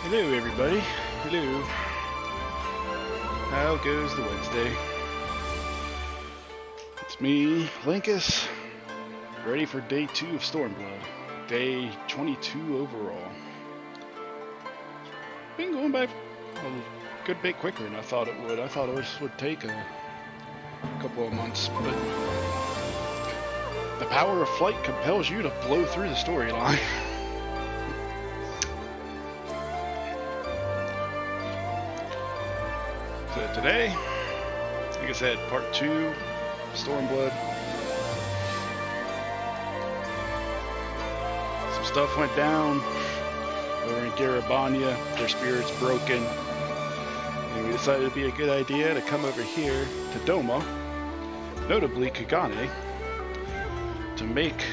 Hello everybody. Hello. How goes the Wednesday? It's me, Linkus, ready for day 2 of Stormblood. Day 22 overall. Been going by a good bit quicker than I thought it would. I thought it would take a couple of months, but the power of flight compels you to blow through the storyline. So today, like I said, part 2, Stormblood. Some stuff went down over in Garabania. Their spirit's broken. And we decided it'd be a good idea to come over here to Doma, notably Kagane, to make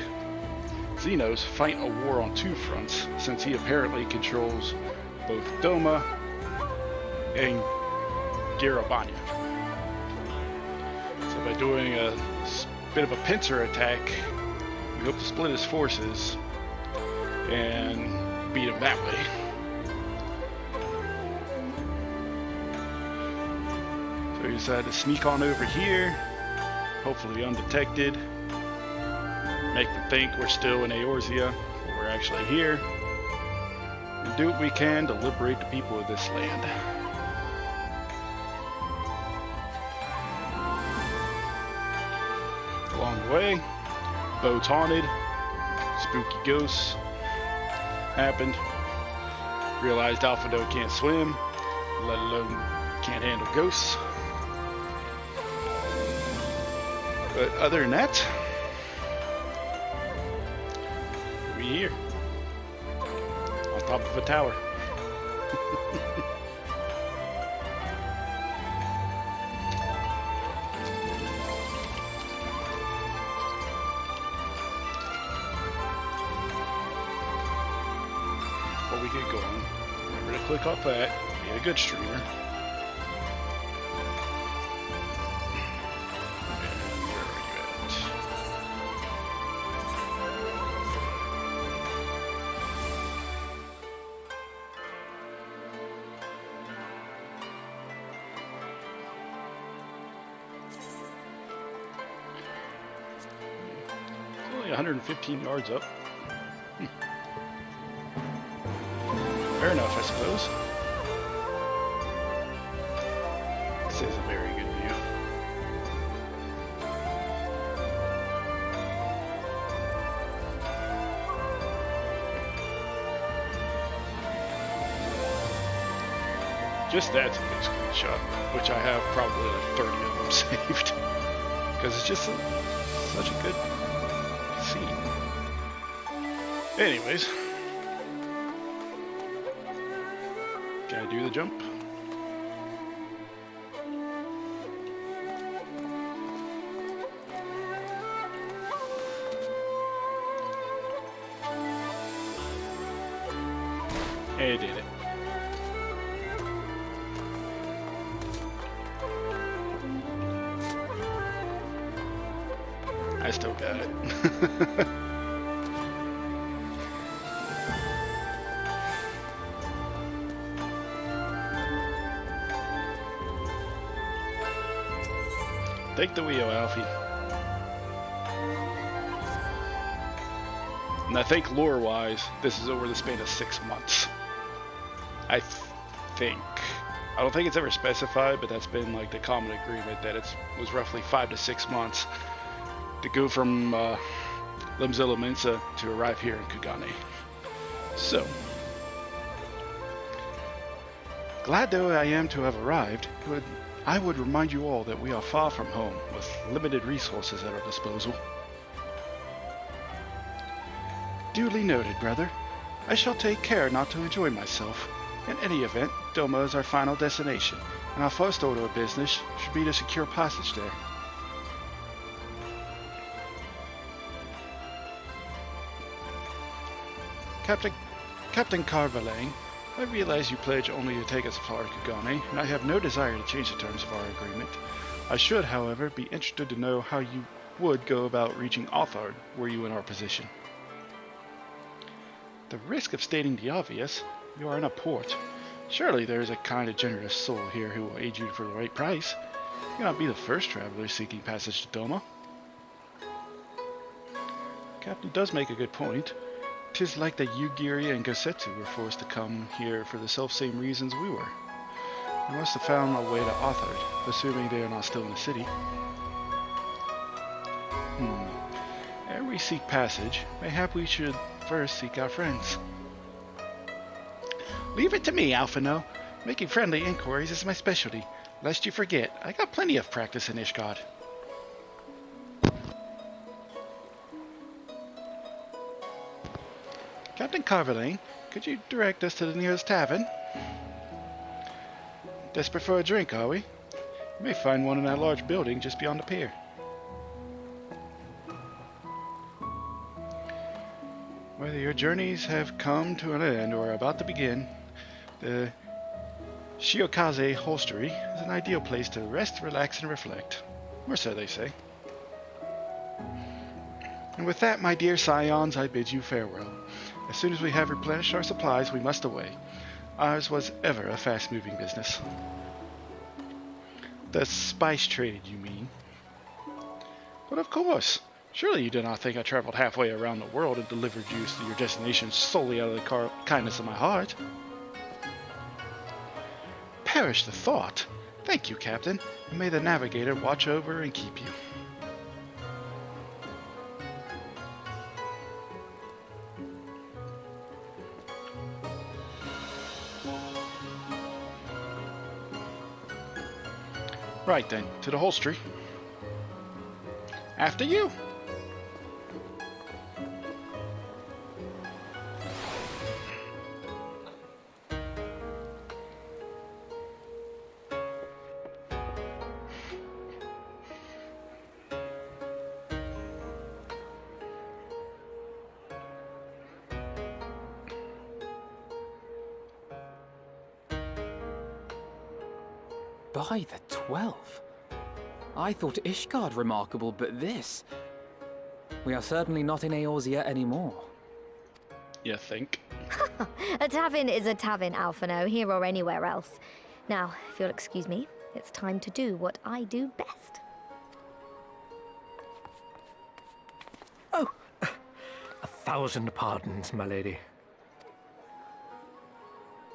Xenos fight a war on 2 fronts, since he apparently controls both Doma and Garabania. So by doing a bit of a pincer attack, we hope to split his forces and beat him that way. So we decided to sneak on over here, hopefully undetected, make them think we're still in Eorzea, but we're actually here, and do what we can to liberate the people of this land. Along the way, boat's haunted, spooky ghosts happened, realized Alphado can't swim, let alone can't handle ghosts. But other than that, we're here, on top of a tower. Before we get going, remember to click off that, be a good streamer. And where are you at? It's only 115 yards up. Fair enough, I suppose. This is a very good view. Just that's a good screenshot, which I have probably like 30 of them saved. Because it's just such a good scene. Anyways. Can I do the jump? I did it. I still got it. Take the wheel, Alfie. And I think lore-wise, this is over the span of 6 months. I think. I don't think it's ever specified, but that's been like the common agreement that it was roughly 5 to 6 months to go from Limzilla Mensa to arrive here in Kagane. So, glad though I am to have arrived, I would remind you all that we are far from home, with limited resources at our disposal. Duly noted, brother. I shall take care not to enjoy myself. In any event, Doma is our final destination, and our first order of business should be to secure passage there. Captain Carvalang, I realize you pledge only to take us as far as Kagane, and I have no desire to change the terms of our agreement. I should, however, be interested to know how you would go about reaching Othard were you in our position. The risk of stating the obvious, You are in a port. Surely there is a kind and generous soul here who will aid you for the right price. You cannot be the first traveler seeking passage to Doma. Captain does make a good point. 'Tis like the Yugiri and Gosetsu were forced to come here for the self-same reasons we were. They must have found a way to Othard, assuming they are not still in the city. Ere we seek passage, mayhap we should first seek our friends. Leave it to me, Alphino. Making friendly inquiries is my specialty. Lest you forget, I got plenty of practice in Ishgard. Captain Carverlane, could you direct us to the nearest tavern? Desperate for a drink, are we? You may find one in that large building just beyond the pier. Whether your journeys have come to an end or are about to begin, the Shiokaze Hostelry is an ideal place to rest, relax, and reflect. Or so they say. And with that, my dear scions, I bid you farewell. As soon as we have replenished our supplies, we must away. Ours was ever a fast-moving business. The spice trade, you mean? But of course. Surely you do not think I traveled halfway around the world and delivered you to your destination solely out of the kindness of my heart? Perish the thought. Thank you, Captain, and may the Navigator watch over and keep you. Right then, to the hostelry. After you! By the 12. I thought Ishgard remarkable, but this... We are certainly not in Eorzea anymore. You think? A tavern is a tavern, Alphino, here or anywhere else. Now, if you'll excuse me, it's time to do what I do best. Oh, 1,000 pardons, my lady.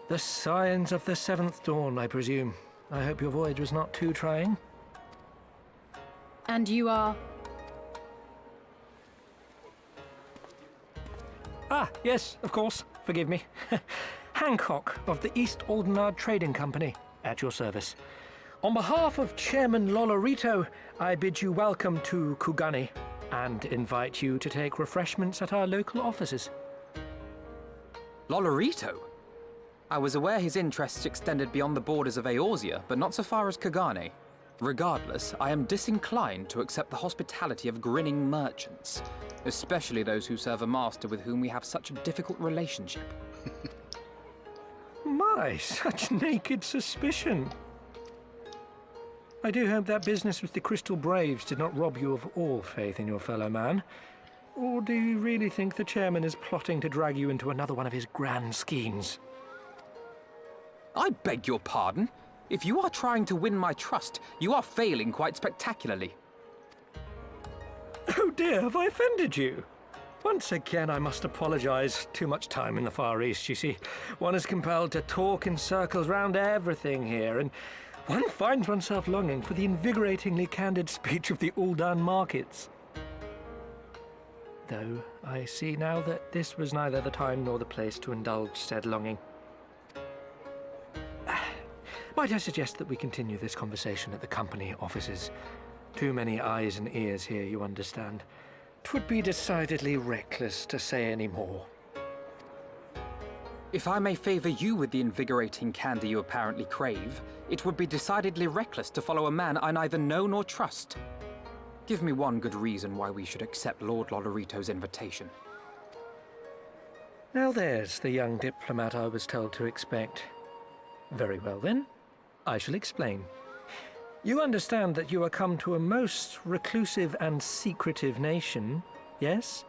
The signs of the 7th dawn, I presume. I hope your voyage was not too trying. And you are? Ah, yes, of course. Forgive me. Hancock of the East Aldenard Trading Company, at your service. On behalf of Chairman Lolorito, I bid you welcome to Kugani and invite you to take refreshments at our local offices. Lolorito? I was aware his interests extended beyond the borders of Eorzea, but not so far as Kugane. Regardless, I am disinclined to accept the hospitality of grinning merchants, especially those who serve a master with whom we have such a difficult relationship. My, such naked suspicion. I do hope that business with the Crystal Braves did not rob you of all faith in your fellow man. Or do you really think the chairman is plotting to drag you into another one of his grand schemes? I beg your pardon. If you are trying to win my trust, you are failing quite spectacularly. Oh dear, have I offended you? Once again, I must apologize. Too much time in the Far East, you see. One is compelled to talk in circles round everything here, and one finds oneself longing for the invigoratingly candid speech of the Uldan markets. Though I see now that this was neither the time nor the place to indulge said longing. Might I suggest that we continue this conversation at the company offices? Too many eyes and ears here, you understand. 'Twould be decidedly reckless to say any more. If I may favor you with the invigorating candy you apparently crave, it would be decidedly reckless to follow a man I neither know nor trust. Give me one good reason why we should accept Lord Lolorito's invitation. Now there's the young diplomat I was told to expect. Very well then, I shall explain. You understand that you are come to a most reclusive and secretive nation, yes?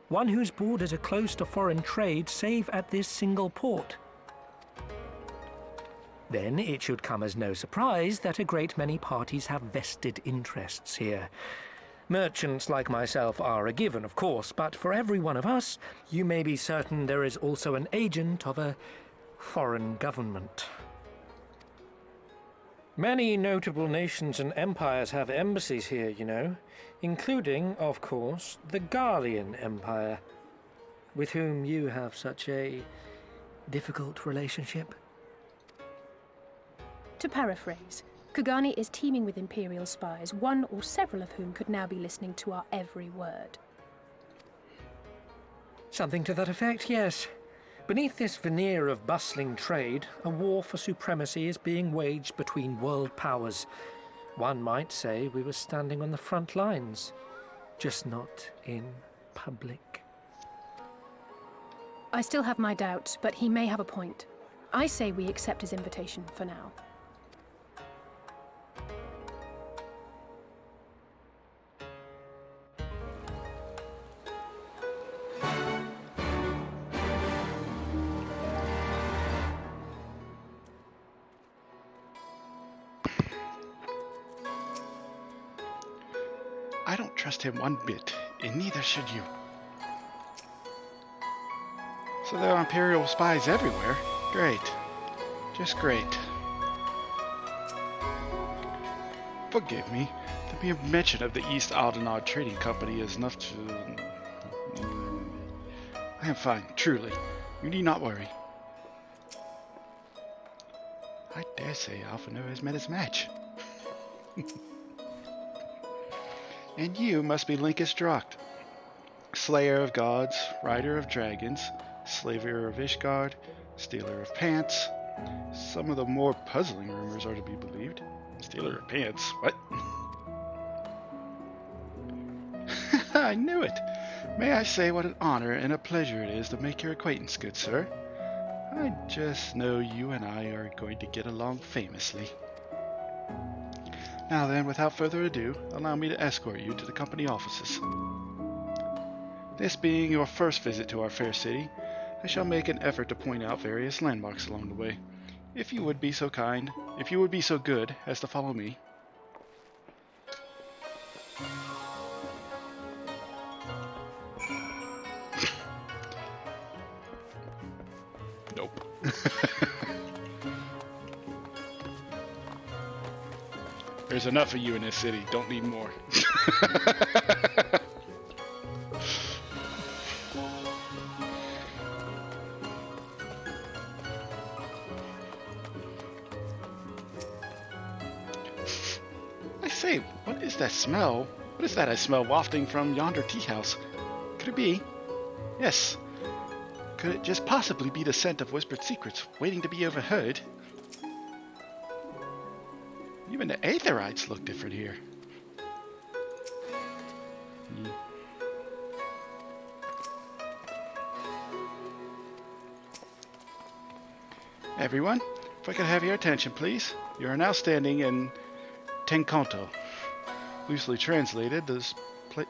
One whose borders are closed to foreign trade save at this single port. Then it should come as no surprise that a great many parties have vested interests here. Merchants like myself are a given, of course, but for every one of us, you may be certain there is also an agent of a foreign government. Many notable nations and empires have embassies here, you know, including, of course, the Garlean Empire, with whom you have such a difficult relationship. To paraphrase, Kagani is teeming with Imperial spies, one or several of whom could now be listening to our every word. Something to that effect, yes. Beneath this veneer of bustling trade, a war for supremacy is being waged between world powers. One might say we were standing on the front lines, just not in public. I still have my doubts, but he may have a point. I say we accept his invitation for now. I don't trust him one bit, and neither should you. So there are Imperial spies everywhere? Great. Just great. Forgive me. The mere mention of the East Aldenard Trading Company is enough to... I am fine, truly. You need not worry. I dare say Alphino has met his match. And you must be Linkus Drocht, Slayer of Gods, Rider of Dragons, Slaver of Ishgard, Stealer of Pants. Some of the more puzzling rumors are to be believed. Stealer of Pants? What? I knew it! May I say what an honor and a pleasure it is to make your acquaintance, good sir. I just know you and I are going to get along famously. Now then, without further ado, allow me to escort you to the company offices. This being your first visit to our fair city, I shall make an effort to point out various landmarks along the way. If you would be so good as to follow me. Nope. There's enough of you in this city. Don't need more. I say, what is that smell? What is that I smell wafting from yonder tea house? Could it be? Yes. Could it just possibly be the scent of whispered secrets waiting to be overheard? Even the Aetherites look different here. Everyone, if I could have your attention, please. You are now standing in Tenkanto. Loosely translated, this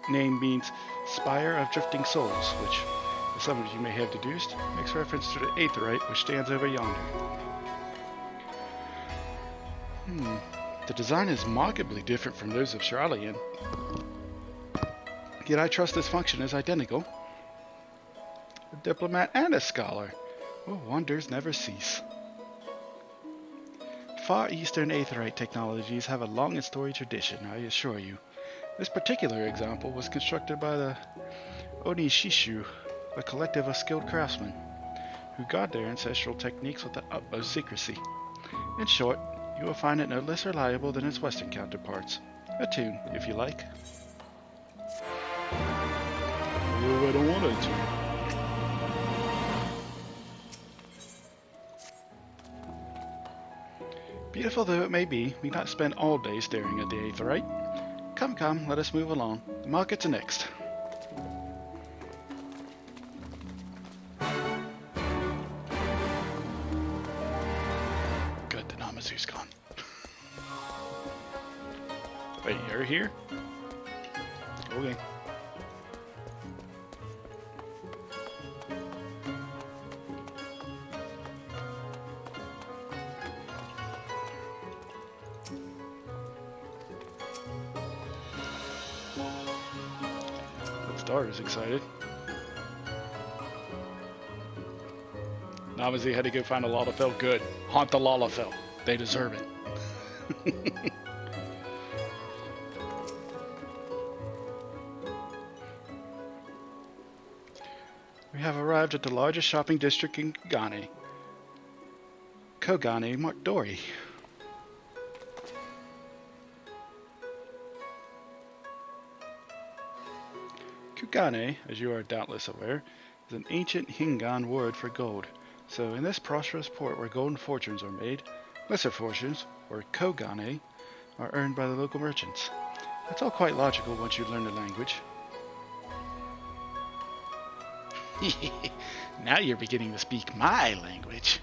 name means Spire of Drifting Souls, which, as some of you may have deduced, makes reference to the Aetherite which stands over yonder. The design is markedly different from those of Charlian. Yet I trust its function is identical. A diplomat and a scholar. Well, wonders never cease. Far Eastern Aetherite technologies have a long and storied tradition, I assure you. This particular example was constructed by the Onishishu, a collective of skilled craftsmen, who guard their ancestral techniques with the utmost secrecy. In short, you will find it no less reliable than its Western counterparts. A tune, if you like. Oh, I don't want a tune. Beautiful though it may be, we not spend all day staring at the Aetherite. Come, come, let us move along. The markets are next. Good, the Namazu's gone. Wait, you're here? Okay. Daru's excited. Obviously, had to go find a Lalafell. Good. Haunt the Lalafell. They deserve it. We have arrived at the largest shopping district in Kogane Mordori. Kogane, as you are doubtless aware, is an ancient Hingan word for gold. So in this prosperous port where golden fortunes are made, lesser fortunes, or Kogane, are earned by the local merchants. That's all quite logical once you learn the language. Now you're beginning to speak my language.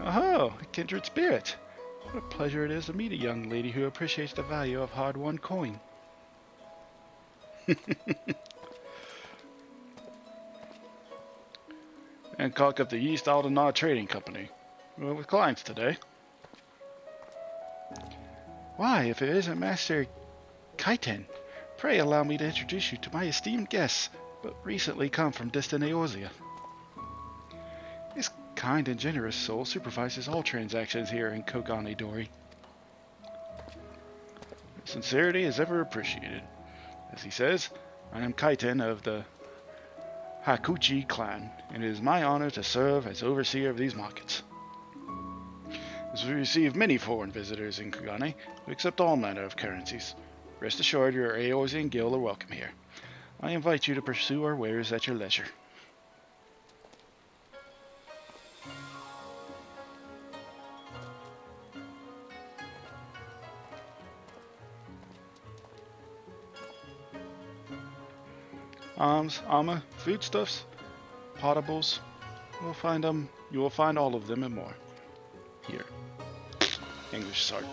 Oh, a kindred spirit. What a pleasure it is to meet a young lady who appreciates the value of hard-won coin. Hancock of the East Aldenard Trading Company. Well, with clients today. Why, if it isn't Master Kaiten, pray allow me to introduce you to my esteemed guests, but recently come from distant Eorzea. This kind and generous soul supervises all transactions here in Kogane Dori. Sincerity is ever appreciated. As he says, I am Kaiten of the Hakuchi clan, and it is my honor to serve as overseer of these markets. As we receive many foreign visitors in Kogane, we accept all manner of currencies. Rest assured your Eorzean guild are welcome here. I invite you to pursue our wares at your leisure. Armor, foodstuffs, potables. You will find all of them and more. Here. English start.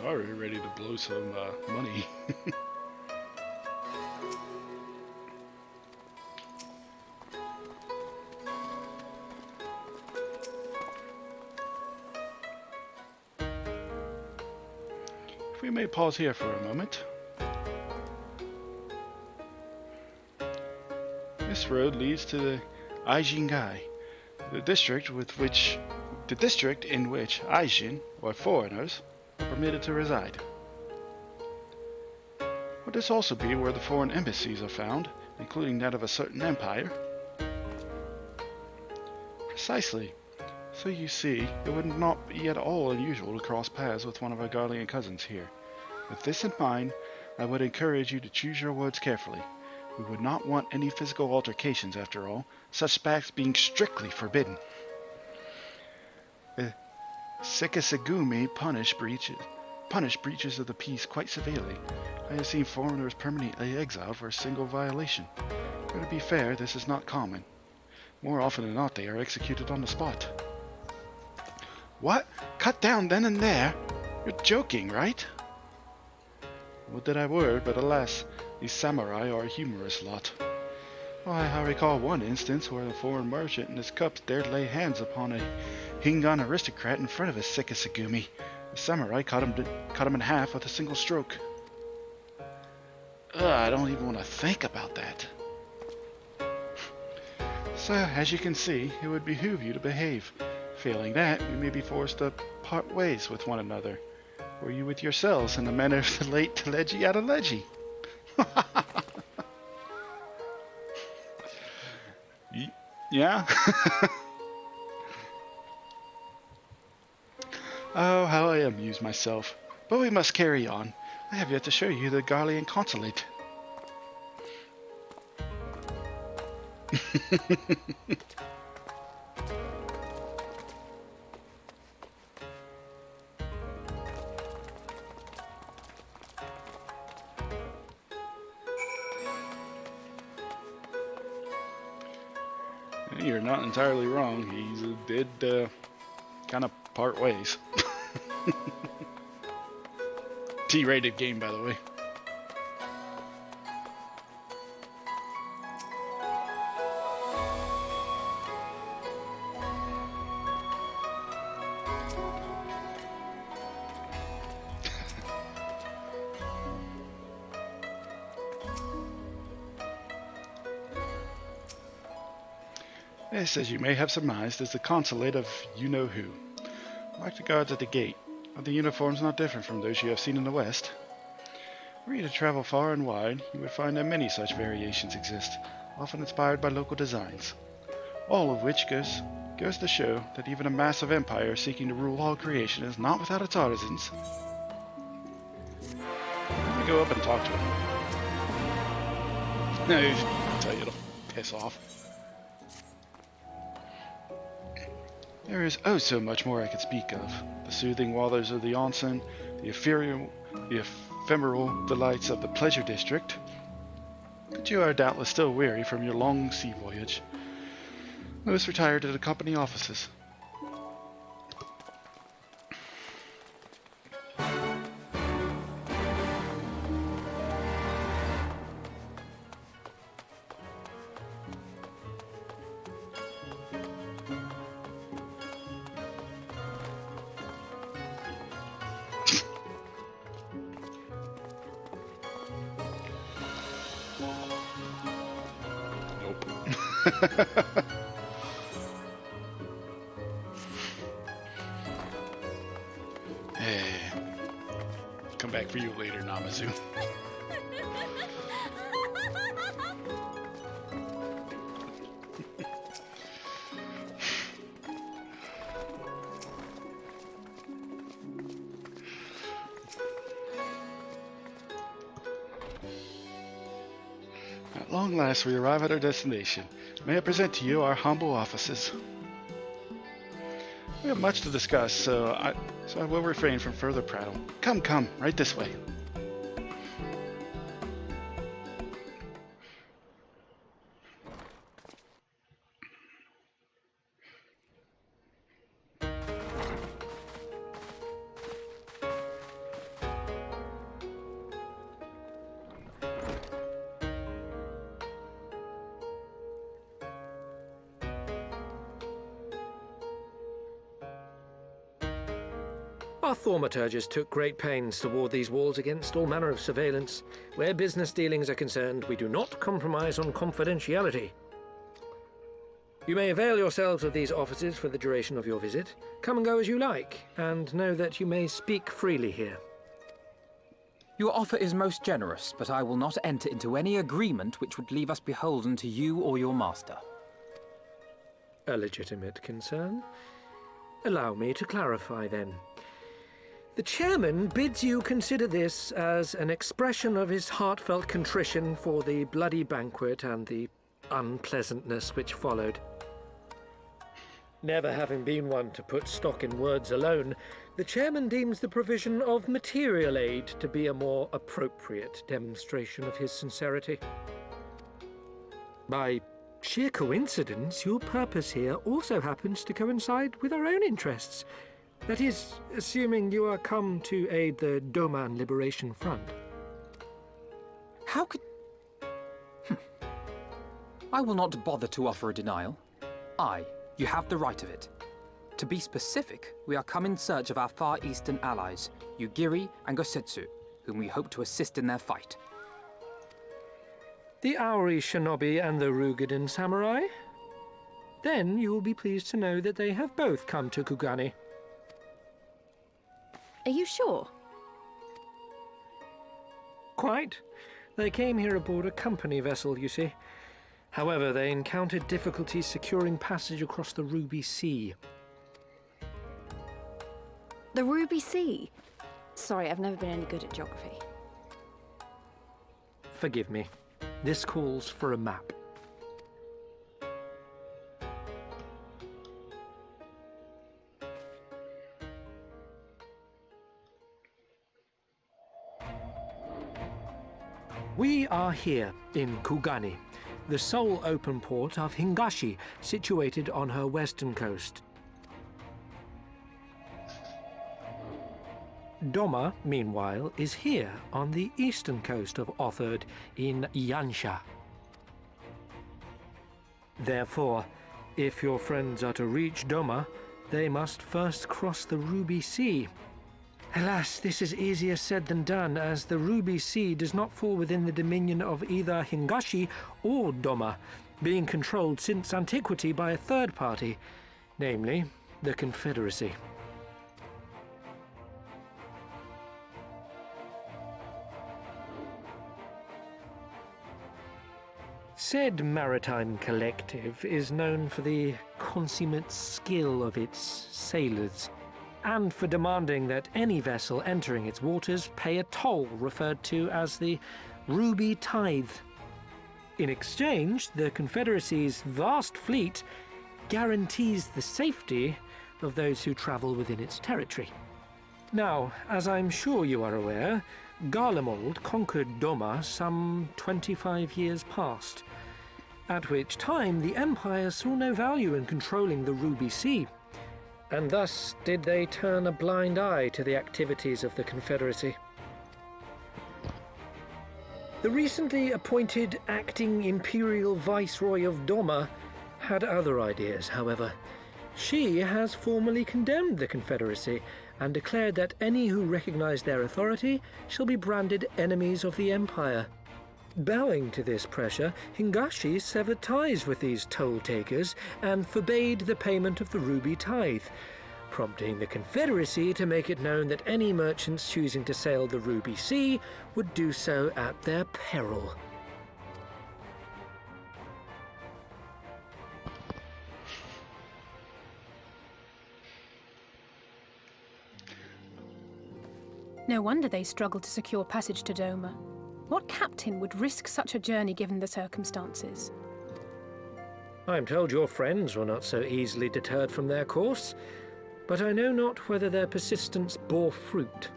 Already ready to blow some money. If we may pause here for a moment. This road leads to the Aijingai, the district in which Aijin, or foreigners, are permitted to reside. Would this also be where the foreign embassies are found, including that of a certain empire? Precisely. So you see, it would not be at all unusual to cross paths with one of our Garlean cousins here. With this in mind, I would encourage you to choose your words carefully. We would not want any physical altercations after all, such acts being strictly forbidden. Sekisegumi punish breaches of the peace quite severely. I have seen foreigners permanently exiled for a single violation. But to be fair, this is not common. More often than not, they are executed on the spot. What? Cut down then and there? You're joking, right? Would that I were, but alas, these samurai are a humorous lot. Why, I recall one instance where a foreign merchant and his cups dared lay hands upon a Hingan aristocrat in front of his Sekisegumi. The samurai cut him in half with a single stroke. I don't even want to think about that. So, as you can see, it would behoove you to behave. Failing that, we may be forced to part ways with one another. Or you with yourselves in the manner of the late Teleji Adeleji. Yeah? Oh, how I amuse myself. But we must carry on. I have yet to show you the Garlean consulate. You're not entirely wrong. He did kind of part ways. T-rated game, by the way. This, as you may have surmised, is the consulate of you-know-who. Like the guards at the gate, are the uniforms not different from those you have seen in the West? Were you to travel far and wide, you would find that many such variations exist, often inspired by local designs. All of which goes to show that even a massive empire seeking to rule all creation is not without its artisans. Let me go up and talk to him. No, I'll tell you, it'll piss off. There is oh so much more I could speak of. The soothing waters of the onsen, the ephemeral delights of the pleasure district. But you are doubtless still weary from your long sea voyage. Let us retire to the company offices. Hey, come back for you later, Namazu. At long last, we arrive at our destination. May I present to you our humble offices? We have much to discuss, so I will refrain from further prattle. Come, right this way. Our thaumaturgists took great pains to ward these walls against all manner of surveillance. Where business dealings are concerned, we do not compromise on confidentiality. You may avail yourselves of these offices for the duration of your visit. Come and go as you like, and know that you may speak freely here. Your offer is most generous, but I will not enter into any agreement which would leave us beholden to you or your master. A legitimate concern. Allow me to clarify then. The chairman bids you consider this as an expression of his heartfelt contrition for the bloody banquet and the unpleasantness which followed. Never having been one to put stock in words alone, the chairman deems the provision of material aid to be a more appropriate demonstration of his sincerity. By sheer coincidence, your purpose here also happens to coincide with our own interests. That is, assuming you are come to aid the Doman Liberation Front. How could... I will not bother to offer a denial. You have the right of it. To be specific, we are come in search of our Far Eastern allies, Yugiri and Gosetsu, whom we hope to assist in their fight. The Aori Shinobi and the Rugadan Samurai? Then you will be pleased to know that they have both come to Kugani. Are you sure? Quite. They came here aboard a company vessel, you see. However, they encountered difficulties securing passage across the Ruby Sea. The Ruby Sea? Sorry, I've never been any good at geography. Forgive me. This calls for a map. We are here in Kugani, the sole open port of Hingashi, situated on her western coast. Doma, meanwhile, is here on the eastern coast of Othard in Yansha. Therefore, if your friends are to reach Doma, they must first cross the Ruby Sea. Alas, this is easier said than done, as the Ruby Sea does not fall within the dominion of either Hingashi or Doma, being controlled since antiquity by a third party, namely the Confederacy. Said maritime collective is known for the consummate skill of its sailors, and for demanding that any vessel entering its waters pay a toll referred to as the Ruby Tithe. In exchange, the Confederacy's vast fleet guarantees the safety of those who travel within its territory. Now, as I'm sure you are aware, Garlemald conquered Doma some 25 years past, at which time the Empire saw no value in controlling the Ruby Sea, and thus did they turn a blind eye to the activities of the Confederacy. The recently appointed acting Imperial Viceroy of Doma had other ideas, however. She has formally condemned the Confederacy and declared that any who recognize their authority shall be branded enemies of the Empire. Bowing to this pressure, Hingashi severed ties with these toll-takers and forbade the payment of the Ruby Tithe, prompting the Confederacy to make it known that any merchants choosing to sail the Ruby Sea would do so at their peril. No wonder they struggled to secure passage to Doma. What captain would risk such a journey given the circumstances? I am told your friends were not so easily deterred from their course, but I know not whether their persistence bore fruit.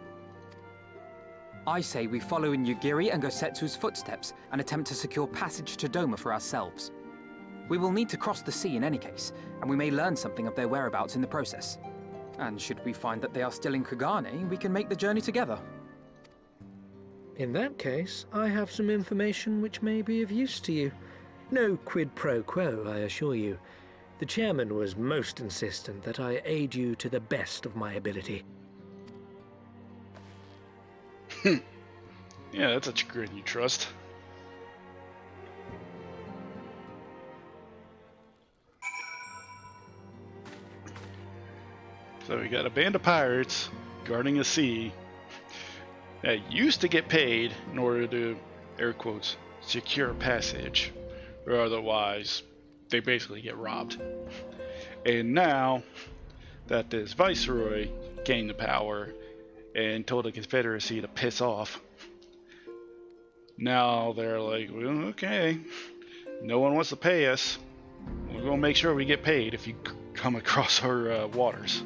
I say we follow in Yugiri and Gosetsu's footsteps and attempt to secure passage to Doma for ourselves. We will need to cross the sea in any case, and we may learn something of their whereabouts in the process. And should we find that they are still in Kugane, we can make the journey together. In that case, I have some information which may be of use to you. No quid pro quo, I assure you. The chairman was most insistent that I aid you to the best of my ability. Yeah, that's a chagrin you trust. So we got a band of pirates guarding a sea that used to get paid in order to, air quotes, secure passage, or otherwise they basically get robbed. And now that this viceroy gained the power and told the Confederacy to piss off, now they're like, well, okay, no one wants to pay us. We're gonna make sure we get paid if you come across our waters.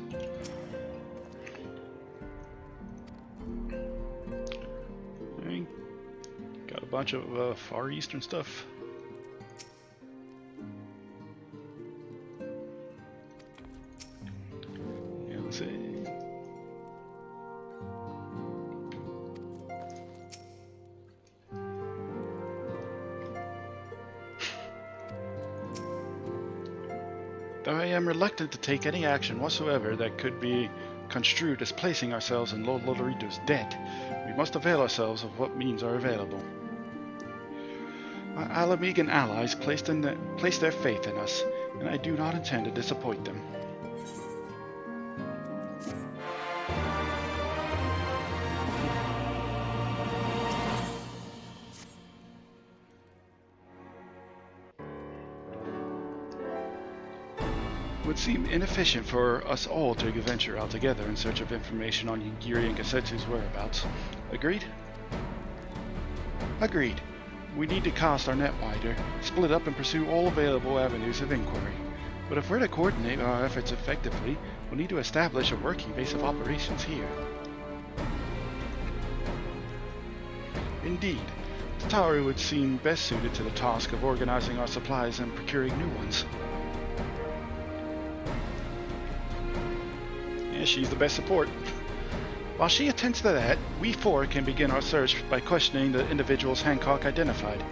Got a bunch of Far Eastern stuff. Yeah, let's see. Though I am reluctant to take any action whatsoever that could be construed as placing ourselves in Lord Lodorito's debt, we must avail ourselves of what means are available. Our Alamegan allies placed their faith in us, and I do not intend to disappoint them. It would seem inefficient for us all to venture out together in search of information on Yugiri and Gosetsu's whereabouts. Agreed? Agreed. We need to cast our net wider, split up and pursue all available avenues of inquiry. But if we're to coordinate our efforts effectively, we'll need to establish a working base of operations here. Indeed. The tower would seem best suited to the task of organizing our supplies and procuring new ones. Yeah, she's the best support. While she attends to that, we four can begin our search by questioning the individuals Hancock identified.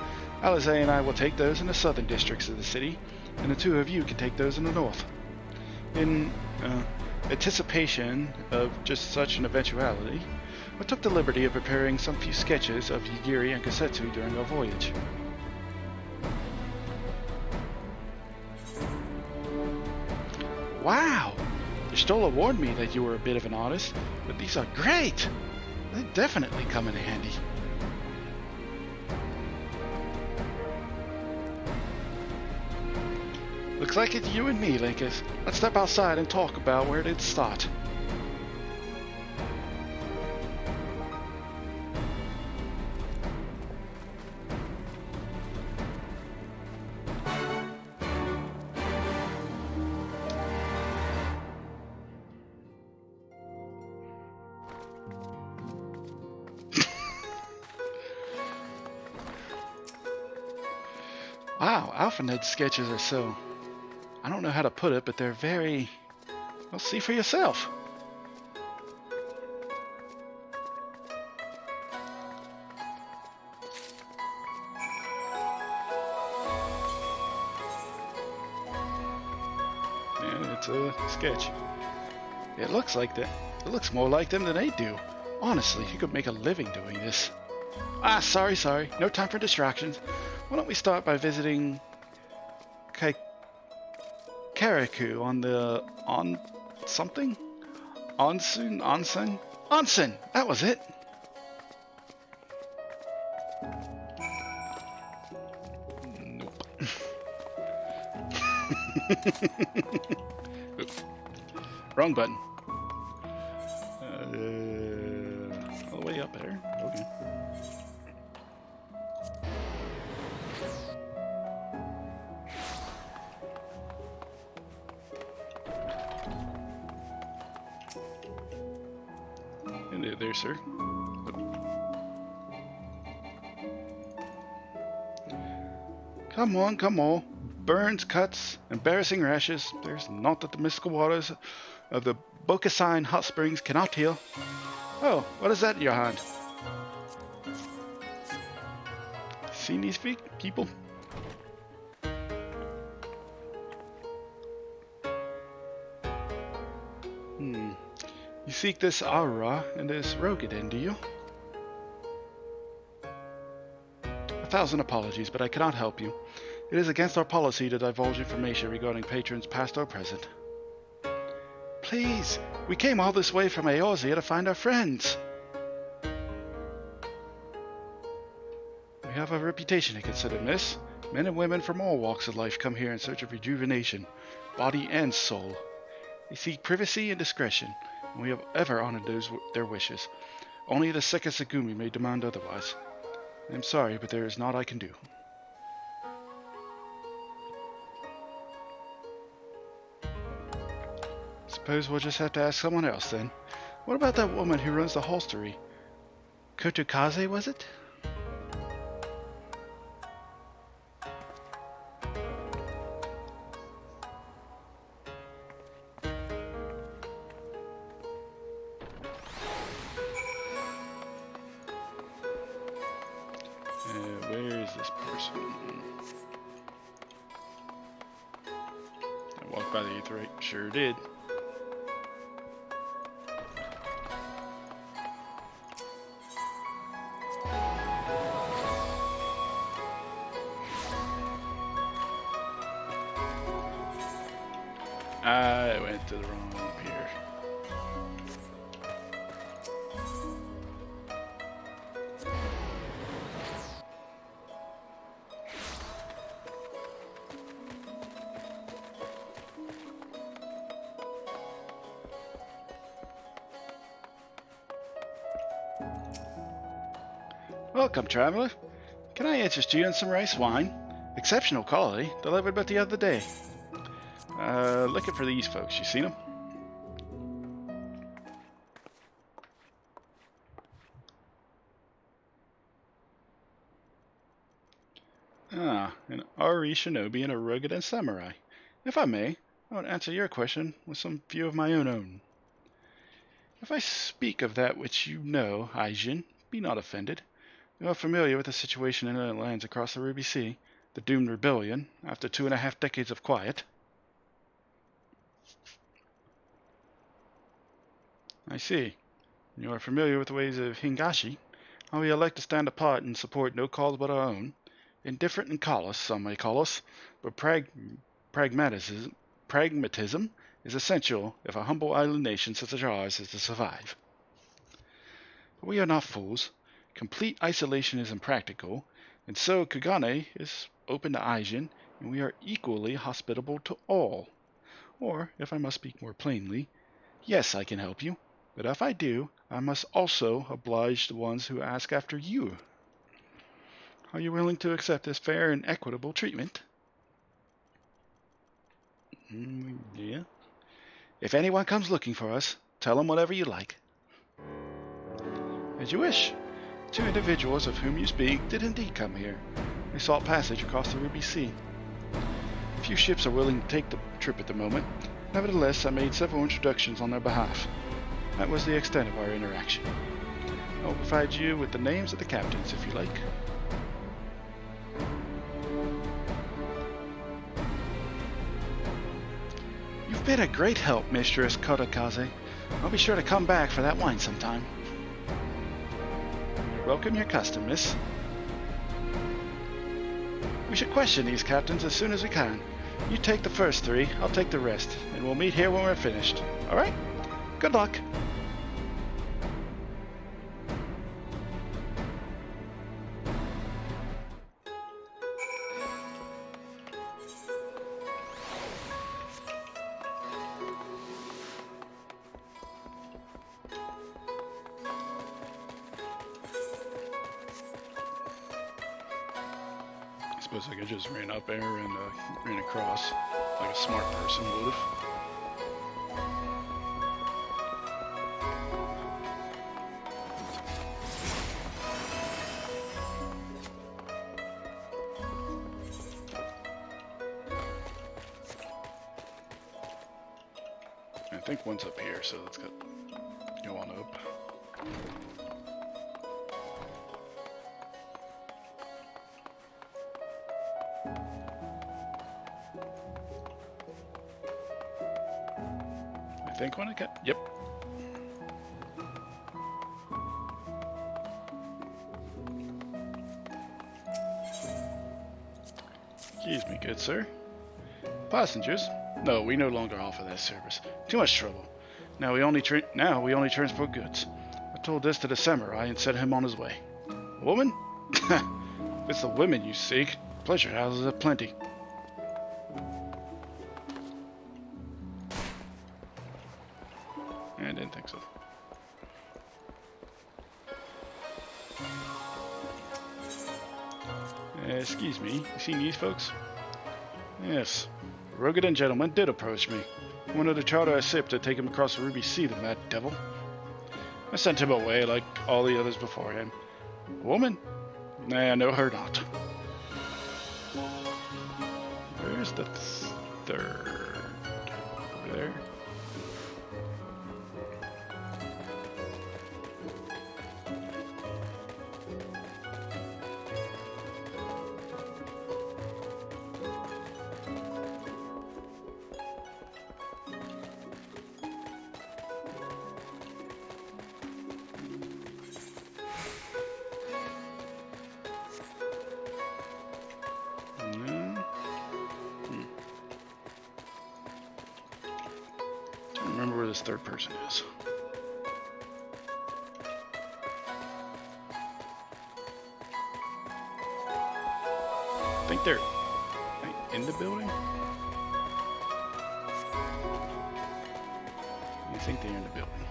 Alizé and I will take those in the southern districts of the city, and the two of you can take those in the north. In anticipation of just such an eventuality, I took the liberty of preparing some few sketches of Yagiri and Kasetsu during our voyage. Wow! Stola warned me that you were a bit of an artist, but these are great! They definitely come in handy. Looks like it's you and me, Linkus. Let's step outside and talk about where it did start. Wow, Alphanet's sketches are so... I don't know how to put it, but they're very... Well, see for yourself. Yeah, it's a sketch. It looks like that. It looks more like them than they do. Honestly, you could make a living doing this. Ah, sorry. No time for distractions. Why don't we start by visiting Karaku on something? Onsen! That was it! Nope. Oops. Wrong button. All the way up there. Okay. There, sir. Come on. Burns, cuts, embarrassing rashes. There's naught that the mystical waters of the Bokusine hot springs cannot heal. Oh, what is that in your hand? Seen these people? You seek this aura and this Rogadin, do you? 1,000 apologies, but I cannot help you. It is against our policy to divulge information regarding patrons past or present. Please, we came all this way from Eorzea to find our friends. We have a reputation to consider, miss. Men and women from all walks of life come here in search of rejuvenation, body and soul. They seek privacy and discretion, and we have ever honored their wishes. Only the Sekisagumi may demand otherwise. I am sorry, but there is naught I can do. Suppose we'll just have to ask someone else then. What about that woman who runs the hostelry? Kotokaze, was it? Where is this person? I walked by the Aetheryte. Sure did. I went to the wrong pier. Welcome, traveler. Can I interest you in some rice wine? Exceptional quality, delivered but the other day. Looking for these folks. You seen them? Ah, an RE shinobi and a Rogaden samurai. If I may, I would answer your question with some few of my own. If I speak of that which you know, Aijin, be not offended. You are familiar with the situation in the lands across the Ruby Sea, the doomed rebellion, after 2.5 decades of quiet. I see. You are familiar with the ways of Hingashi, how we elect to stand apart and support no cause but our own. Indifferent and callous, some may call us, but pragmatism is essential if a humble island nation such as ours is to survive. But we are not fools. Complete isolation is impractical, and so Kagane is open to Aijin, and we are equally hospitable to all. Or, if I must speak more plainly, yes, I can help you, but if I do, I must also oblige the ones who ask after you. Are you willing to accept this fair and equitable treatment? Yeah. If anyone comes looking for us, tell them whatever you like. As you wish. 2 individuals of whom you speak did indeed come here. They sought passage across the Ruby Sea. Few ships are willing to take the trip at the moment. Nevertheless, I made several introductions on their behalf. That was the extent of our interaction. I will provide you with the names of the captains if you like. You've been a great help, Mistress Kodakaze. I'll be sure to come back for that wine sometime. Welcome your custom, miss. We should question these captains as soon as we can. You take the first 3, I'll take the rest, and we'll meet here when we're finished. Alright? Good luck. I suppose I could just ran up there and ran across like a smart person would have. I think one's up here, so let's go on up. I think one I got. Yep. Excuse me, good sir. Passengers? No, we no longer offer that service. Too much trouble. Now we only transport goods. I told this to the samurai and sent him on his way. A woman? If it's the women you seek, pleasure houses have plenty. I didn't think so. Excuse me, you seen these folks? Yes. A Rogaden gentleman did approach me. Wanted to charter a ship to take him across the Ruby Sea, the mad devil. I sent him away like all the others before him. A woman? Nah, no, her not. Where's the third? Over there? Remember where this third person is. I think they're in the building. I think they're in the building.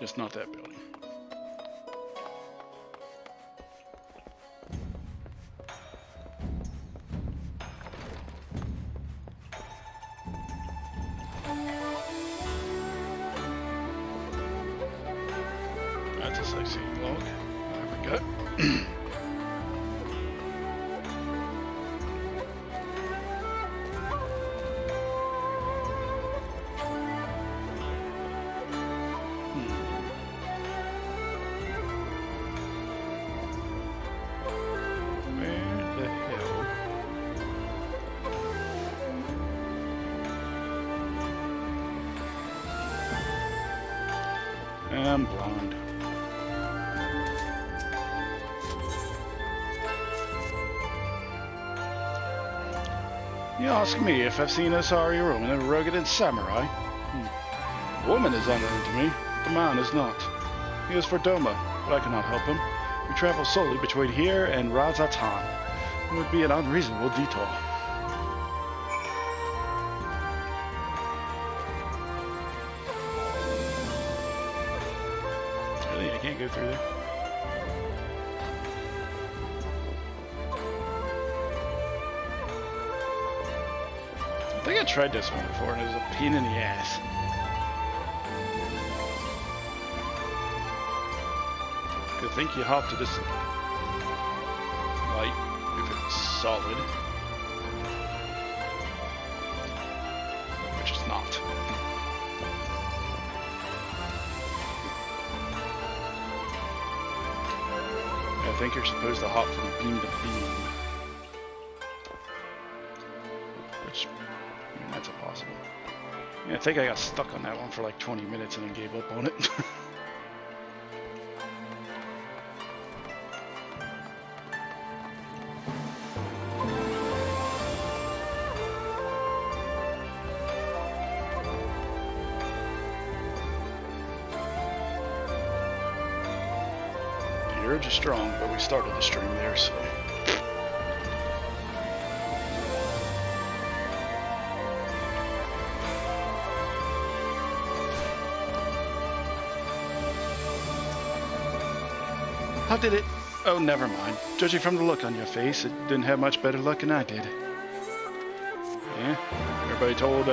Just not that building. Sightseeing log. There we go. Where the hell? I'm blind. You ask me if I've seen a sorry woman, a rugged samurai? The woman is unknown to me, the man is not. He is for Doma, but I cannot help him. We travel solely between here and Razatan. It would be an unreasonable detour. Really? I can't go through there? I think I tried this one before and it was a pain in the ass. I think you hop to this light if it's solid, which is not. I think you're supposed to hop from beam to beam, which, I mean, that's impossible. Yeah, I think I got stuck on that one for like 20 minutes and then gave up on it. The urge is strong, but we started the stream there, so. How did it? Oh, never mind. Judging from the look on your face, it didn't have much better luck than I did. Yeah? Everybody told,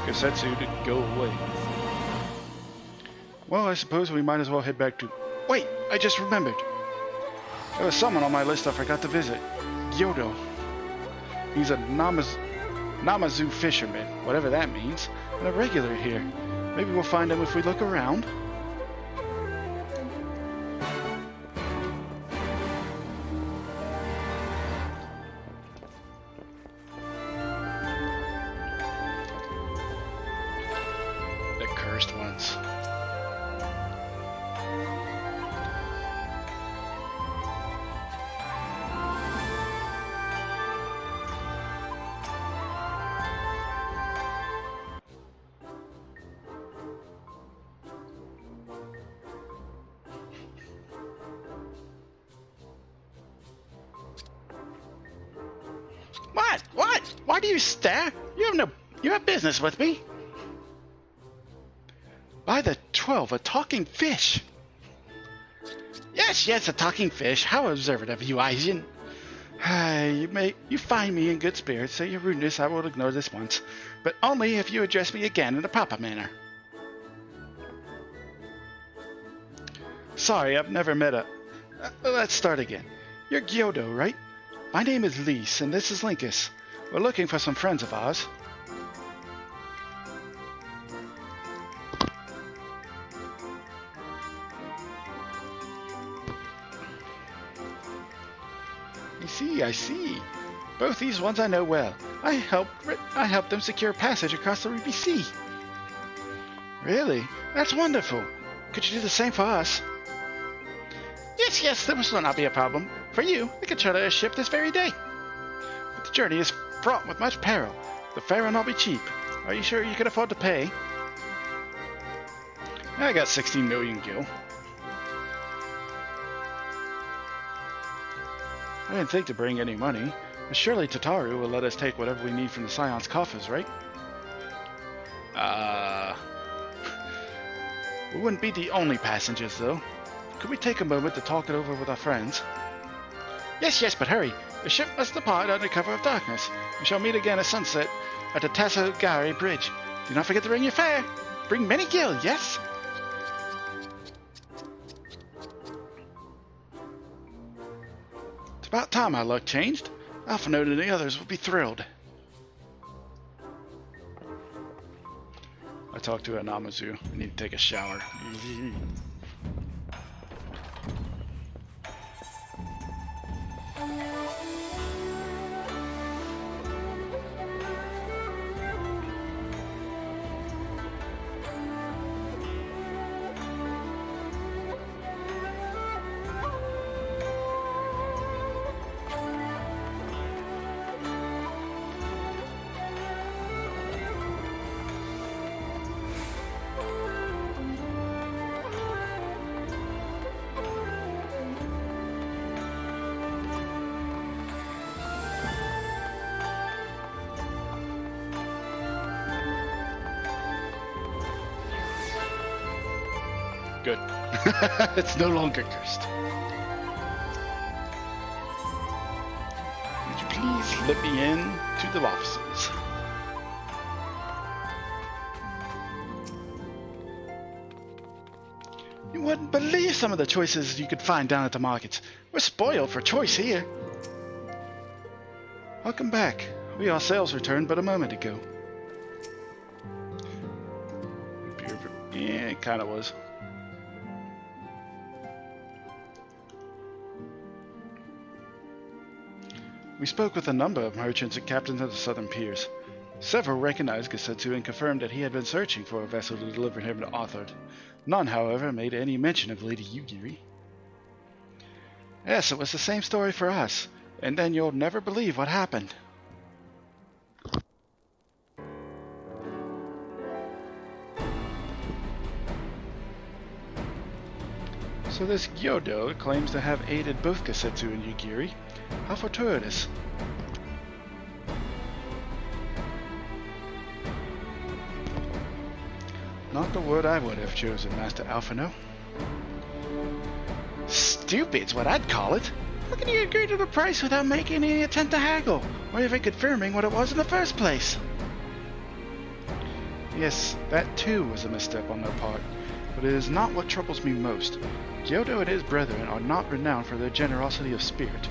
Kasetsu to go away. Well, I suppose we might as well head back to... Wait! I just remembered! There was someone on my list I forgot to visit. Gyodo. He's a Namazu fisherman, whatever that means, and a regular here. Maybe we'll find him if we look around. The cursed ones. What? What? Why do you stare? You have business with me. By the 12, a talking fish. Yes, a talking fish. How observant of you, Aizen. You find me in good spirits, so your rudeness I will ignore this once, but only if you address me again in a proper manner. Sorry, I've never met a... let's start again. You're Gyodo, right? My name is Lise, and this is Linkus. We're looking for some friends of ours. I see. Both these ones I know well. I helped them secure passage across the Ruby Sea. Really? That's wonderful. Could you do the same for us? Yes, this will not be a problem. For you, I could charter a ship this very day. But the journey is fraught with much peril. The fare will not be cheap. Are you sure you can afford to pay? I got 16 million gil. I didn't think to bring any money, but surely Tataru will let us take whatever we need from the Scion's coffers, right? We wouldn't be the only passengers, though. Could we take a moment to talk it over with our friends? Yes, but hurry. The ship must depart under cover of darkness. We shall meet again at sunset at the Tasogari Bridge. Do not forget to bring your fare. Bring many gil, yes? about time our luck changed. Alphonse and the others will be thrilled. I talked to Anamazu. I need to take a shower. Good. It's no longer cursed. Would you please let me in to the offices? You wouldn't believe some of the choices you could find down at the markets. We're spoiled for choice here. Welcome back. We ourselves returned but a moment ago. Yeah, it kind of was. We spoke with a number of merchants and captains of the southern piers. Several recognized Gesetsu and confirmed that he had been searching for a vessel to deliver him to Othard. None, however, made any mention of Lady Yugiri. Yes, it was the same story for us. And then you'll never believe what happened. So this Gyodo claims to have aided both Gesetsu and Yugiri. How fortuitous. Not the word I would have chosen, Master Alphino. Stupid's what I'd call it. How can you agree to the price without making any attempt to haggle, or even confirming what it was in the first place? Yes, that too was a misstep on their part, but it is not what troubles me most. Gyodo and his brethren are not renowned for their generosity of spirit.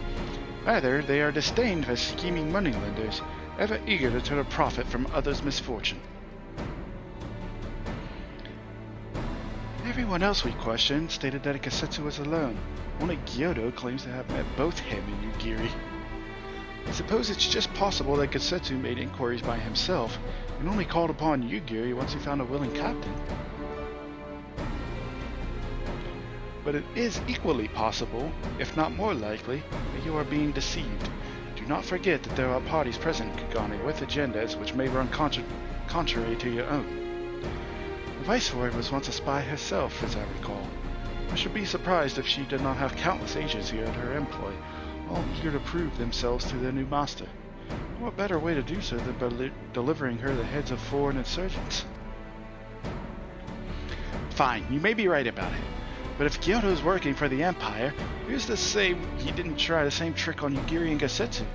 Rather, they are disdained as scheming moneylenders, ever eager to turn a profit from others' misfortune. Everyone else we questioned stated that Gesetsu was alone. Only Gyodo claims to have met both him and Yugiri. I suppose it's just possible that Gesetsu made inquiries by himself and only called upon Yugiri once he found a willing captain. But it is equally possible, if not more likely, that you are being deceived. Do not forget that there are parties present in Kagane with agendas which may run contrary to your own. The Viceroy was once a spy herself, as I recall. I should be surprised if she did not have countless agents here at her employ, all eager to prove themselves to their new master. What better way to do so than by delivering her the heads of foreign insurgents? Fine, you may be right about it. But if Gyoto's working for the Empire, who's to say he didn't try the same trick on Yugiri and Gesetsu?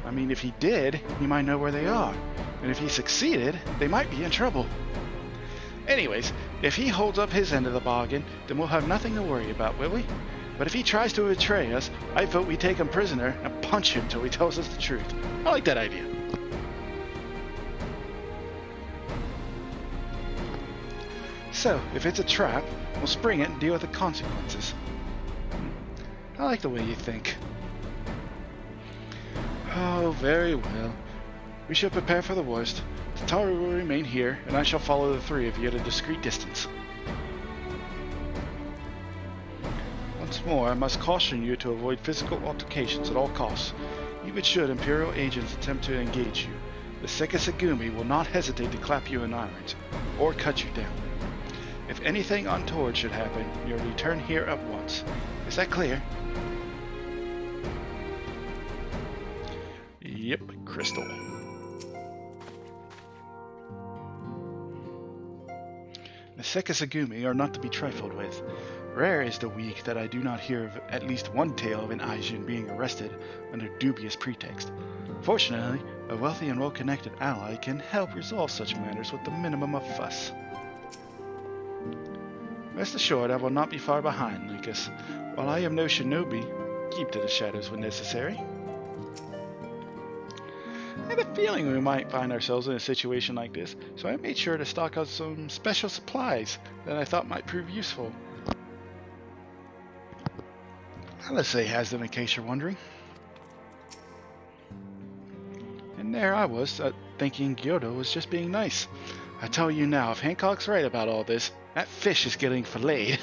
I mean, if he did, he might know where they are. And if he succeeded, they might be in trouble. Anyways, if he holds up his end of the bargain, then we'll have nothing to worry about, will we? But if he tries to betray us, I vote we take him prisoner and punch him till he tells us the truth. I like that idea. So, if it's a trap, we'll spring it and deal with the consequences. I like the way you think. Oh, very well. We shall prepare for the worst. Tataru will remain here, and I shall follow the three of you at a discreet distance. Once more, I must caution you to avoid physical altercations at all costs. Even should Imperial agents attempt to engage you, the Sekisagumi will not hesitate to clap you in irons, or cut you down. If anything untoward should happen, you'll return here at once. Is that clear? Yep, Crystal. The Sekisagumi are not to be trifled with. Rare is the week that I do not hear of at least one tale of an Aijin being arrested under dubious pretext. Fortunately, a wealthy and well-connected ally can help resolve such matters with the minimum of fuss. Rest assured, I will not be far behind, Lucas. While I am no shinobi, keep to the shadows when necessary. I had a feeling we might find ourselves in a situation like this, so I made sure to stock up some special supplies that I thought might prove useful. Alice has them in case you're wondering. And there I was, thinking Gyoto was just being nice. I tell you now, if Hancock's right about all this, that fish is getting filleted.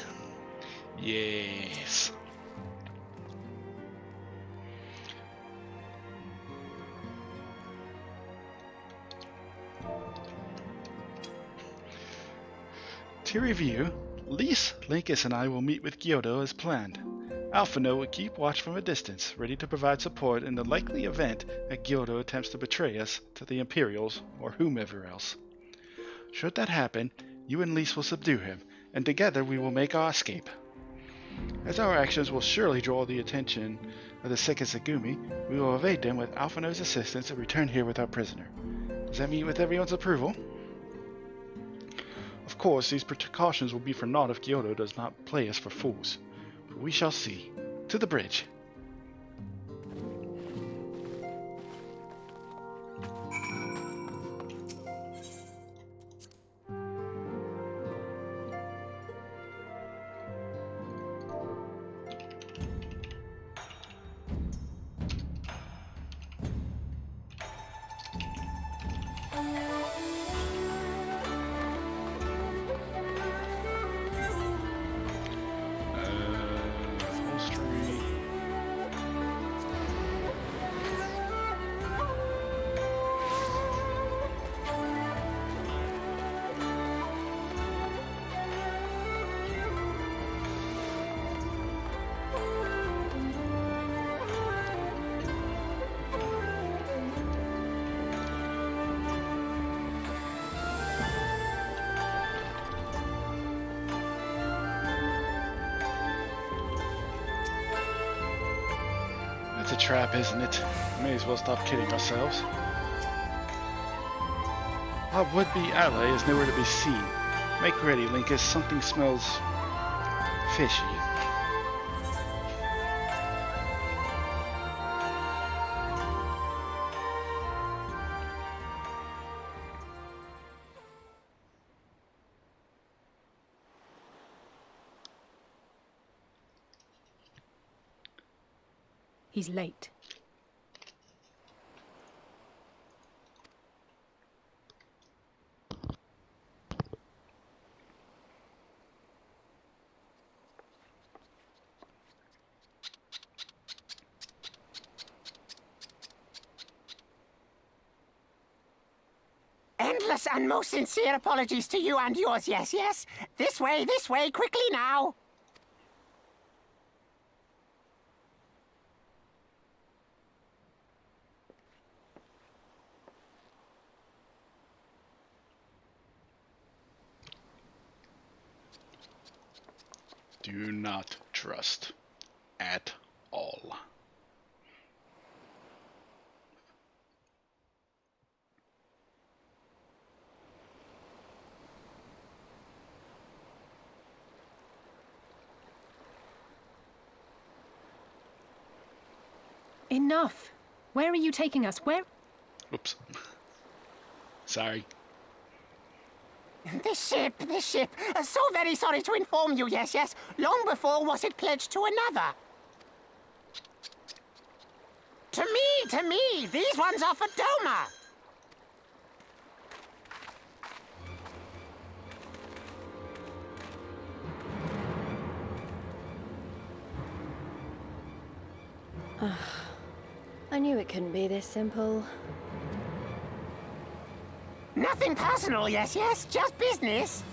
Yes. To review, Lise, Linkus, and I will meet with Gyoto as planned. Alphino will keep watch from a distance, ready to provide support in the likely event that Gyoto attempts to betray us to the Imperials or whomever else. Should that happen, you and Lise will subdue him, and together we will make our escape. As our actions will surely draw the attention of the Sekisagumi, we will evade them with Alphino's assistance and return here with our prisoner. Does that meet with everyone's approval? Of course, these precautions will be for naught if Gyoto does not play us for fools. But we shall see. To the bridge. It's a trap, isn't it? We may as well stop kidding ourselves. Our would-be ally is nowhere to be seen. Make ready, Linkus. Something smells fishy. He's late. Endless and most sincere apologies to you and yours, yes. This way, quickly now. Do not trust at all. Enough! Where are you taking us? Where? Oops. Sorry. This ship. So very sorry to inform you, yes. Long before was it pledged to another. To me. These ones are for Doma. I knew it couldn't be this simple. Nothing personal, yes, just business.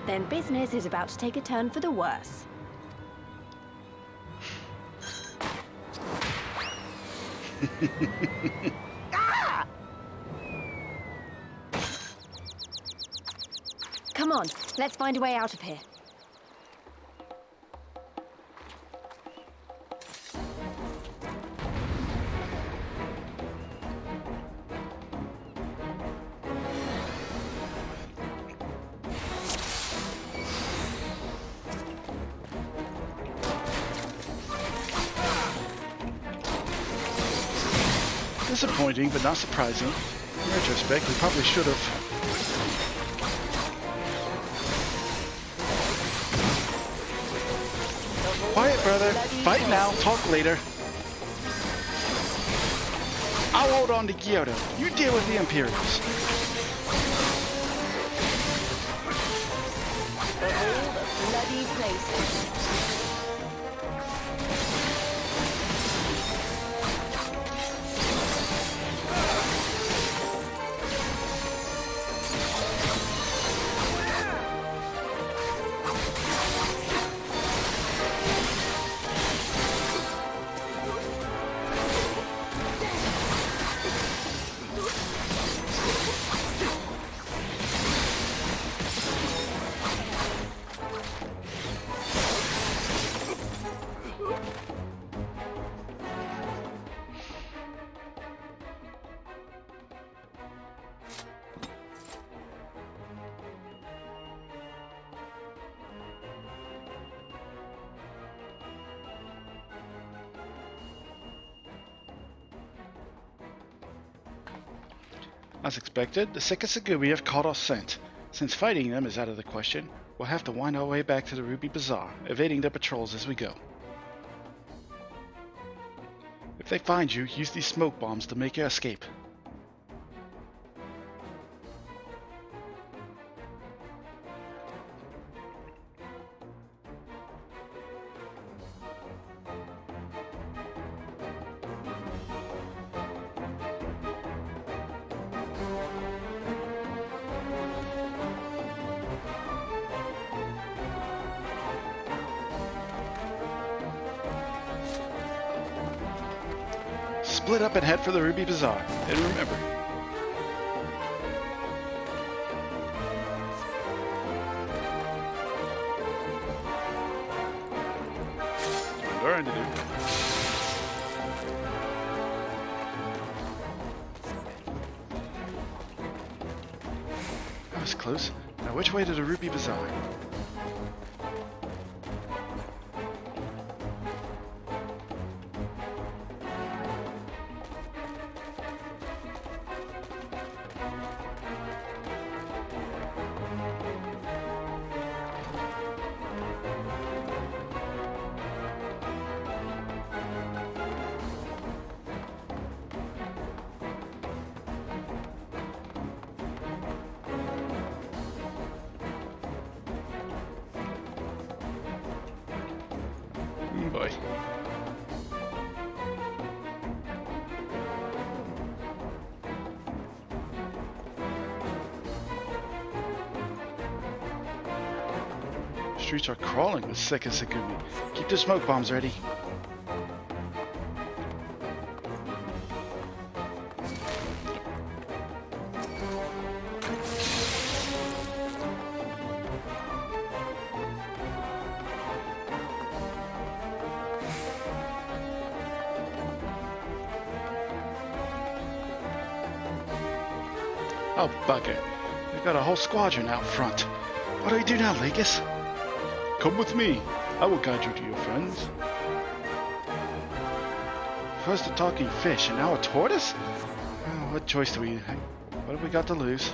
Then business is about to take a turn for the worse. Ah! Come on, let's find a way out of here. Disappointing, but not surprising. In retrospect, we probably should have. Quiet, brother. Fight now. Talk later. I'll hold on to Kyoto. You deal with the Imperials. Behold a bloody place. As expected, the Sekisagumi have caught our scent. Since fighting them is out of the question, we'll have to wind our way back to the Ruby Bazaar, evading their patrols as we go. If they find you, use these smoke bombs to make your escape. Split up and head for the Ruby Bazaar. And remember, learn to do. That was close. Now which way to the Ruby Bazaar? Boy. Streets are crawling with Sekisagumi. Keep the smoke bombs ready. Oh, bugger. We've got a whole squadron out front. What do we do now, Lakis? Come with me. I will guide you to your friends. First a talking fish, and now a tortoise? Oh, what choice do we... What have we got to lose?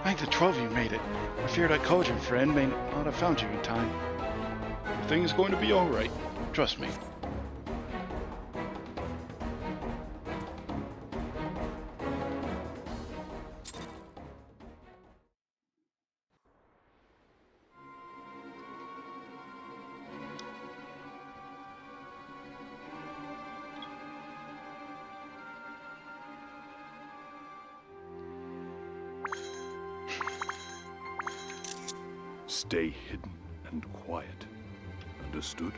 Thank the 12 of you made it. I feared our cauldron friend may not have found you in time. Everything is going to be alright. Trust me. Stay hidden and quiet. Understood?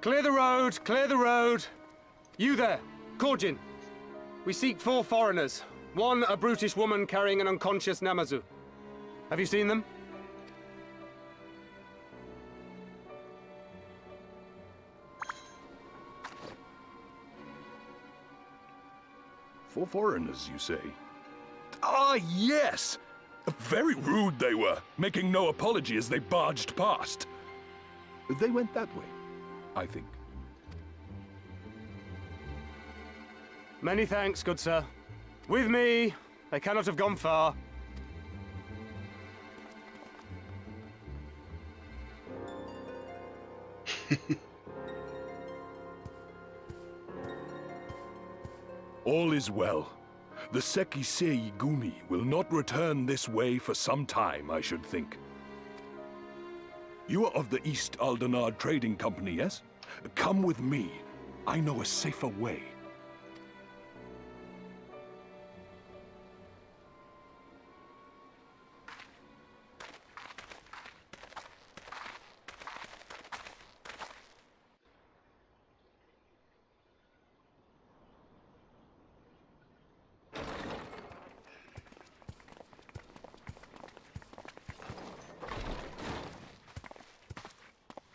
Clear the road, clear the road. You there, Korjin. We seek 4 foreigners. One, a brutish woman carrying an unconscious Namazu. Have you seen them? For foreigners, you say? Ah, yes! Very rude they were, making no apology as they barged past. They went that way, I think. Many thanks, good sir. With me, they cannot have gone far. All is well. The Sekisei Gumi will not return this way for some time, I should think. You are of the East Aldenard Trading Company, yes? Come with me. I know a safer way.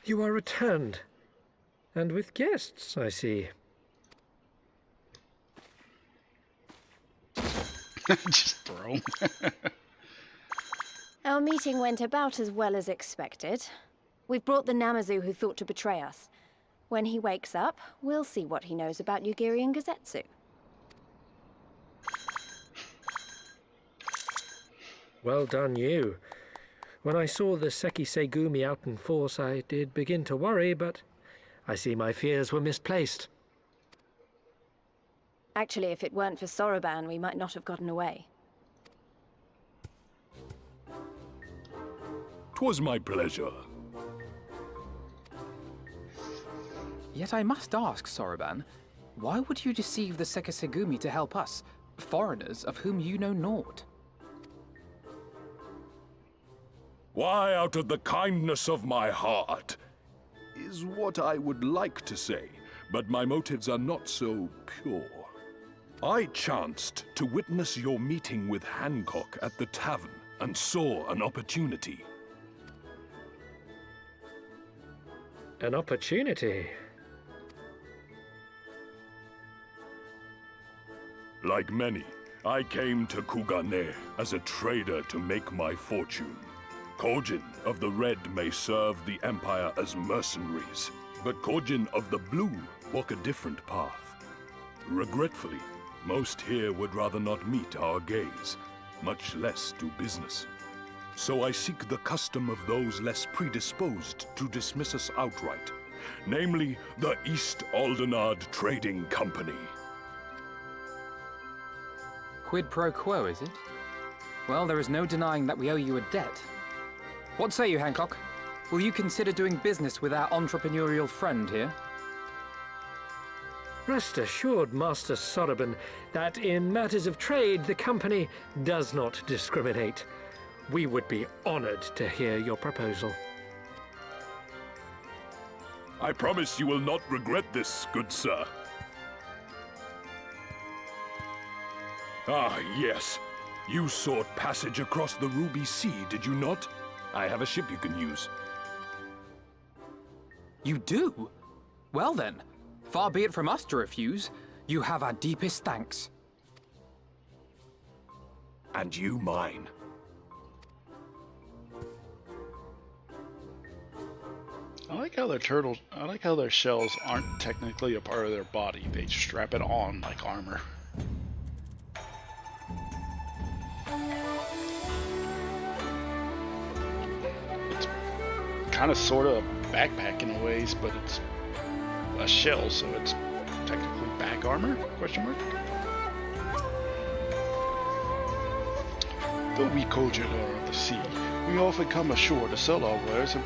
You are returned. And with guests, I see. Just throw 'em. Our meeting went about as well as expected. We've brought the Namazu who thought to betray us. When he wakes up, we'll see what he knows about Yugiri and Gazetsu. Well done, you. When I saw the Sekisei Gumi out in force, I did begin to worry, but I see my fears were misplaced. Actually, if it weren't for Soroban, we might not have gotten away. 'Twas my pleasure. Yet I must ask, Soroban, why would you deceive the Sekisegumi to help us, foreigners of whom you know naught? Why, out of the kindness of my heart, is what I would like to say, but my motives are not so pure. I chanced to witness your meeting with Hancock at the tavern and saw an opportunity. An opportunity? Like many, I came to Kugane as a trader to make my fortune. Korjin of the Red may serve the Empire as mercenaries, but Korjin of the Blue walk a different path. Regretfully, most here would rather not meet our gaze, much less do business. So I seek the custom of those less predisposed to dismiss us outright, namely the East Aldenard Trading Company. Quid pro quo, is it? Well, there is no denying that we owe you a debt. What say you, Hancock? Will you consider doing business with our entrepreneurial friend here? Rest assured, Master Soroban, that in matters of trade, the company does not discriminate. We would be honored to hear your proposal. I promise you will not regret this, good sir. Ah, yes. You sought passage across the Ruby Sea, did you not? I have a ship you can use. You do? Well then, far be it from us to refuse. You have our deepest thanks. And you mine. I like how their shells aren't technically a part of their body. They strap it on like armor. It's kind of sort of a backpack in a ways, but it's a shell, so it's technically back armor? Question mark? Though we Kojin are of the sea, we often come ashore to sell our wares and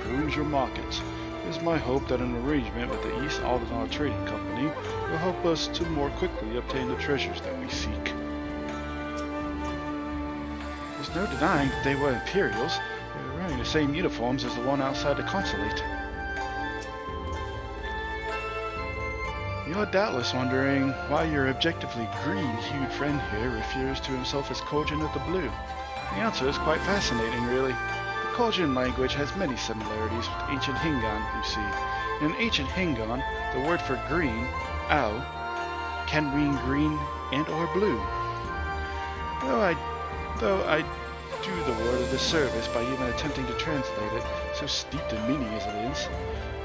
peruse your markets. It is my hope that an arrangement with the East Aldenard Trading Company will help us to more quickly obtain the treasures that we seek. There's no denying that they were Imperials. They were wearing the same uniforms as the one outside the consulate. You're doubtless wondering why your objectively green-hued friend here refers to himself as Kojin of the Blue. The answer is quite fascinating, really. The Kojin language has many similarities with ancient Hingan, you see. In ancient Hingan, the word for green, au, can mean green and or blue. Though I do the word a disservice by even attempting to translate it, so steeped in meaning as it is.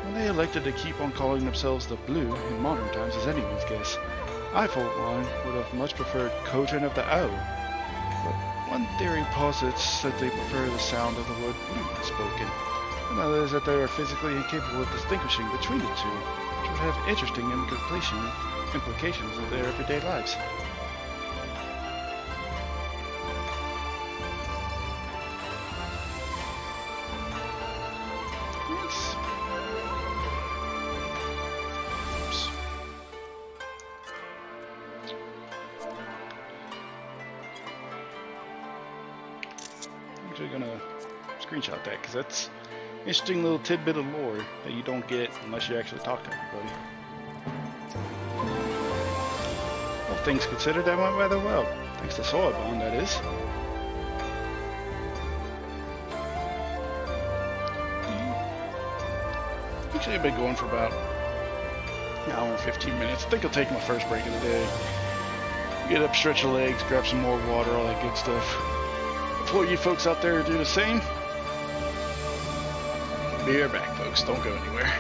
When they elected to keep on calling themselves the Blue in modern times is anyone's guess. I, for one, would have much preferred Kojin of the Au. But one theory posits that they prefer the sound of the word blue when spoken. Another is that they are physically incapable of distinguishing between the two, which would have interesting implications of their everyday lives. Yes. Oops. I'm actually gonna screenshot that because that's an interesting little tidbit of lore that you don't get unless you actually talk to everybody. All things considered, that went rather well. Thanks to Soabon, that is. Actually, I've been going for about an hour and 15 minutes. I think I'll take my first break of the day. Get up, stretch the legs, grab some more water, all that good stuff. Before you folks out there do the same, be right back, folks. Don't go anywhere.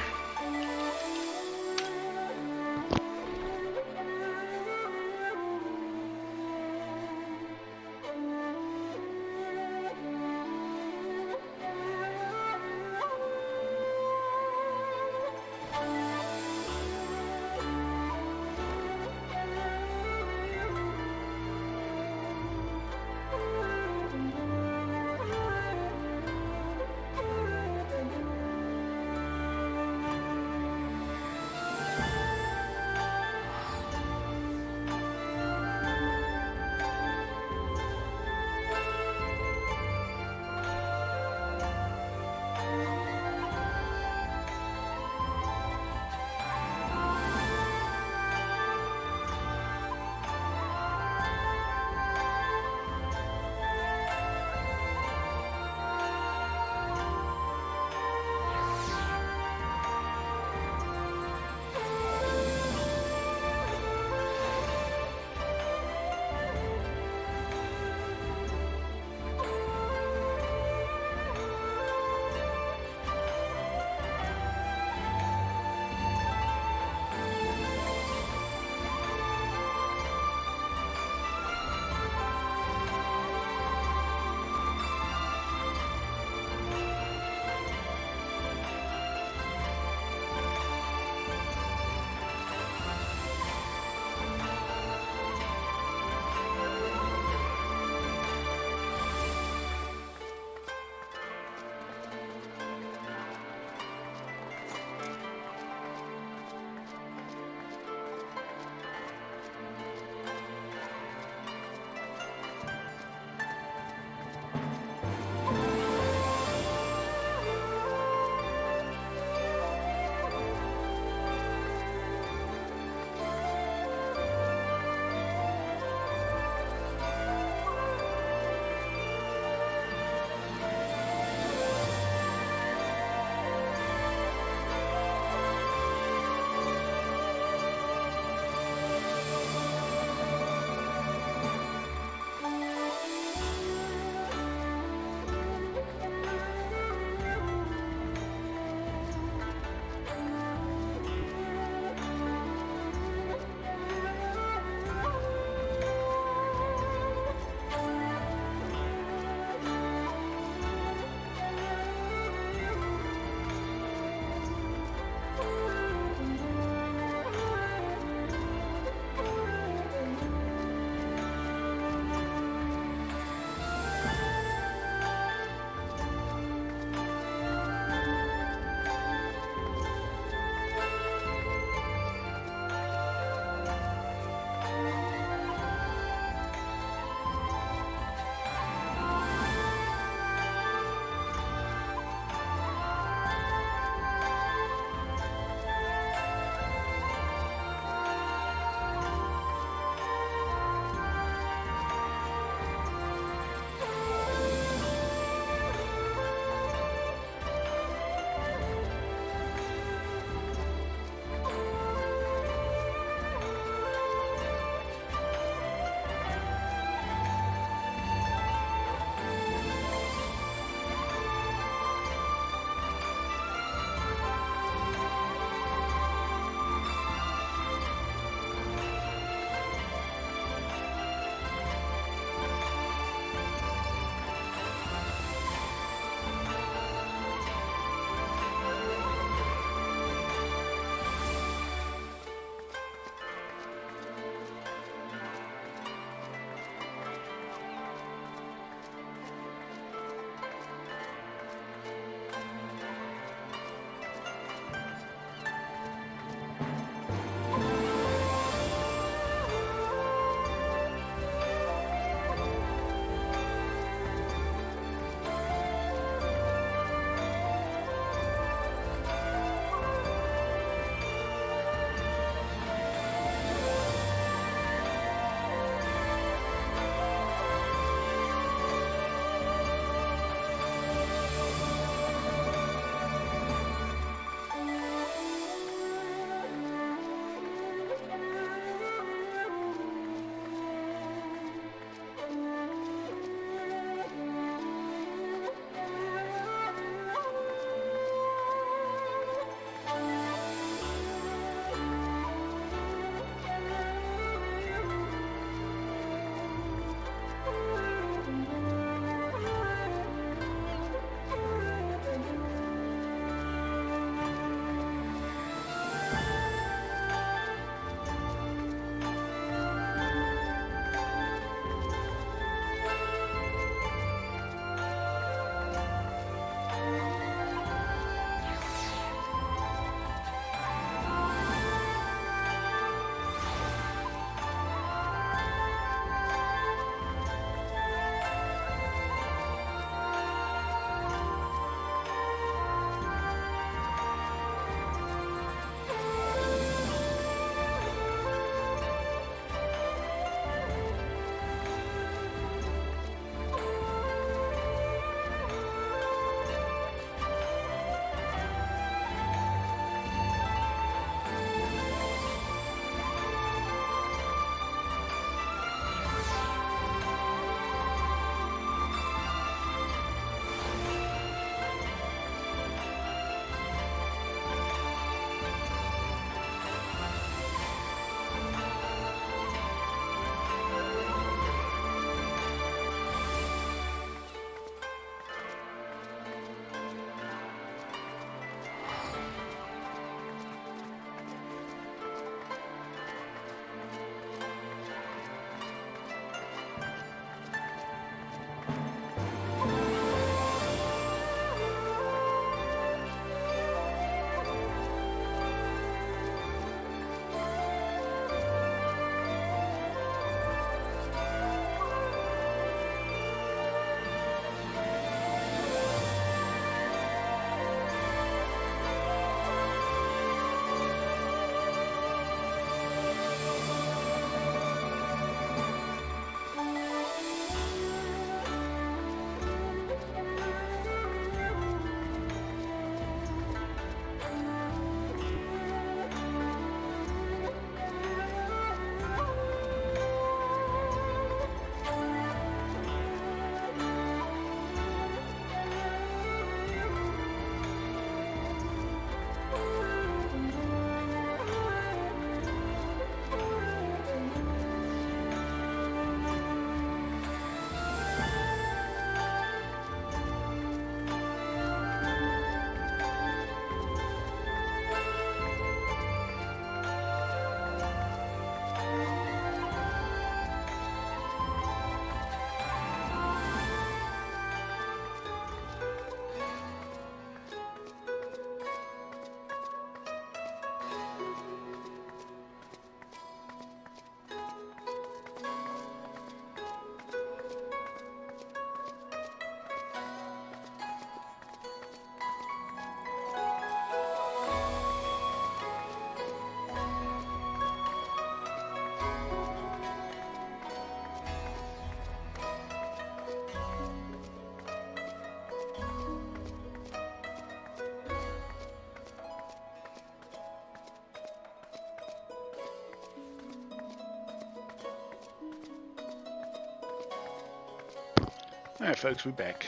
Alright folks, we're back.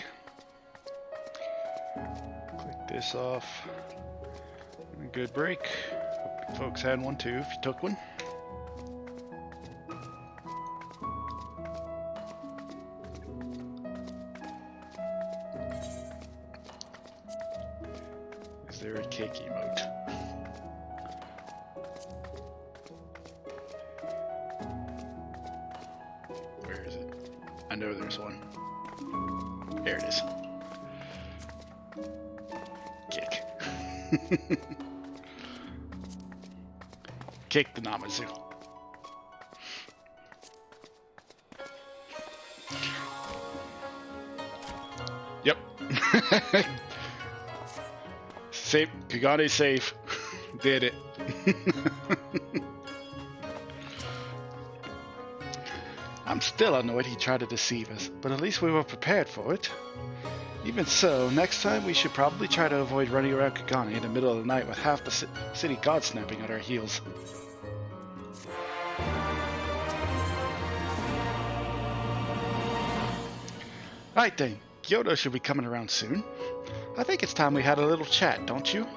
Click this off. A good break. Hope folks had one too if you took one. Is there a cake emote? Where is it? I know there's one. There it is. Kick. Kick the Namazu. Yep. Safe. Kagane safe. Did it. I'm still annoyed he tried to deceive us, but at least we were prepared for it. Even so, next time we should probably try to avoid running around Kagane in the middle of the night with half the city guard snapping at our heels. Right then, Kyoto should be coming around soon. I think it's time we had a little chat, don't you?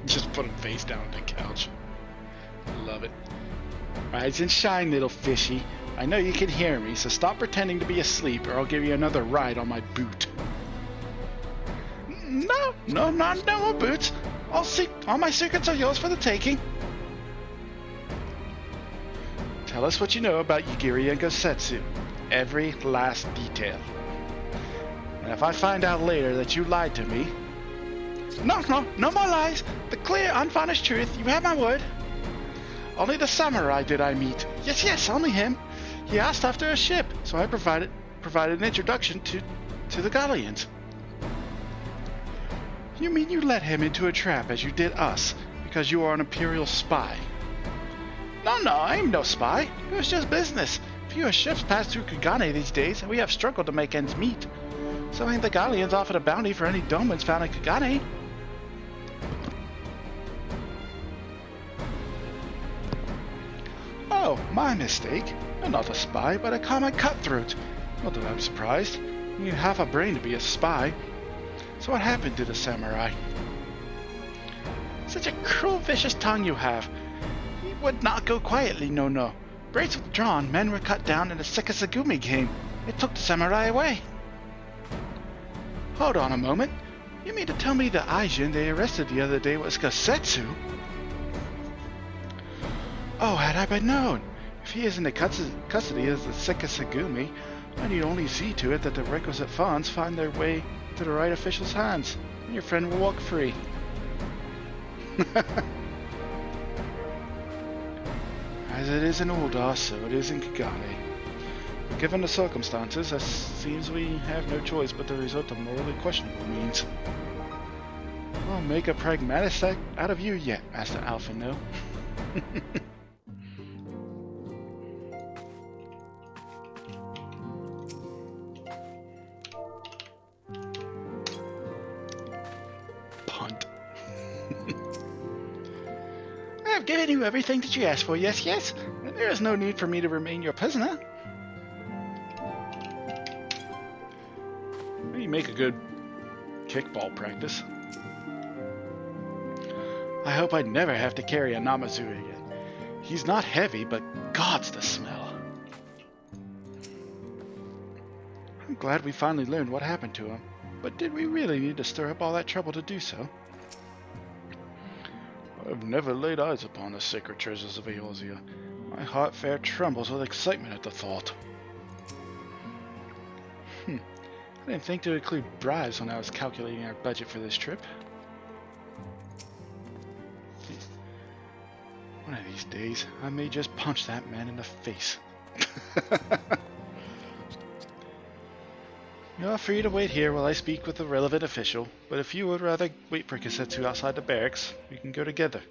Just put him face down on the couch. Love it. Rise and shine, little fishy. I know you can hear me, so stop pretending to be asleep or I'll give you another ride on my boot. No more boots. All my secrets are yours for the taking. Tell us what you know about Yugiri and Gosetsu. Every last detail. And if I find out later that you lied to me... No more lies. The clear, unvarnished truth. You have my word. Only the samurai did I meet. Yes, only him. He asked after a ship, so I provided an introduction to the Galleons. You mean you led him into a trap as you did us, because you are an Imperial spy? No, I'm no spy. It was just business. Fewer ships pass through Kagane these days, and we have struggled to make ends meet. So ain't the Galleons offered a bounty for any domans found in Kagane? Oh, my mistake. I'm not a spy, but a common cutthroat. Not that I'm surprised. You need half a brain to be a spy. So what happened to the samurai? Such a cruel, vicious tongue you have. He would not go quietly, no. Braids withdrawn, men were cut down, and a Sekisagumi came. It took the samurai away. Hold on a moment. You mean to tell me the Aijin they arrested the other day was Gosetsu? Oh, had I but known. If he is in the custody of the Sekisagumi, I need only see to it that the requisite funds find their way to the right official's hands, and your friend will walk free. As it is in Uldar, so it is in Kagane. But given the circumstances, it seems we have no choice but to resort to morally questionable means. We'll make a pragmatist out of you yet, Master Alphino. I have given you everything that you asked for, yes. There is no need for me to remain your prisoner. You make a good kickball practice. I hope I never have to carry a Namazu again. He's not heavy, but God's the smell. I'm glad we finally learned what happened to him, but did we really need to stir up all that trouble to do so? I've never laid eyes upon the sacred treasures of Eorzea. My heart fair trembles with excitement at the thought. I didn't think to include bribes when I was calculating our budget for this trip. One of these days, I may just punch that man in the face. You're free to wait here while I speak with the relevant official, but if you would rather wait for Gosetsu outside the barracks, we can go together.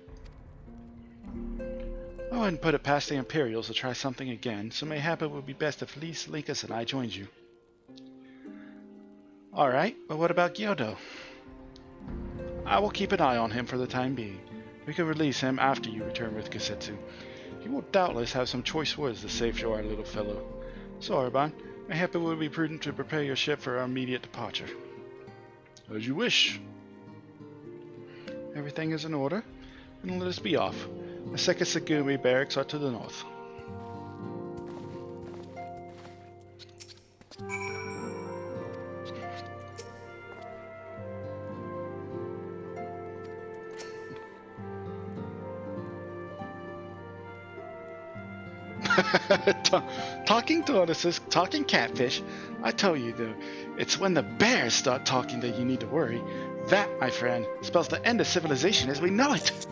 I wouldn't put it past the Imperials to try something again, so mayhap it would be best if Lise, Linkus, and I joined you. Alright, but what about Gyodo? I will keep an eye on him for the time being. We can release him after you return with Kasetsu. He will doubtless have some choice words to say to our little fellow. So, Arban, mayhap it would be prudent to prepare your ship for our immediate departure. As you wish. Everything is in order, and let us be off. The second Segumi barracks are to the north. Talking tortoises, talking catfish. I tell you though, it's when the bears start talking that you need to worry. That, my friend, spells the end of civilization as we know it.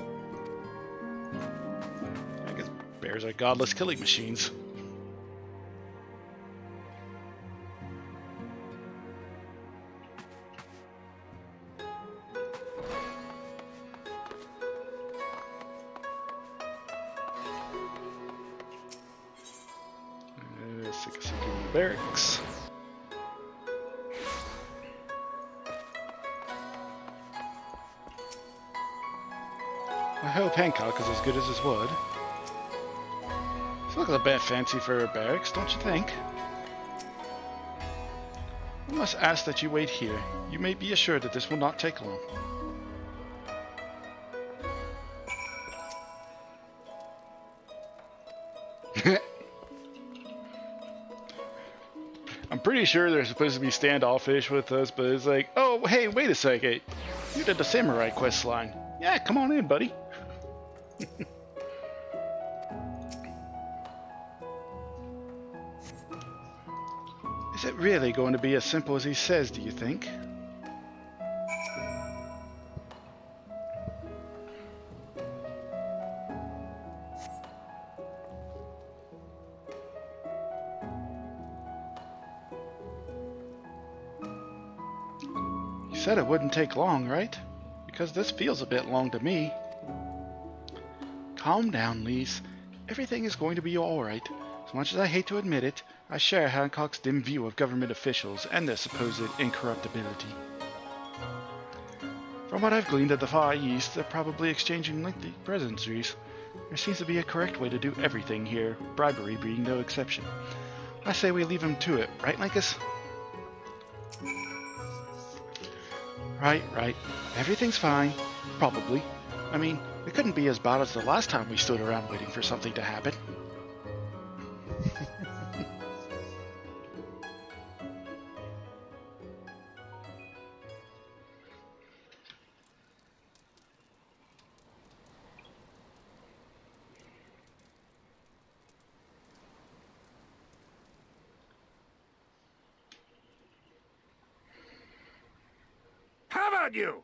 I guess bears are godless killing machines. Segumi barracks. I hope Hancock is as good as his word. It's not a bit fancy for a barracks, don't you think? I must ask that you wait here. You may be assured that this will not take long. I'm pretty sure they're supposed to be standoffish with us, but it's like, oh, hey, wait a second. You did the samurai quest line. Yeah, come on in, buddy. Is it really going to be as simple as he says, do you think? You said it wouldn't take long, right? Because this feels a bit long to me. Calm down, Lise. Everything is going to be alright. As much as I hate to admit it, I share Hancock's dim view of government officials and their supposed incorruptibility. From what I've gleaned at the Far East, they're probably exchanging lengthy pleasantries. There seems to be a correct way to do everything here, bribery being no exception. I say we leave him to it, right, Lycus? Right. Everything's fine. Probably. I mean, it couldn't be as bad as the last time we stood around waiting for something to happen. How about you?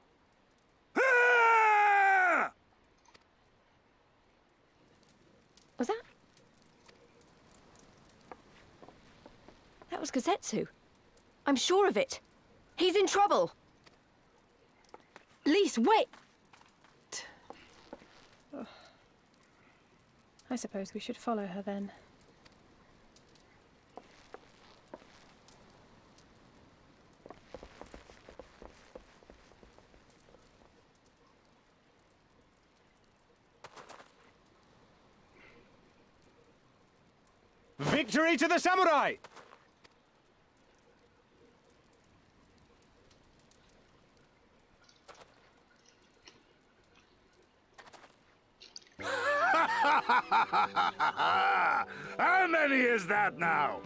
Ah! Was that? That was Kazetsu. I'm sure of it. He's in trouble. Lise, wait! I suppose we should follow her then. Victory to the samurai! How many is that now?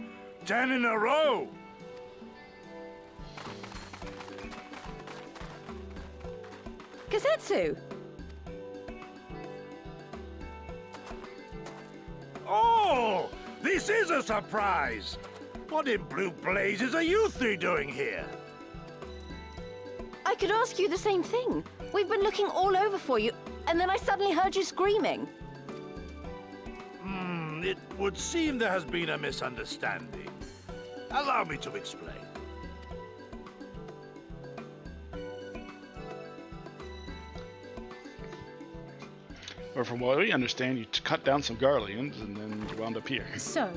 10 in a row? Kazetsu! Oh! This is a surprise! What in blue blazes are you three doing here? I could ask you the same thing. We've been looking all over for you, and then I suddenly heard you screaming. It would seem there has been a misunderstanding. Allow me to explain. Or from what we understand, you cut down some Garleans and then you wound up here. So,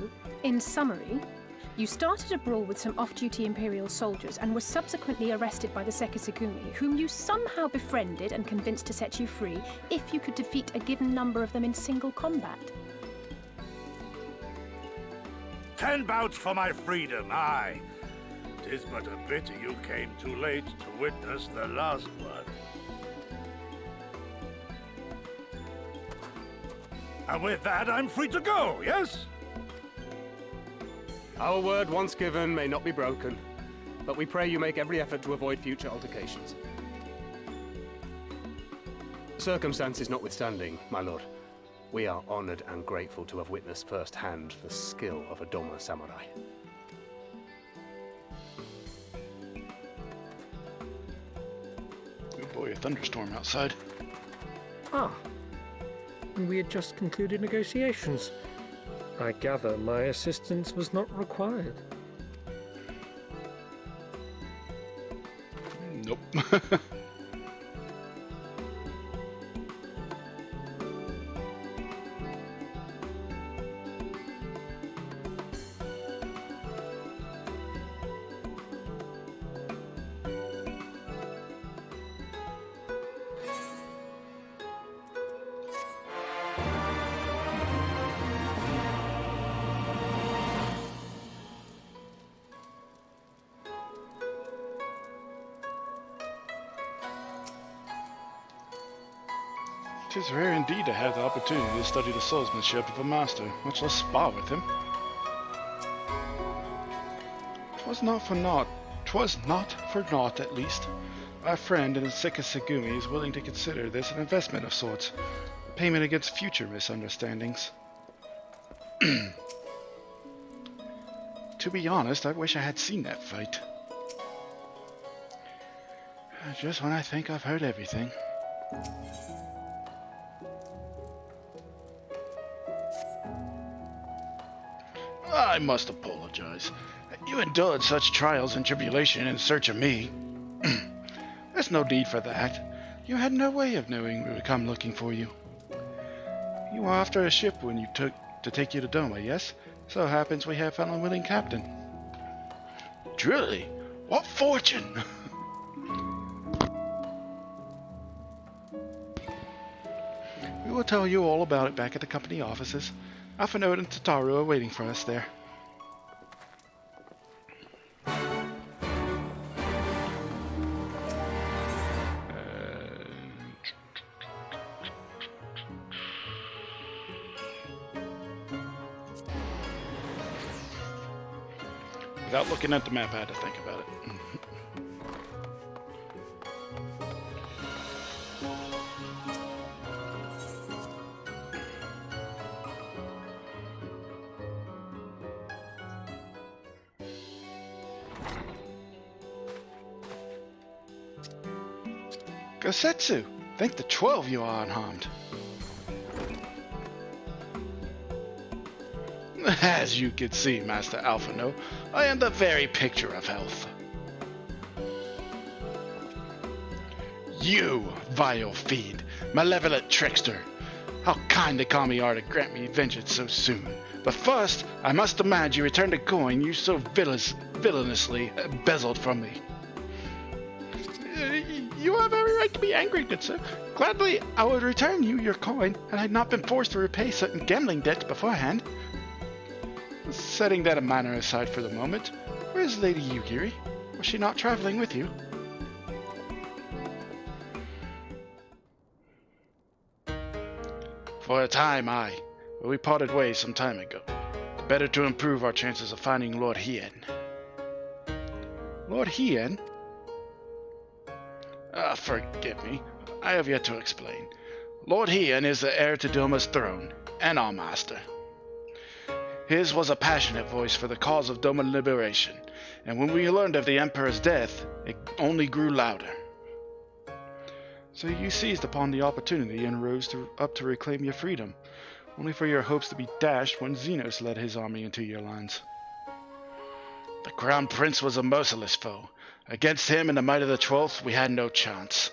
in summary, You started a brawl with some off-duty Imperial soldiers and were subsequently arrested by the Sekisagumi, whom you somehow befriended and convinced to set you free if you could defeat a given number of them in single combat. 10 bouts for my freedom, aye. 'Tis but a pity you came too late to witness the last one. And with that, I'm free to go, yes? Our word once given may not be broken, but we pray you make every effort to avoid future altercations. Circumstances notwithstanding, my lord, we are honored and grateful to have witnessed firsthand the skill of a Doma samurai. Oh boy, a thunderstorm outside. Ah, and we had just concluded negotiations. I gather my assistance was not required. Nope. It is rare indeed to have the opportunity to study the swordsmanship of a master, much less spar with him. 'Twas not for naught, at least. Our friend in the Sekisagumi is willing to consider this an investment of sorts, a payment against future misunderstandings. To be honest, I wish I had seen that fight. Just when I think I've heard everything. I must apologize. You endured such trials and tribulation in search of me. There's no need for that. You had no way of knowing we would come looking for you. You were after a ship when you took to take you to Doma, yes? So happens we have found a willing captain. Truly, what fortune! We will tell you all about it back at the company offices. Alphonode and Tataru are waiting for us there. Without looking at the map, I had to think about it. Gosetsu! Thank the 12 you are unharmed. As you can see, Master Alphano, I am the very picture of health. You, vile fiend, malevolent trickster! How kind the kami are to grant me vengeance so soon. But first, I must demand you return the coin you so villainously embezzled from me. You have every right to be angry, good sir. Gladly, I would return you your coin had I not been forced to repay certain gambling debts beforehand. Setting that matter aside for the moment, where is Lady Yugiri? Was she not traveling with you? For a time, aye, but we parted ways some time ago. Better to improve our chances of finding Lord Hien. Lord Hien? Forgive me. I have yet to explain. Lord Hien is the heir to Doma's throne, and our master. His was a passionate voice for the cause of Doma liberation, and when we learned of the Emperor's death, it only grew louder. So you seized upon the opportunity and rose up to reclaim your freedom, only for your hopes to be dashed when Xenos led his army into your lands. The Crown Prince was a merciless foe. Against him and the might of the 12th, we had no chance.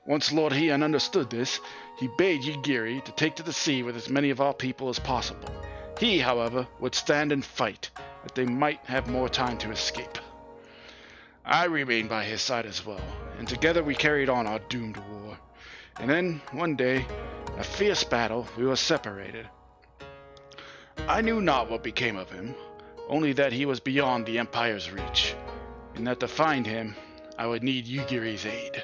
Once Lord Hien understood this, he bade Yugiri to take to the sea with as many of our people as possible. He, however, would stand and fight, that they might have more time to escape. I remained by his side as well, and together we carried on our doomed war. And then, one day, in a fierce battle, we were separated. I knew not what became of him, only that he was beyond the Empire's reach, and that to find him, I would need Yugiri's aid.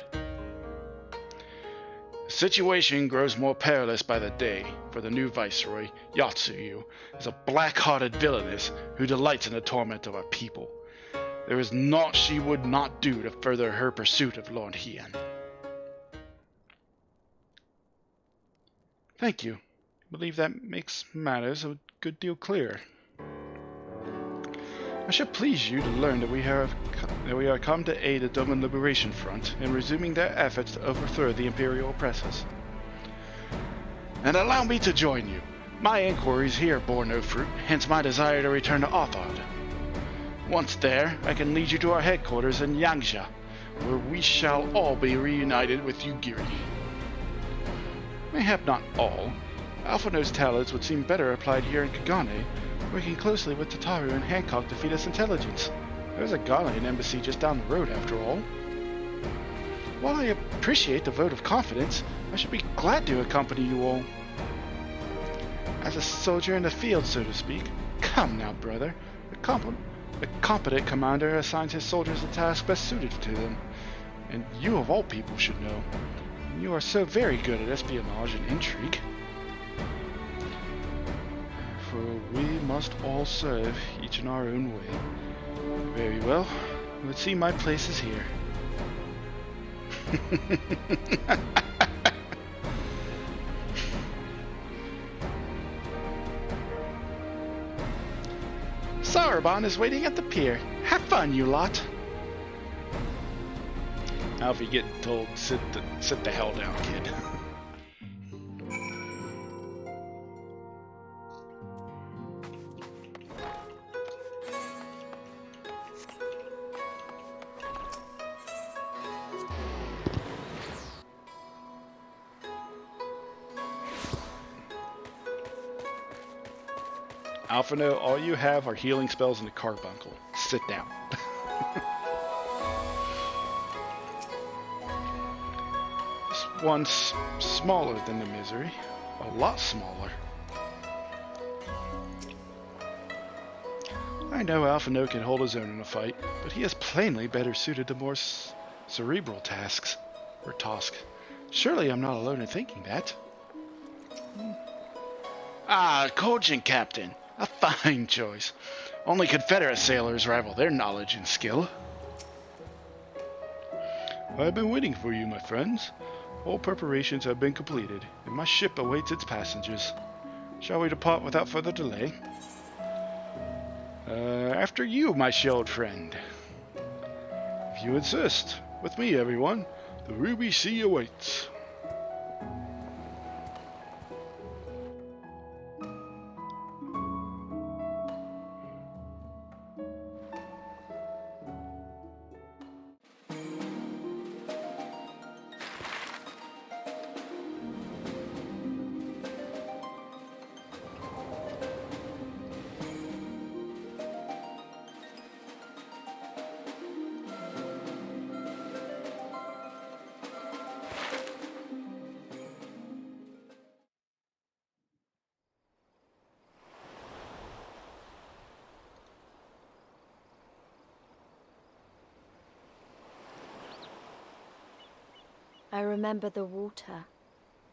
The situation grows more perilous by the day, for the new Viceroy, Yatsuyu, is a black-hearted villainess who delights in the torment of our people. There is naught she would not do to further her pursuit of Lord Hien. Thank you. I believe that makes matters a good deal clearer. I should please you to learn that we are come to aid the Doman Liberation Front in resuming their efforts to overthrow the Imperial oppressors. And allow me to join you. My inquiries here bore no fruit, hence my desire to return to Othard. Once there, I can lead you to our headquarters in Yangsha, where we shall all be reunited with Yugiri. Mayhap not all. Alphino's talents would seem better applied here in Kagane, working closely with Tataru and Hancock to feed us intelligence. There's a Ghanaian embassy just down the road, after all. While I appreciate the vote of confidence, I should be glad to accompany you all. As a soldier in the field, so to speak. Come now, brother. The competent commander assigns his soldiers the task best suited to them. And you of all people should know. You are so very good at espionage and intrigue. For we must all serve, each in our own way. Very well. It would seem my place is here. Sarabon is waiting at the pier. Have fun, you lot. Alfie getting told, sit the hell down, kid. Alphino, all you have are healing spells and a carbuncle. Sit down. This one's smaller than the misery. A lot smaller. I know Alphino can hold his own in a fight, but he is plainly better suited to more cerebral tasks. Or task. Surely I'm not alone in thinking that. Ah, Kojin, Captain. A fine choice. Only Confederate sailors rival their knowledge and skill. I've been waiting for you, my friends. All preparations have been completed, and my ship awaits its passengers. Shall we depart without further delay? After you, my shield friend. If you insist. With me, everyone. The Ruby Sea awaits. I remember the water,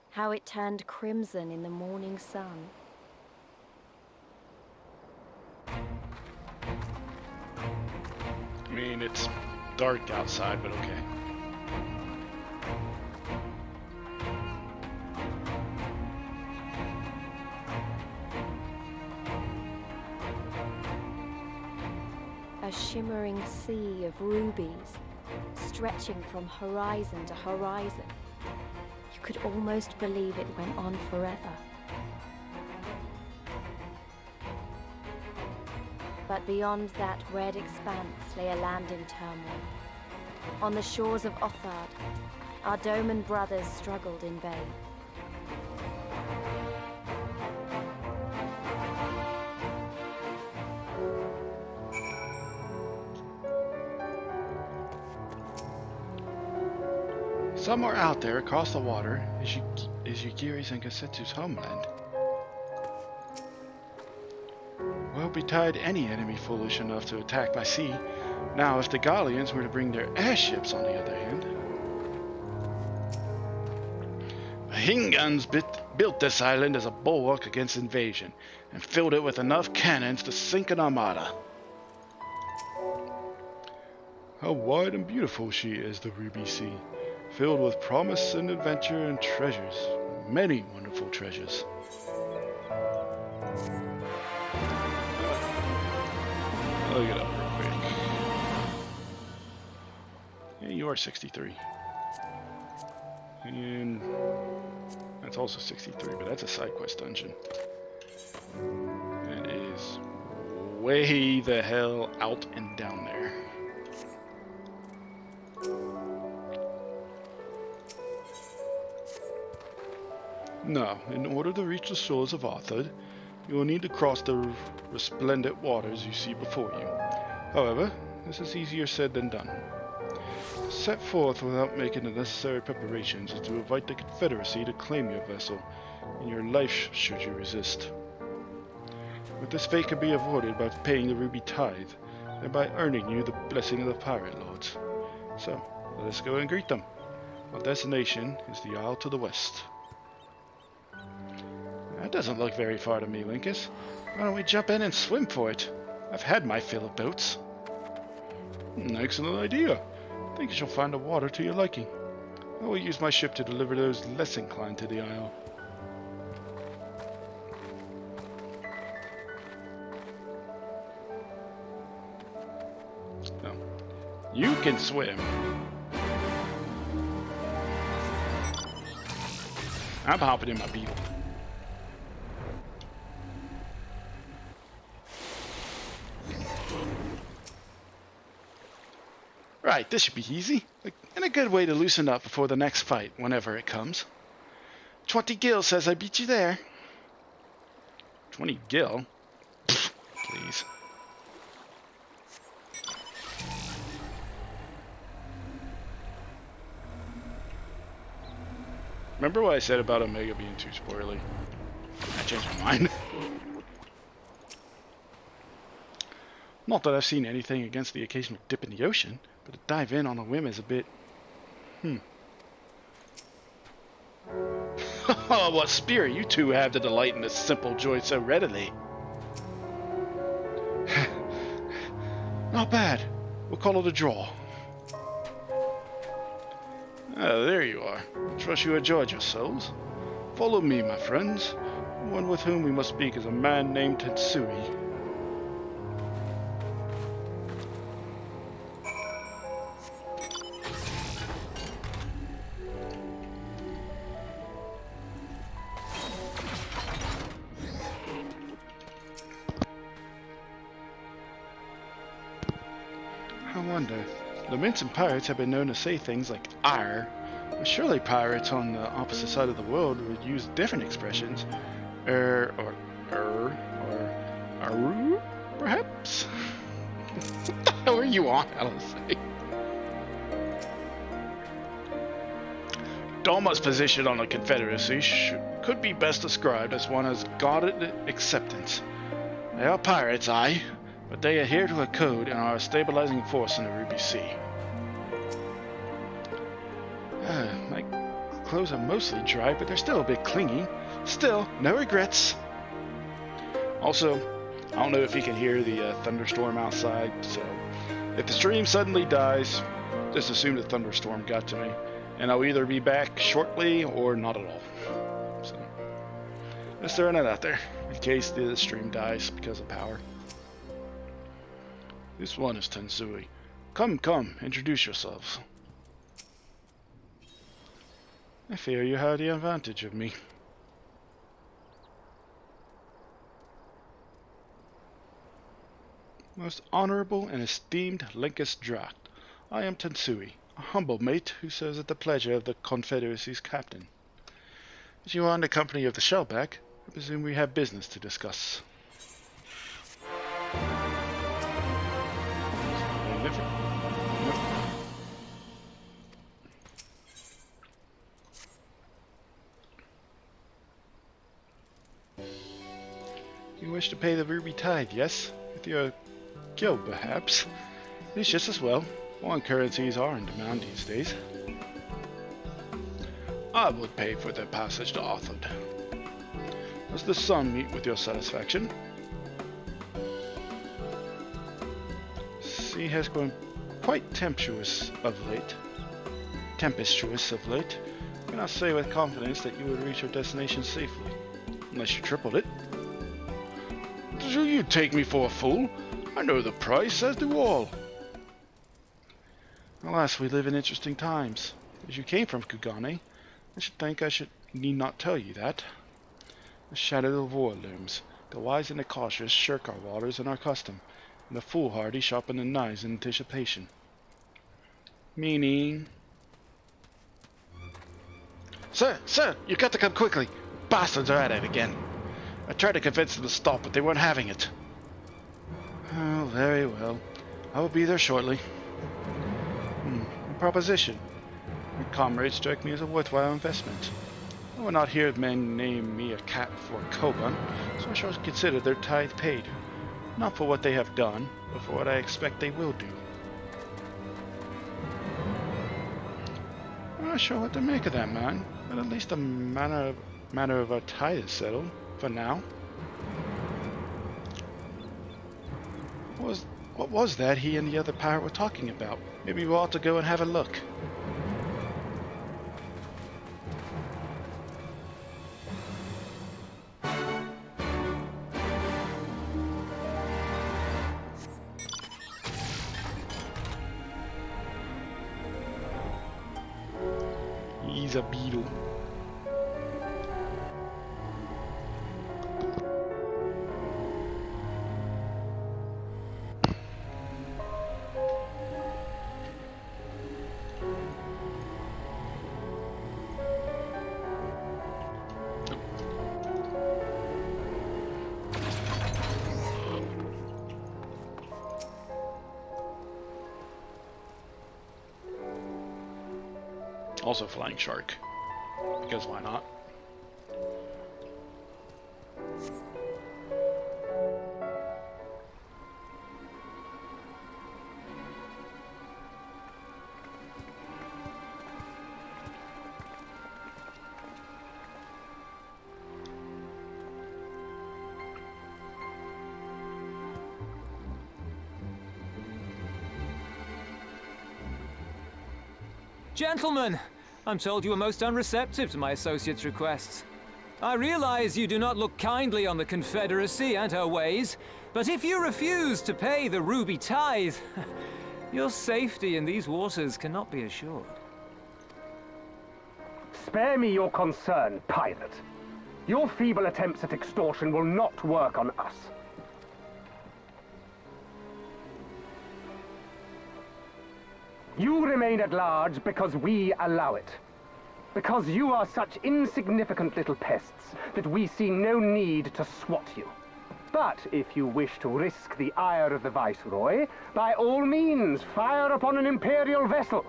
how it turned crimson in the morning sun. I mean, it's dark outside, but okay. A shimmering sea of rubies, stretching from horizon to horizon. You could almost believe it went on forever. But beyond that red expanse lay a land in turmoil. On the shores of Othard, our Doman brothers struggled in vain. Somewhere out there across the water is Yugiri's and Kasetsu's homeland. Woe betide any enemy foolish enough to attack by sea. Now, if the Gallians were to bring their airships, on the other hand... The Hingans built this island as a bulwark against invasion, and filled it with enough cannons to sink an armada. How wide and beautiful she is, the Ruby Sea, filled with promise and adventure and treasures, many wonderful treasures. Look it up real quick. Yeah, you are 63. And that's also 63, but that's a side quest dungeon. That is way the hell out and down there. Now, in order to reach the shores of Othard, you will need to cross the resplendent waters you see before you. However, this is easier said than done. To set forth without making the necessary preparations is to invite the Confederacy to claim your vessel, and your life should you resist. But this fate can be avoided by paying the ruby tithe, and by earning you the blessing of the pirate lords. So, let us go and greet them. Our destination is the isle to the west. That doesn't look very far to me, Linkus. Why don't we jump in and swim for it? I've had my fill of boats. Excellent idea. I think you shall find the water to your liking. I will use my ship to deliver those less inclined to the isle. No. You can swim. I'm hopping in my beetle. Right, this should be easy, and a good way to loosen up before the next fight, whenever it comes. 20 gil says I beat you there. 20 gil? Pfft, please. Remember what I said about Omega being too spoily? I changed my mind. Not that I've seen anything against the occasional dip in the ocean, but to dive in on a whim is a bit... What spirit you two have to delight in this simple joy so readily. Not bad. We'll call it a draw. Ah, there you are. I trust you enjoyed yourselves. Follow me, my friends. One with whom we must speak is a man named Tensui. I wonder. The Mints and pirates have been known to say things like "arr," but surely pirates on the opposite side of the world would use different expressions. Or "aru," perhaps? What the hell are you on, Alice? Doma's position on the Confederacy could be best described as one as guarded acceptance. They are pirates, aye, but they adhere to a code and are a stabilizing force in the Ruby Sea. My clothes are mostly dry, but they're still a bit clingy. Still, no regrets. Also, I don't know if you can hear the thunderstorm outside, so if the stream suddenly dies, just assume the thunderstorm got to me, and I'll either be back shortly or not at all. So, just throwing that out there, in case the stream dies because of power. This one is Tensui. Come, introduce yourselves. I fear you have the advantage of me. Most honorable and esteemed Linkus Dracht, I am Tensui, a humble mate who serves at the pleasure of the Confederacy's captain. As you are in the company of the Shellback, I presume we have business to discuss. You wish to pay the ruby tithe, yes? With your guild, perhaps? It is just as well. Foreign currencies are in demand these days. I would pay for the passage to Othard. Does the sum meet with your satisfaction? Sea has grown quite tempestuous of late. I cannot say with confidence that you would reach your destination safely, unless you tripled it. Do you take me for a fool? I know the price, as do all. Alas, we live in interesting times. As you came from Kugane, I should think I need not tell you that. The shadow of war looms. The wise and the cautious shirk our waters and our custom, and the foolhardy sharpen the knives in anticipation. Meaning... Sir, you got to come quickly. Bastards are at it again. I tried to convince them to stop, but they weren't having it. Oh, very well. I will be there shortly. A proposition. My comrades strike me as a worthwhile investment. I will not hear men name me a cat for a koban, so I shall consider their tithe paid. Not for what they have done, but for what I expect they will do. I'm not sure what to make of that, man, but at least the matter of our tithe is settled, for now. What was that he and the other pirate were talking about? Maybe we ought to go and have a look. He's a beetle. Also flying shark, because why not? Gentlemen, I'm told you are most unreceptive to my associate's requests. I realize you do not look kindly on the Confederacy and her ways, but if you refuse to pay the ruby tithe, your safety in these waters cannot be assured. Spare me your concern, pirate. Your feeble attempts at extortion will not work on us. You remain at large because we allow it. Because you are such insignificant little pests that we see no need to swat you. But if you wish to risk the ire of the Viceroy, by all means, fire upon an Imperial vessel.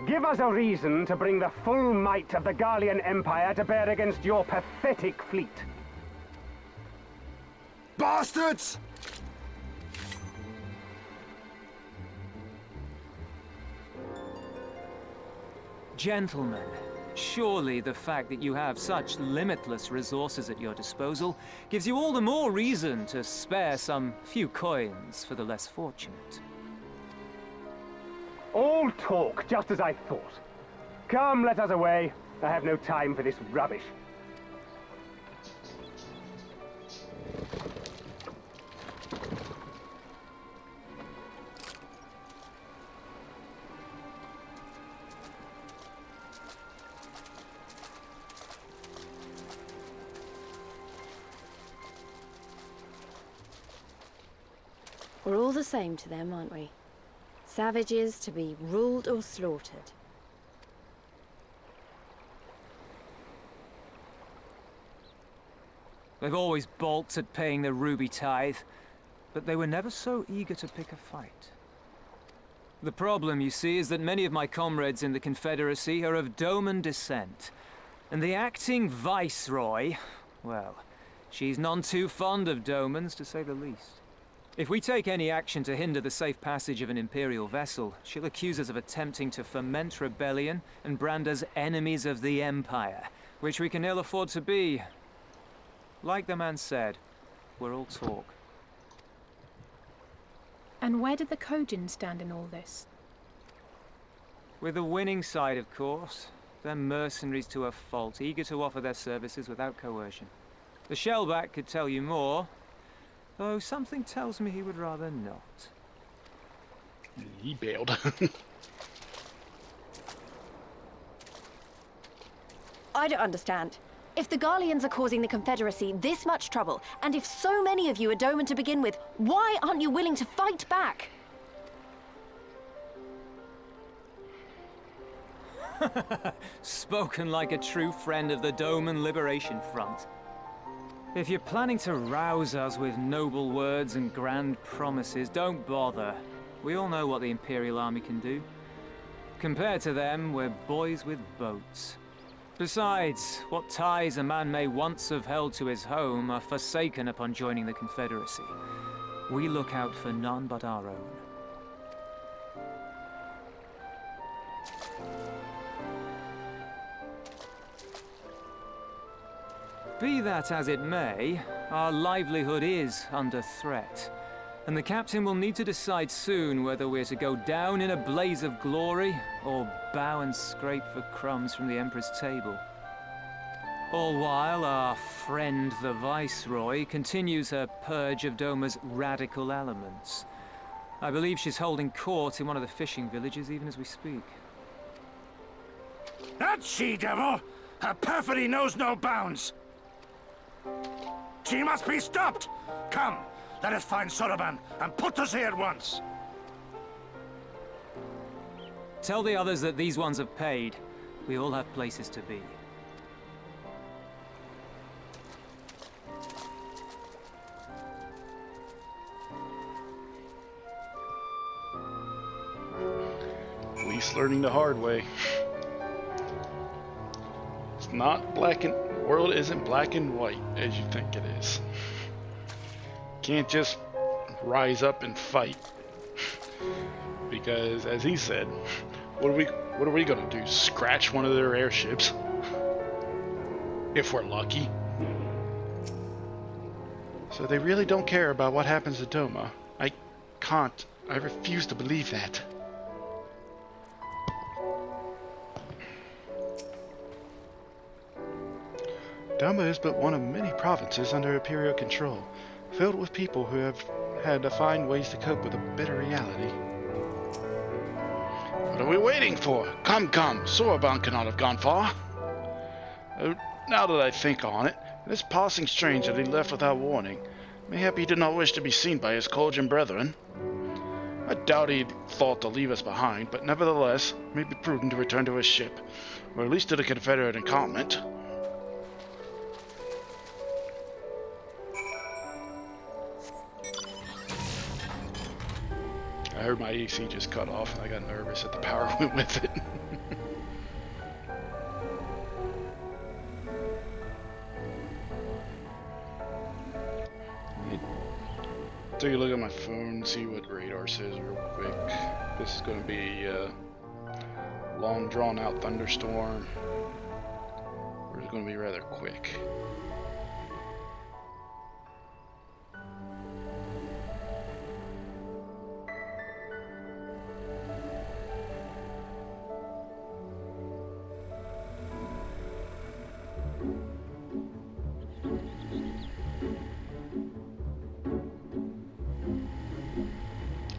Give us a reason to bring the full might of the Gallian Empire to bear against your pathetic fleet. Bastards! Gentlemen, surely the fact that you have such limitless resources at your disposal gives you all the more reason to spare some few coins for the less fortunate. All talk, just as I thought. Come, let us away. I have no time for this rubbish. We're all the same to them, aren't we? Savages to be ruled or slaughtered. They've always balked at paying the ruby tithe, but they were never so eager to pick a fight. The problem, you see, is that many of my comrades in the Confederacy are of Doman descent, and the acting Viceroy, well, She's none too fond of Domans, to say the least. If we take any action to hinder the safe passage of an Imperial vessel, she'll accuse us of attempting to foment rebellion and brand us enemies of the Empire, which we can ill afford to be. Like the man said, we're all talk. And where did the Kojin stand in all this? With the winning side, of course. They're mercenaries to a fault, eager to offer their services without coercion. The Shellback could tell you more, though something tells me he would rather not. He bailed. I don't understand. If the Garleans are causing the Confederacy this much trouble, and if so many of you are Doman to begin with, why aren't you willing to fight back? Spoken like a true friend of the Doman Liberation Front. If you're planning to rouse us with noble words and grand promises, don't bother. We all know what the Imperial Army can do. Compared to them, we're boys with boats. Besides, what ties a man may once have held to his home are forsaken upon joining the Confederacy. We look out for none but our own. Be that as it may, our livelihood is under threat, and the captain will need to decide soon whether we're to go down in a blaze of glory or bow and scrape for crumbs from the Emperor's table. All while our friend the Viceroy continues her purge of Doma's radical elements. I believe she's holding court in one of the fishing villages even as we speak. That she-devil! Her perfidy knows no bounds! She must be stopped! Come, let us find Soroban and put us here at once! Tell the others that these ones have paid. We all have places to be. At least learning the hard way. It's not black and... The world isn't black and white as you think it is. Can't just rise up and fight. Because, as he said, what are we gonna do? Scratch one of their airships? If we're lucky. So they really don't care about what happens to Doma. I refuse to believe that. Doma is but one of many provinces under Imperial control, filled with people who have had to find ways to cope with a bitter reality. What are we waiting for? Come, Soroban cannot have gone far. Now that I think on it, it is passing strange that he left without warning. Mayhap he did not wish to be seen by his Kojin brethren. I doubt he thought to leave us behind, but nevertheless, it may be prudent to return to his ship, or at least to the Confederate encampment. I heard my AC just cut off and I got nervous that the power went with it. Take a look at my phone, see what radar says real quick. This is going to be a long drawn out thunderstorm. Or it's going to be rather quick.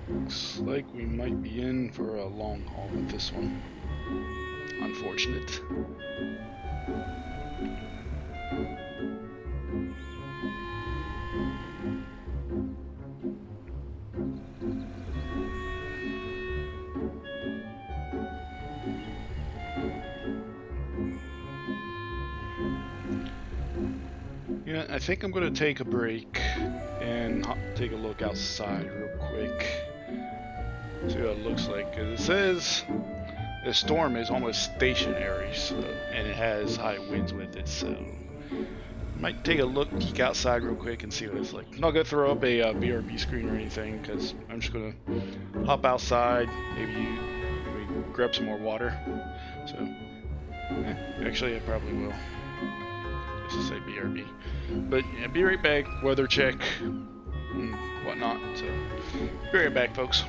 Looks like we might be in for a long haul with this one. Unfortunate. Yeah, I think I'm going to take a break and take a look outside real quick. See what it looks like. It says the storm is almost stationary, so, and it has high winds with it, so Might take a look, peek outside real quick and see what it's like. I'm not gonna throw up a BRB screen or anything because I'm just gonna hop outside, maybe grab some more water. So, actually I probably will. Just to say BRB. But yeah, be right back, weather check, and whatnot. So, be right back, folks.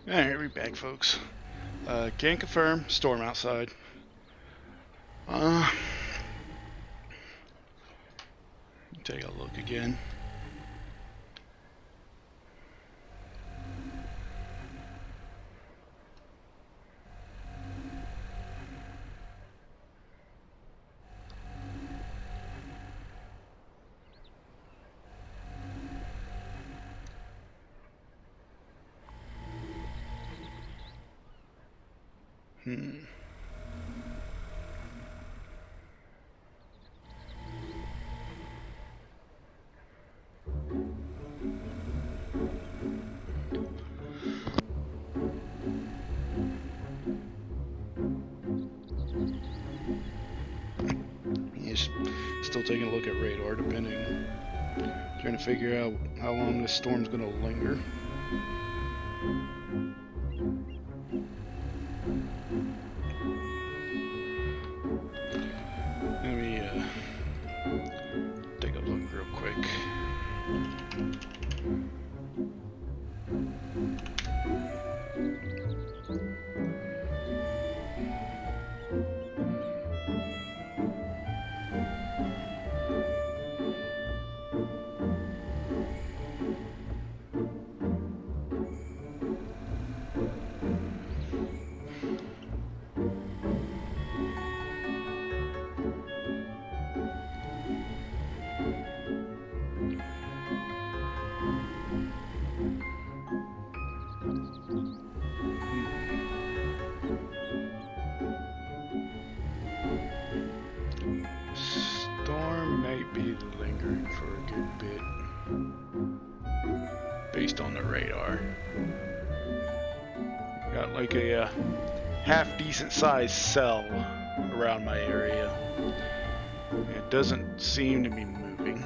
Alright, we're back, folks. Can confirm, storm outside. Take a look again. Still taking a look at radar, depending. Trying to figure out how long this storm's gonna linger. Let me take a look real quick. Storm might be lingering for a good bit, based on the radar. Got like a half decent sized cell around my area. It doesn't seem to be moving.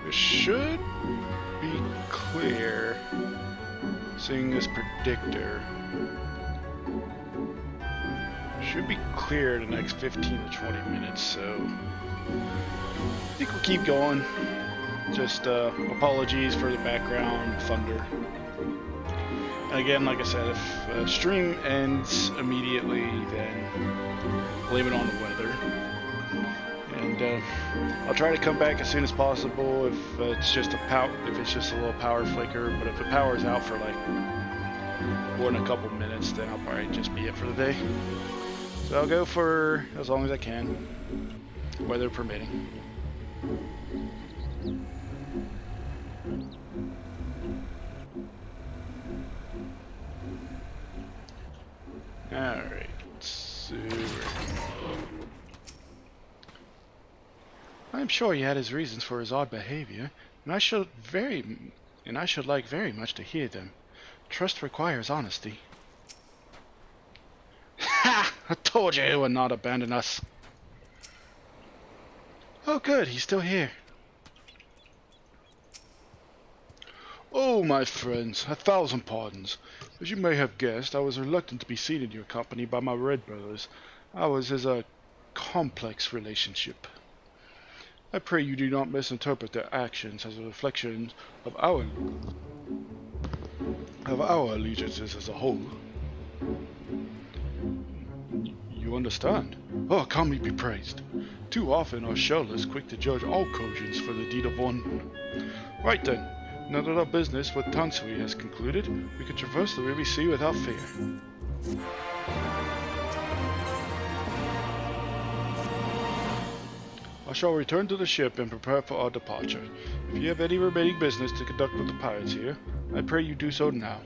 It should be clear, seeing this predictor. Should be clear in the next 15 to 20 minutes, so I think we'll keep going. Just apologies for the background thunder. And again, like I said, if stream ends immediately, then blame it on the weather. And I'll try to come back as soon as possible if it's just a little power flicker. But if the power's out for like more than a couple minutes, then I'll probably just be it for the day. So I'll go for as long as I can, weather permitting. Alright, so I'm sure he had his reasons for his odd behavior, and I should like very much to hear them. Trust requires honesty. Ha! I told you he would not abandon us. Oh good, he's still here. Oh, my friends, 1,000 pardons. As you may have guessed, I was reluctant to be seen in your company by my Red brothers. Ours is a complex relationship. I pray you do not misinterpret their actions as a reflection of our allegiances as a whole. You understand? Oh, Kami be praised. Too often are shellers quick to judge all Kojins for the deed of one. Right then, now that our business with Tansui has concluded, we can traverse the Ruby Sea without fear. I shall return to the ship and prepare for our departure. If you have any remaining business to conduct with the pirates here, I pray you do so now.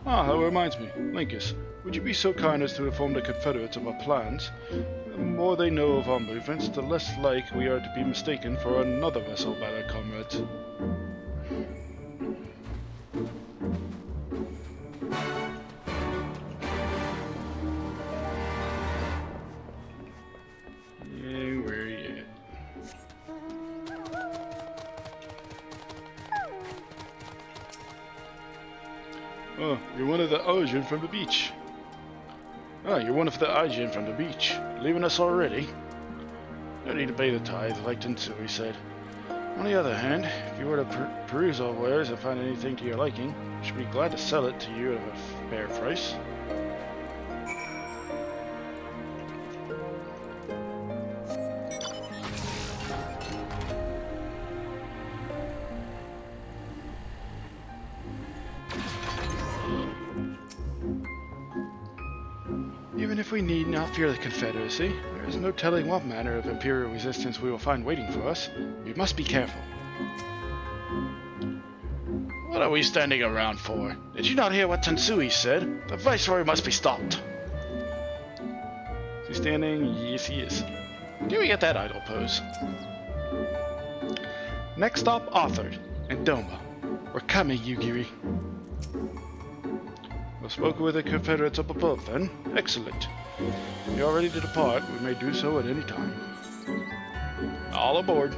Ah, that reminds me, Linkus, would you be so kind as to inform the Confederates of our plans? The more they know of our movements, the less like we are to be mistaken for another vessel by their comrades. Where you at? Oh, you're one of the Ojin from the beach. Oh, you're one of the Ojin from the beach. Leaving us already? No need to pay the tithe, like Tensui said. On the other hand, if you were to peruse our wares and find anything to your liking, I should be glad to sell it to you at a fair price. Even if we need not fear the Confederacy, there is no telling what manner of Imperial resistance we will find waiting for us. We must be careful. What are we standing around for? Did you not hear what Tensui said? The Viceroy must be stopped. Is he standing? Yes, he is. Can we get that idle pose? Next stop, Othard and Doma. We're coming, Yugiri. We've spoken with the Confederates up above, then. Excellent. If you are ready to depart, we may do so at any time. All aboard.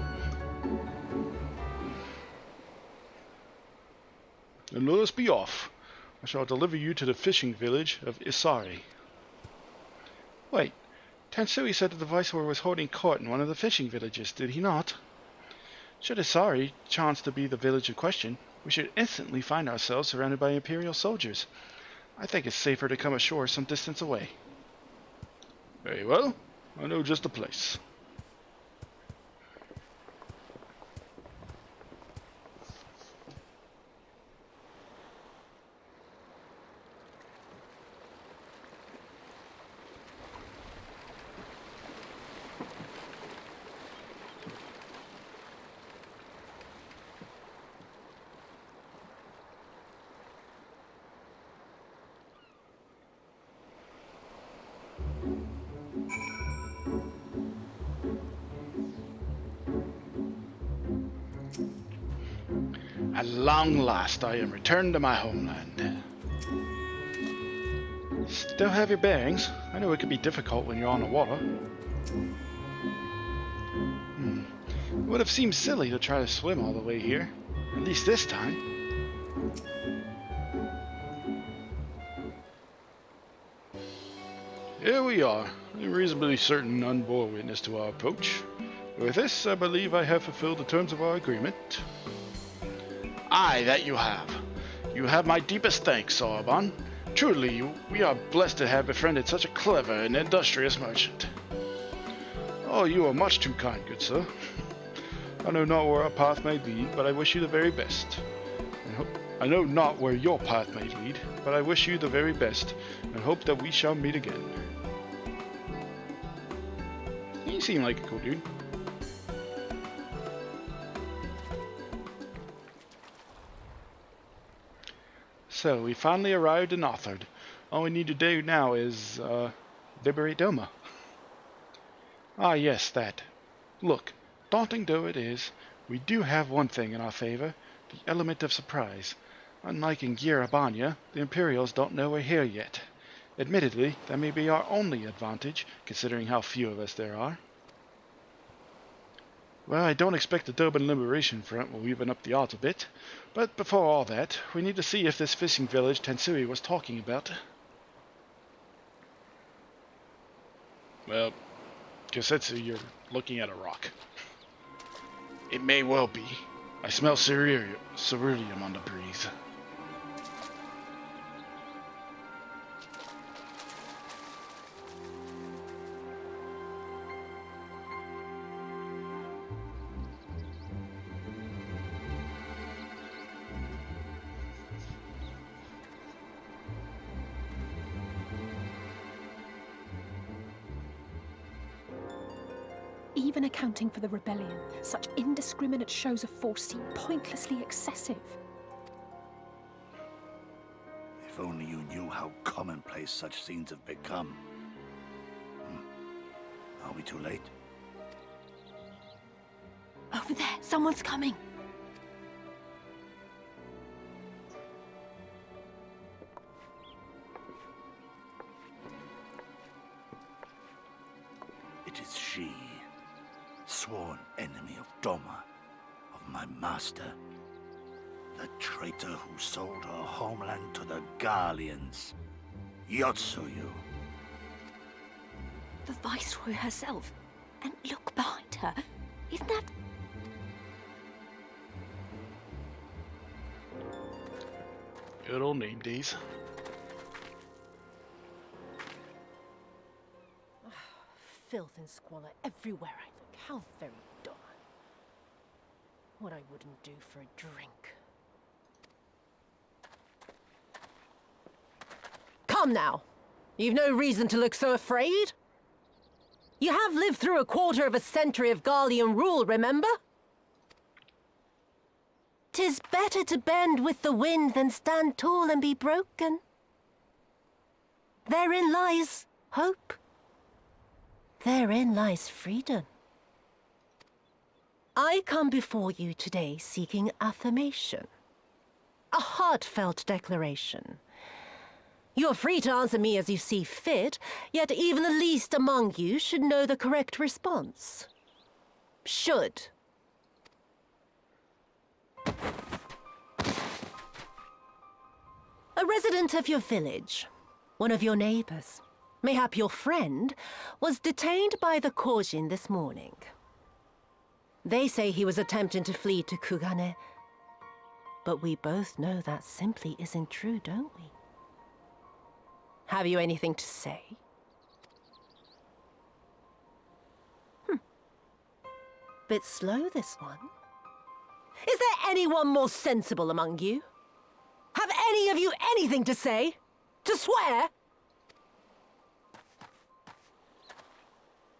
And let us be off. I shall deliver you to the fishing village of Isari. Wait, Tensui said that the Viceroy was holding court in one of the fishing villages, did he not? Should Isari chance to be the village in question, we should instantly find ourselves surrounded by Imperial soldiers. I think it's safer to come ashore some distance away. Very well. I know just the place. At long last, I am returned to my homeland. Still have your bearings? I know it can be difficult when you're on the water. It would have seemed silly to try to swim all the way here. At least this time. Here we are. I'm reasonably certain none bore witness to our approach. With this, I believe I have fulfilled the terms of our agreement. Aye, that you have. You have my deepest thanks, Sorbonne. Truly, we are blessed to have befriended such a clever and industrious merchant. Oh, you are much too kind, good sir. I know not where our path may lead, but I wish you the very best. I know not where your path may lead, but I wish you the very best, and hope that we shall meet again. You seem like a cool dude. So, we finally arrived in Othard. All we need to do now is, liberate Doma. Ah, yes, that. Look, daunting though it is, we do have one thing in our favor, the element of surprise. Unlike in Girabanya, the Imperials don't know we're here yet. Admittedly, that may be our only advantage, considering how few of us there are. Well, I don't expect the Durban Liberation Front will even up the odds a bit, but before all that, we need to see if this fishing village Tensui was talking about. Well, Kosetsu, you're looking at a rock. It may well be. I smell ceruleum on the breeze. Even accounting for the rebellion, such indiscriminate shows of force seem pointlessly excessive. If only you knew how commonplace such scenes have become. Are we too late? Over there, someone's coming. It is she, sworn enemy of Doma, of my master. The traitor who sold her homeland to the Garleans. Yotsuyu. The Viceroy herself. And look behind her. Isn't that... Good old name days. Filth and squalor everywhere I look. How very dull. What I wouldn't do for a drink. Come now. You've no reason to look so afraid. You have lived through a quarter of a century of Garlean rule, remember? 'Tis better to bend with the wind than stand tall and be broken. Therein lies hope. Therein lies freedom. I come before you today seeking affirmation. A heartfelt declaration. You are free to answer me as you see fit, yet even the least among you should know the correct response. Should. A resident of your village, one of your neighbors, mayhap your friend, was detained by the Kojin this morning. They say he was attempting to flee to Kugane, but we both know that simply isn't true, don't we? Have you anything to say? Bit slow, this one. Is there anyone more sensible among you? Have any of you anything to say? To swear?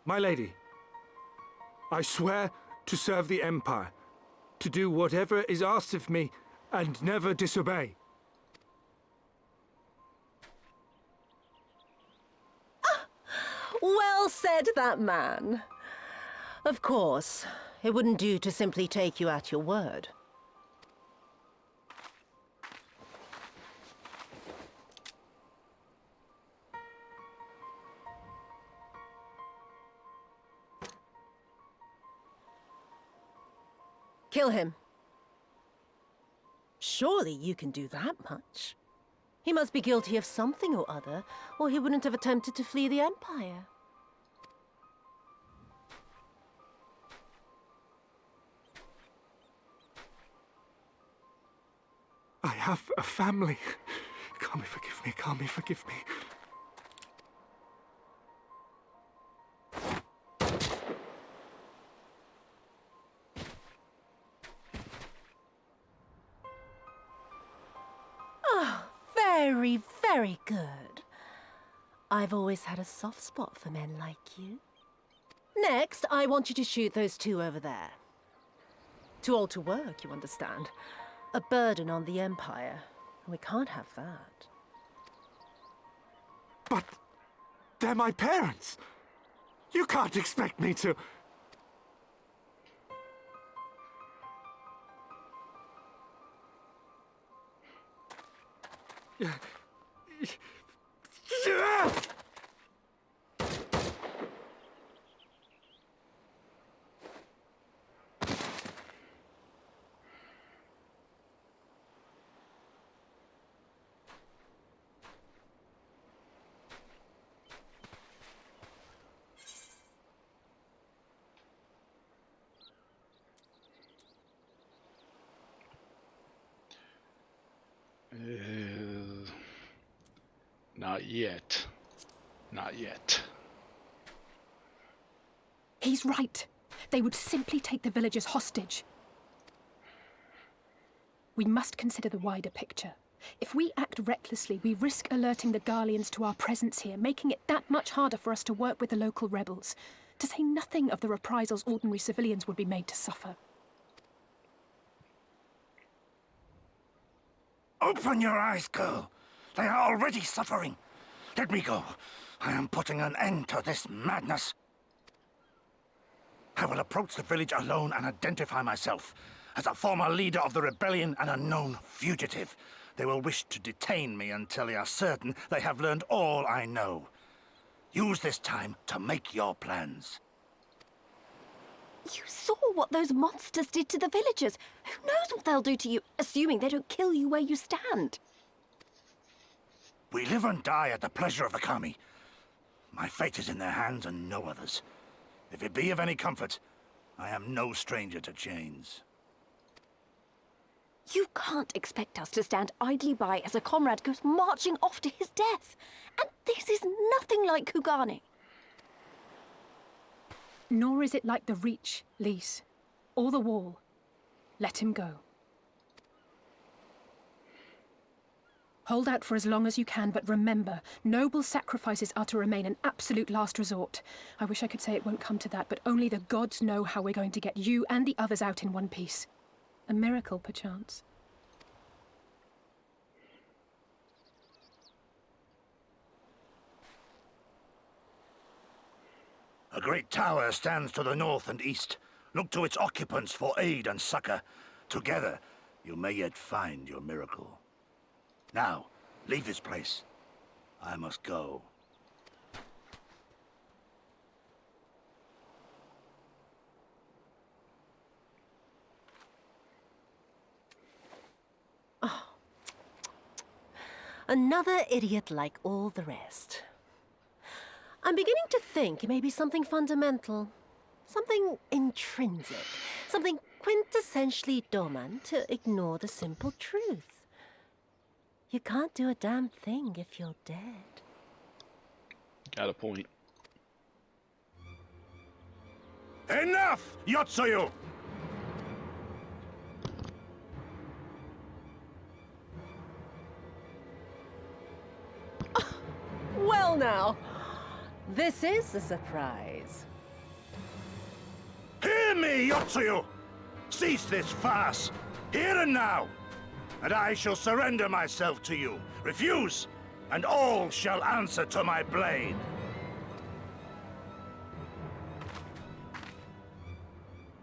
My lady, I swear to serve the Empire, to do whatever is asked of me, and never disobey. Well said, that man. Of course, it wouldn't do to simply take you at your word. Kill him. Surely you can do that much. He must be guilty of something or other, or he wouldn't have attempted to flee the Empire. I have a family. Kami, forgive me. Kami, forgive me. Very, very good. I've always had a soft spot for men like you. Next, I want you to shoot those two over there. Too old to work, you understand. A burden on the Empire. We can't have that. But they're my parents. You can't expect me to... Not yet. Not yet. He's right. They would simply take the villagers hostage. We must consider the wider picture. If we act recklessly, we risk alerting the Garleans to our presence here, making it that much harder for us to work with the local rebels. To say nothing of the reprisals ordinary civilians would be made to suffer. Open your eyes, girl. They are already suffering. Let me go. I am putting an end to this madness. I will approach the village alone and identify myself as a former leader of the rebellion and a known fugitive. They will wish to detain me until they are certain they have learned all I know. Use this time to make your plans. You saw what those monsters did to the villagers. Who knows what they'll do to you, assuming they don't kill you where you stand? We live and die at the pleasure of the kami. My fate is in their hands and no others. If it be of any comfort, I am no stranger to chains. You can't expect us to stand idly by as a comrade goes marching off to his death. And this is nothing like Kugane. Nor is it like the Reach, Lise, or the Wall. Let him go. Hold out for as long as you can, but remember, noble sacrifices are to remain an absolute last resort. I wish I could say it won't come to that, but only the gods know how we're going to get you and the others out in one piece. A miracle, perchance. A great tower stands to the north and east. Look to its occupants for aid and succor. Together, you may yet find your miracle. Now, leave this place. I must go. Oh. Another idiot like all the rest. I'm beginning to think it may be something fundamental, something intrinsic, something quintessentially Doman to ignore the simple truth. You can't do a damn thing if you're dead. Got a point. Enough, Yotsuyu! Well now, this is a surprise. Hear me, Yotsuyu! Cease this farce, here and now, and I shall surrender myself to you. Refuse, and all shall answer to my blade.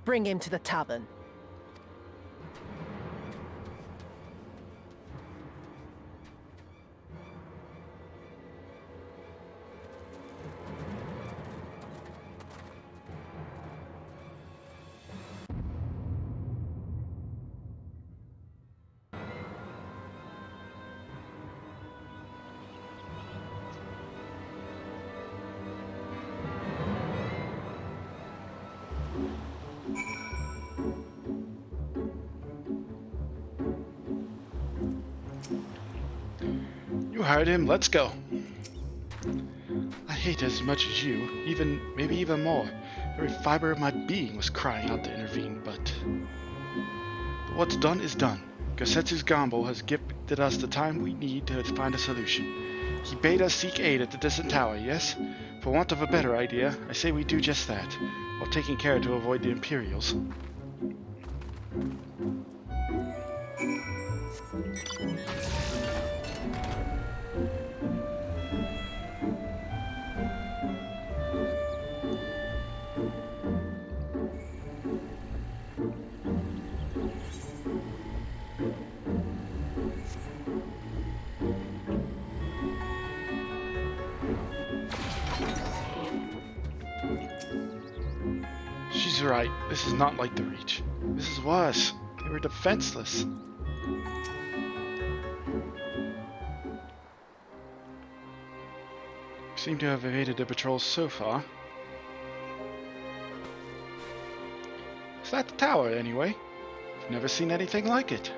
Bring him to the tavern. You hired him, let's go. I hate it as much as you, maybe even more. Every fiber of my being was crying out to intervene, but what's done is done. Gosetsu's Gambo has gifted us the time we need to find a solution. He bade us seek aid at the distant tower, yes? For want of a better idea, I say we do just that, while taking care to avoid the Imperials. She's right. This is not like the Reach. This is worse. They were defenseless. We seem to have evaded the patrols so far. Is that the tower, anyway? I've never seen anything like it.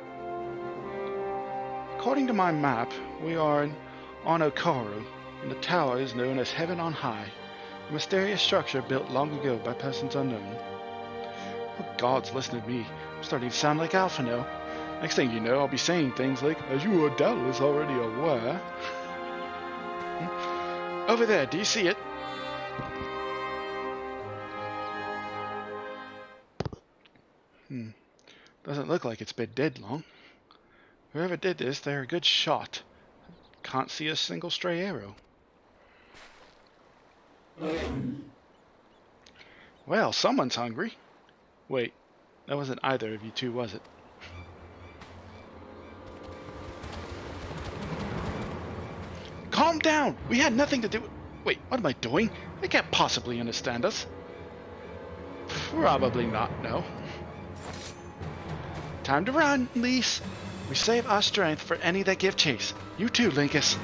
According to my map, we are in Onokoru, and the tower is known as Heaven on High. A mysterious structure built long ago by persons unknown. Oh gods, listen to me. I'm starting to sound like Alpha now. Next thing you know, I'll be saying things like, as you are doubtless already aware. Over there, do you see it? Doesn't look like it's been dead long. Whoever did this, they're a good shot. Can't see a single stray arrow. Well, someone's hungry. Wait, that wasn't either of you two, was it? Calm down! We had nothing to do with... Wait, what am I doing? They can't possibly understand us. Probably not, no. Time to run, Lise. We save our strength for any that give chase. You too, Linkus.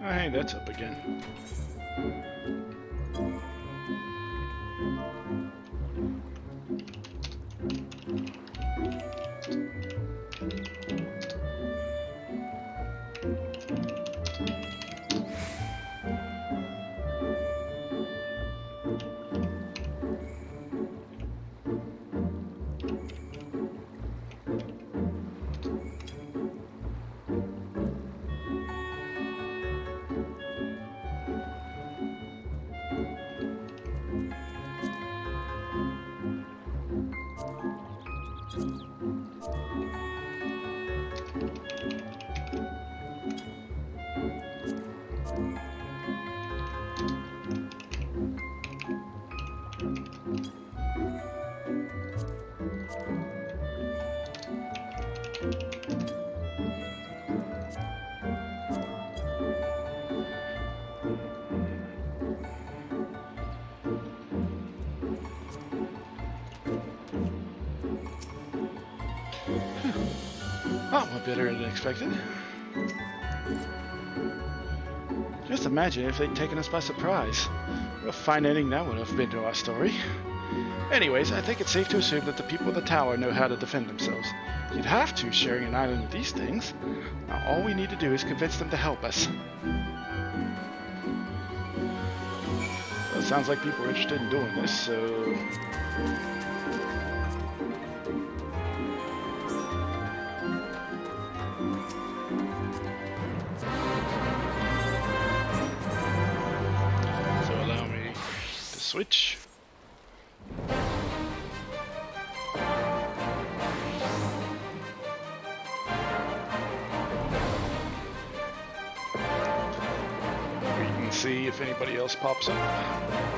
Oh, hey, that's up again. Oh, a bit earlier than expected. Just imagine if they'd taken us by surprise. What a fine ending that would have been to our story. Anyways, I think it's safe to assume that the people of the tower know how to defend themselves. You'd have to, sharing an island with these things. Now all we need to do is convince them to help us. Well, it sounds like people are interested in doing this, so... switch. We can see if anybody else pops up.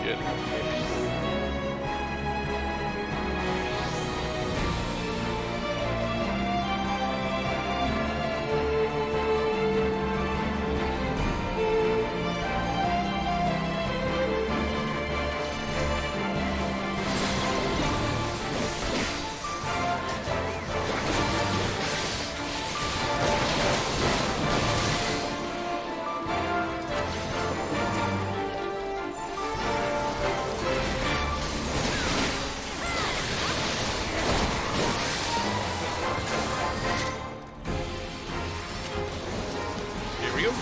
getting up here. Here we go.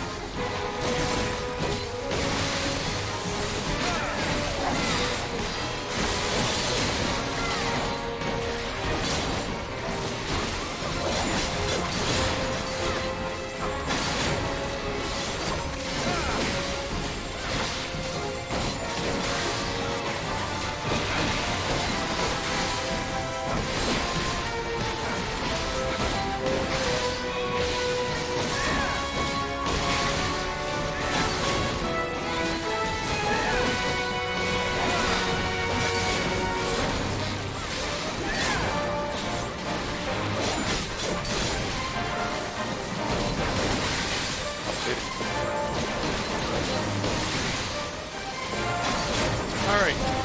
All right.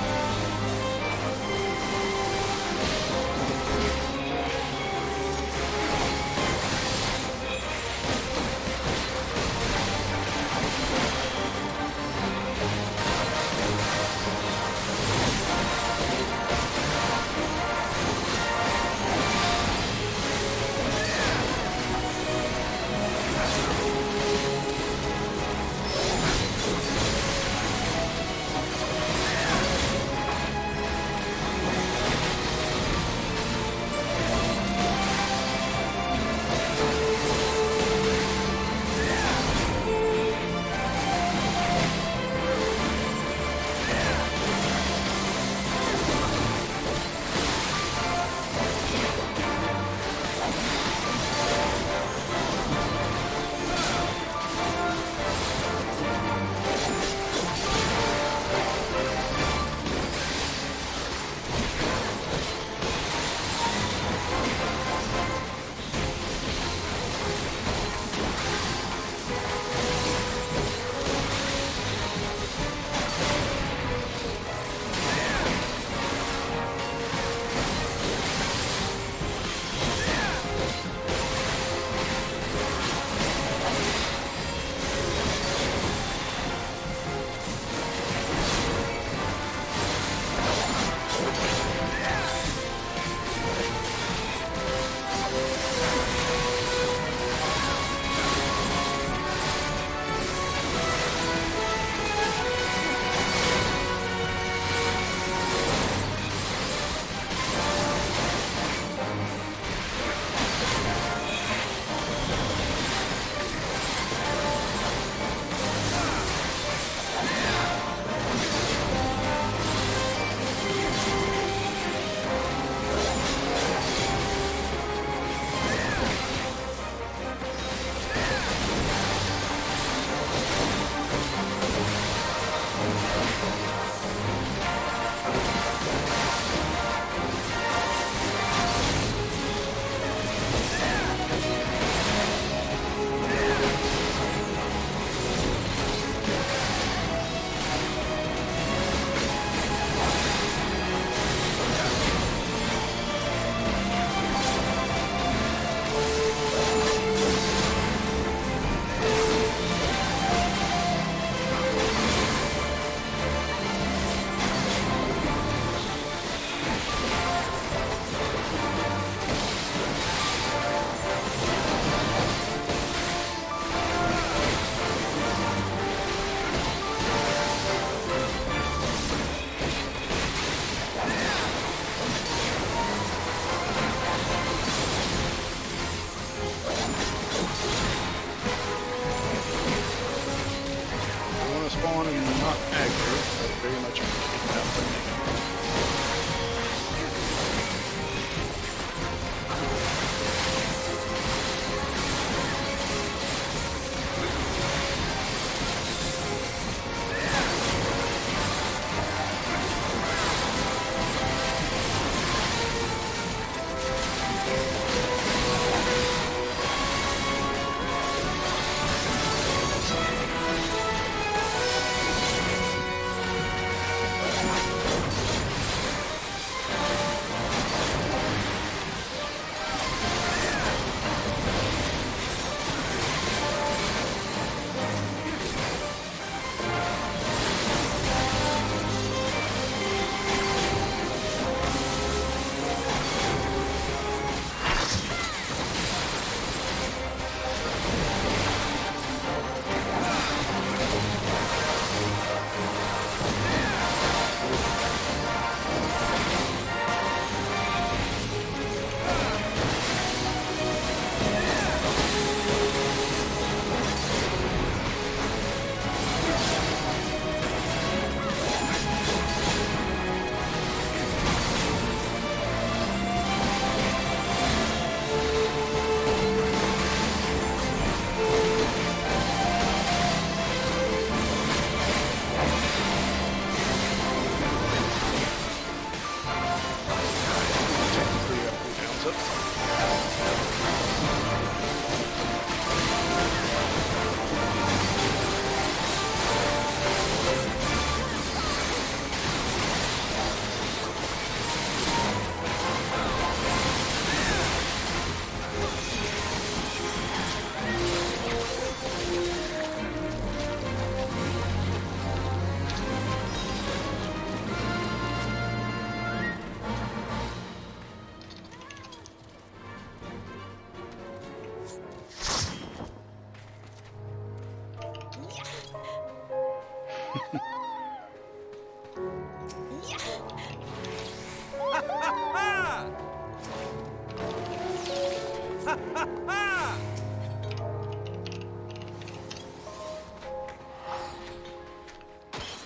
spawn and not aggro. I very much appreciate that from you. Oh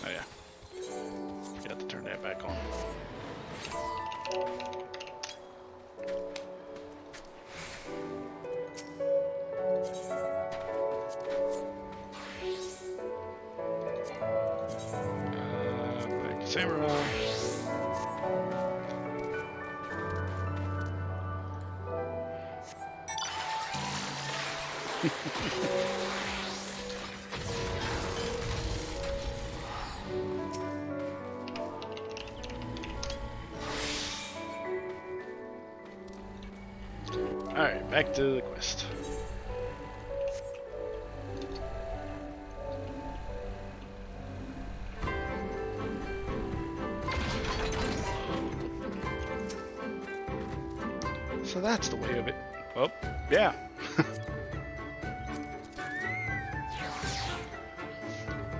yeah. You have to turn that back on. Black Samurai. Alright, back to the quest. So that's the way of it. Oh, yeah.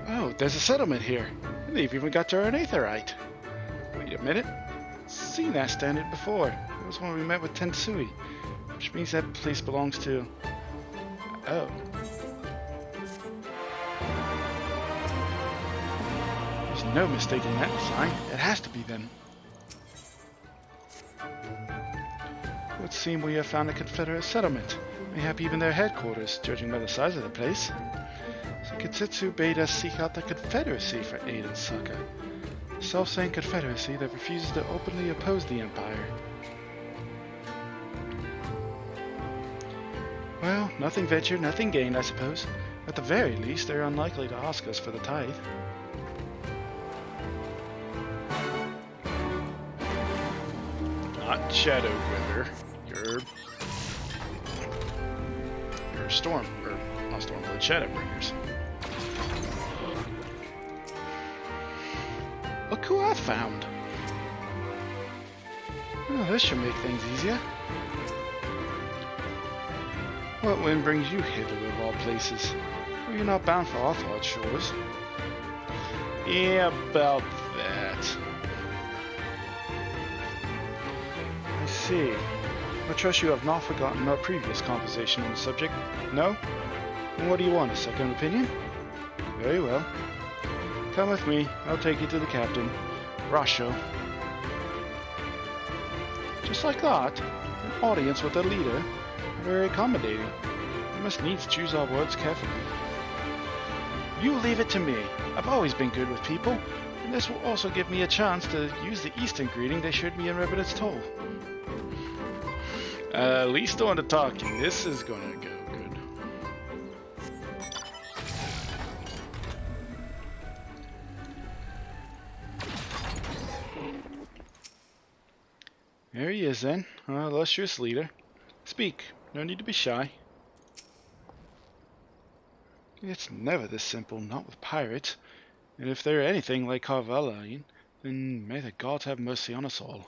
Oh, there's a settlement here. And they've even got their own aetherite. Wait a minute. Seen that standard before. It was when we met with Tensui. Which means that place belongs to... Oh. There's no mistaking that sign. It has to be them. It would seem we have found a Confederate settlement. Mayhap even their headquarters, judging by the size of the place. So Ketitsu bade us seek out the Confederacy for aid and succor. A self-saying Confederacy that refuses to openly oppose the Empire. Well, nothing ventured, nothing gained, I suppose. At the very least, they're unlikely to ask us for the tithe. Not Shadowbringer. You're Storm, or not Stormblood, Shadowbringers. Look who I found! Oh, this should make things easier. What wind brings you hither of all places? Well, you're not bound for Othard shores. Yeah, about that. I see. I trust you have not forgotten our previous conversation on the subject. No? And what do you want, a second opinion? Very well. Come with me. I'll take you to the captain, Rasho. Just like that? An audience with a leader? Very accommodating. We must needs choose our words carefully. You leave it to me. I've always been good with people, and this will also give me a chance to use the Eastern greeting they showed me in Rebinet's Toll. At least on the talking, this is gonna go good. There he is then, our illustrious leader. Speak, no need to be shy. It's never this simple, not with pirates. And if they're anything like Carvalian, then may the gods have mercy on us all.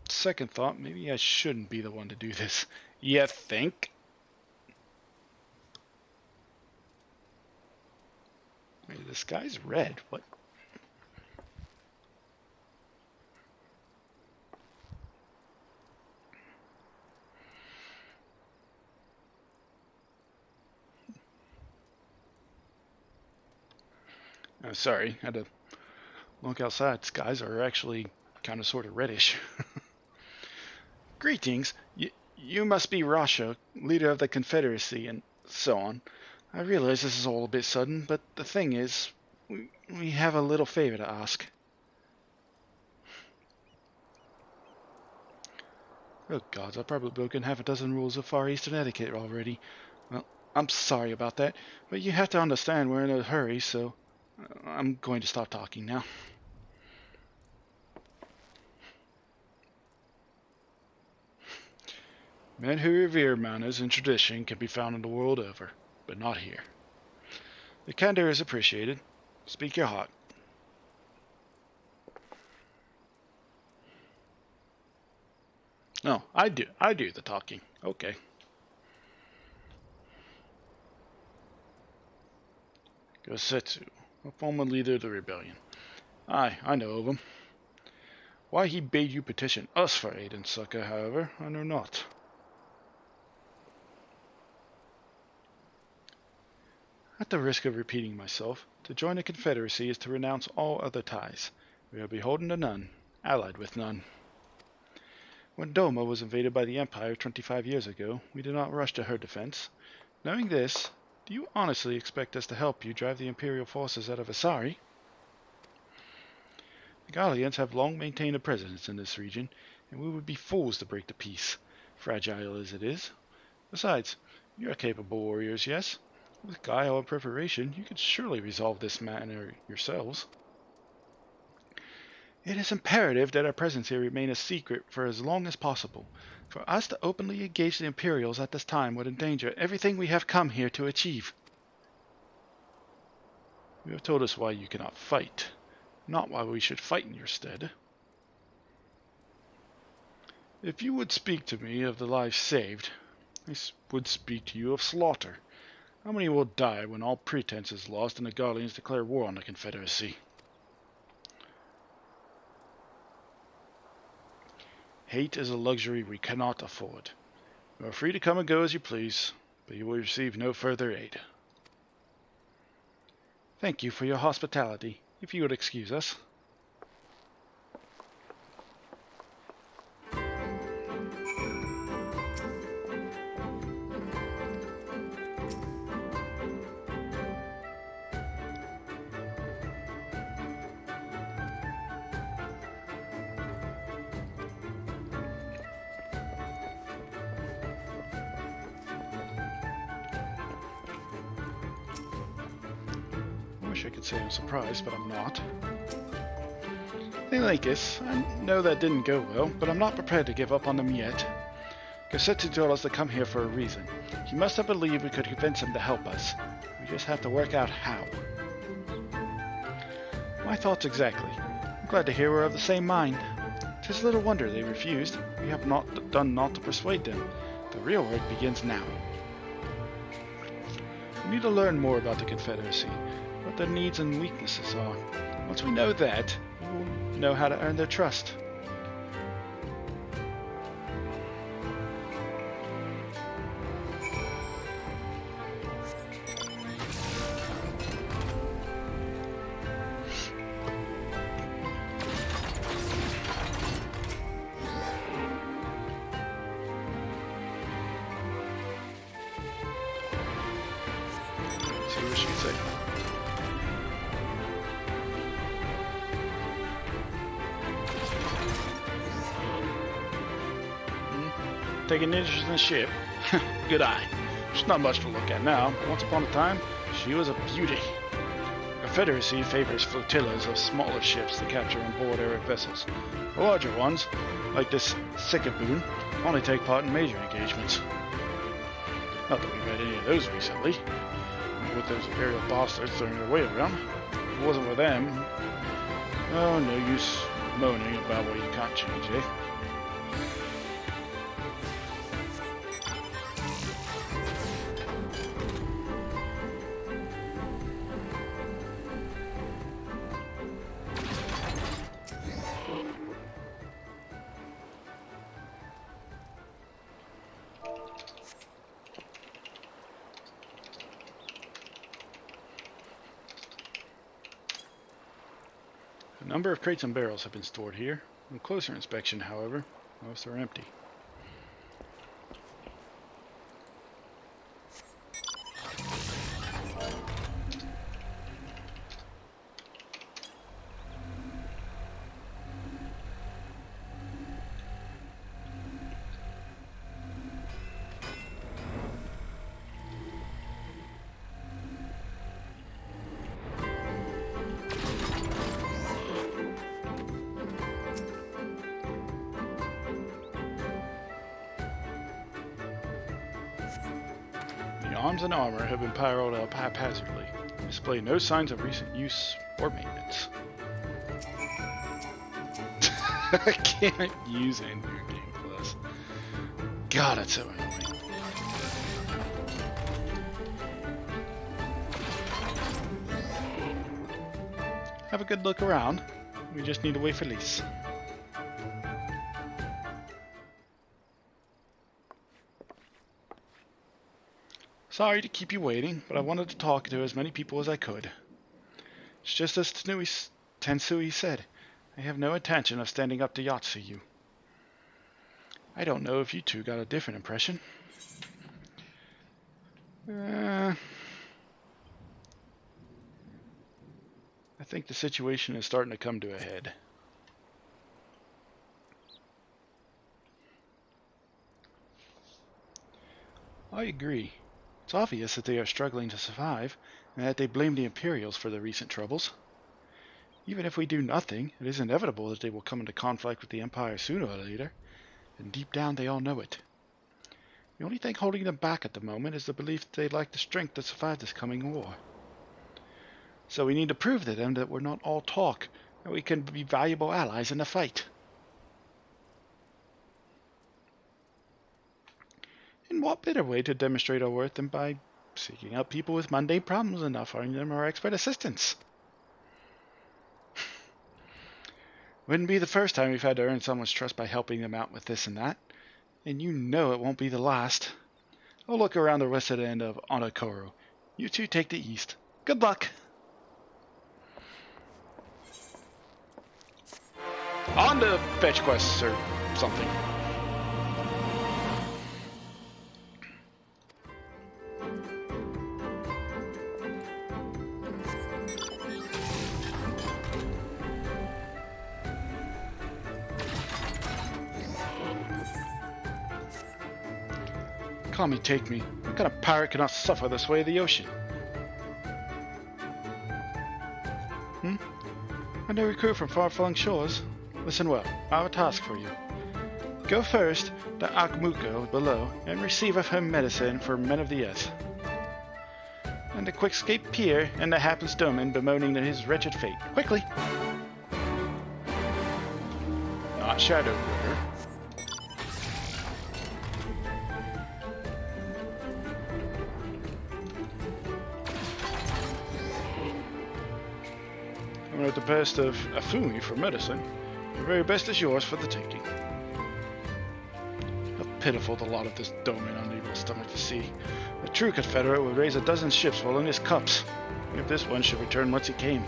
Second thought, maybe I shouldn't be the one to do this. You think? Wait, this guy's red. What? Oh, sorry, had to look outside. Skies are actually kind of sort of reddish. Greetings. You must be Rasha, leader of the Confederacy, and so on. I realize this is all a bit sudden, but the thing is, we have a little favor to ask. Oh gods, I've probably broken half a dozen rules of Far Eastern etiquette already. Well, I'm sorry about that, but you have to understand we're in a hurry, so I'm going to stop talking now. Men who revere manners and tradition can be found in the world over, but not here. The candor is appreciated. Speak your heart. No, I do the talking. Okay. Gosetsu, a former leader of the rebellion. Aye, I know of him. Why he bade you petition us for aid and succor, however, I know not. At the risk of repeating myself, to join the Confederacy is to renounce all other ties. We are beholden to none, allied with none. When Doma was invaded by the Empire 25 years ago, we did not rush to her defense. Knowing this, do you honestly expect us to help you drive the Imperial forces out of Asari? The Gallians have long maintained a presence in this region, and we would be fools to break the peace, fragile as it is. Besides, you are capable warriors, yes? With guile and preparation, you could surely resolve this matter yourselves. It is imperative that our presence here remain a secret for as long as possible. For us to openly engage the Imperials at this time would endanger everything we have come here to achieve. You have told us why you cannot fight, not why we should fight in your stead. If you would speak to me of the lives saved, I would speak to you of slaughter. How many will die when all pretense is lost and the Guardians declare war on the Confederacy? Hate is a luxury we cannot afford. You are free to come and go as you please, but you will receive no further aid. Thank you for your hospitality, if you would excuse us. I could say I'm surprised, but I'm not. Lenkis, I know that didn't go well, but I'm not prepared to give up on them yet. Gosetsu told us to come here for a reason. He must have believed we could convince him to help us. We just have to work out how. My thoughts exactly. I'm glad to hear we're of the same mind. 'Tis little wonder they refused. We have not done naught to persuade them. The real work begins now. We need to learn more about the Confederacy, what their needs and weaknesses are. Once we know that, we will know how to earn their trust. See what she say. Taking interest in the ship. Good eye. There's not much to look at now, but once upon a time, she was a beauty. The Confederacy favors flotillas of smaller ships to capture on board Arab vessels. The larger ones, like this Sikaboon, only take part in major engagements. Not that we've had any of those recently. With those Imperial bastards throwing their weight around. If it wasn't for them... Oh, no use moaning about what you can't change, eh? A number of crates and barrels have been stored here. On closer inspection, however, most are empty. The arms and armor have been piled up haphazardly, and display no signs of recent use or maintenance. I can't use Ender Game Plus. God, it's so annoying. have a good look around. We just need to wait for Lise. Sorry to keep you waiting, but I wanted to talk to as many people as I could. It's just as Tensui said. I have no intention of standing up to Yatsuyu. I don't know if you two got a different impression. I think the situation is starting to come to a head. I agree. It's obvious that they are struggling to survive, and that they blame the Imperials for the recent troubles. Even if we do nothing, it is inevitable that they will come into conflict with the Empire sooner or later, and deep down they all know it. The only thing holding them back at the moment is the belief that they lack the strength to survive this coming war. So we need to prove to them that we're not all talk, and we can be valuable allies in the fight. And what better way to demonstrate our worth than by seeking out people with mundane problems and offering them our expert assistance? Wouldn't be the first time we've had to earn someone's trust by helping them out with this and that. And you know it won't be the last. I'll look around the western end of Onokoro. You two take the east. Good luck! On to fetch quests or something. Call me, take me. What kind of pirate cannot suffer this way of the ocean? A new recruit from far-flung shores? Listen well, I have a task for you. Go first to Akmuko below and receive of her medicine for men of the earth. And a quick escape pier and the hapless domain bemoaning his wretched fate. Quickly! Not Shadow River. At the best of Afumi for medicine, the very best is yours for the taking. How pitiful the lot of this domain unable to stomach the sea. A true Confederate would raise a dozen ships full in his cups, if this one should return whence he came.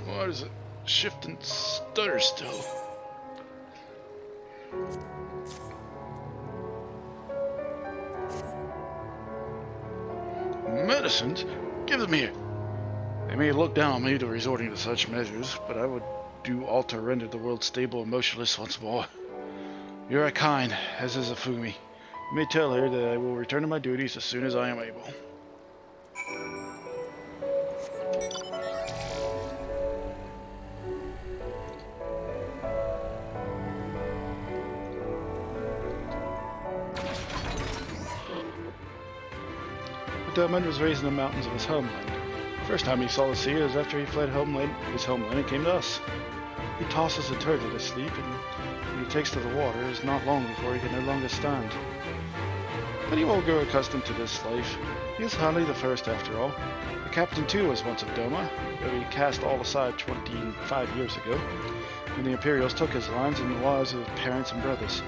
Why does it shift and stutter still? Medicines? Give them here. They may look down on me to resorting to such measures, but I would do all to render the world stable and motionless once more. You are kind, as is Afumi. You may tell her that I will return to my duties as soon as I am able. Dermot was raised in the mountains of his homeland. The first time he saw the sea was after he fled his homeland and came to us. He tosses a turtle to sleep, and when he takes to the water, it is not long before he can no longer stand. But he will grow accustomed to this life. He is hardly the first, after all. The captain, too, was once of Doma, though he cast all aside 25 years ago, when the Imperials took his lands and the lives of his parents and brothers.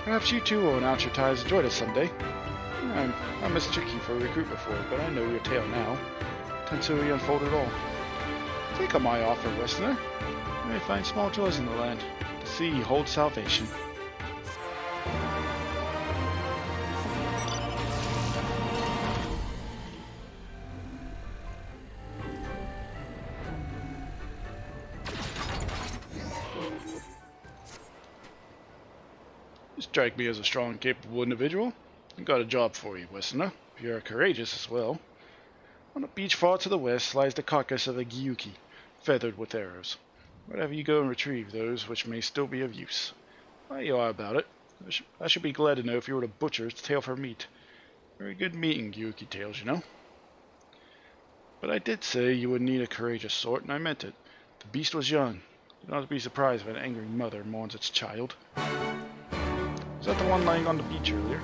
Perhaps you, too, will announce your ties and join us someday. I mistook you for a recruit before, but I know your tale now. Tensui unfolded all. Take up my offer, Westerner. You may find small joys in the land. The sea holds salvation. You strike me as a strong and capable individual. I've got a job for you, Westerner. You are courageous as well. On a beach far to the west lies the carcass of a Gyuki, feathered with arrows. Wherever you go and retrieve those which may still be of use. Why you are about it. I should be glad to know if you were to butcher its tail for meat. Very good meeting, Yuki Tales, you know. But I did say you would need a courageous sort, and I meant it. The beast was young. Do not be surprised if an angry mother mourns its child. Was that the one lying on the beach earlier?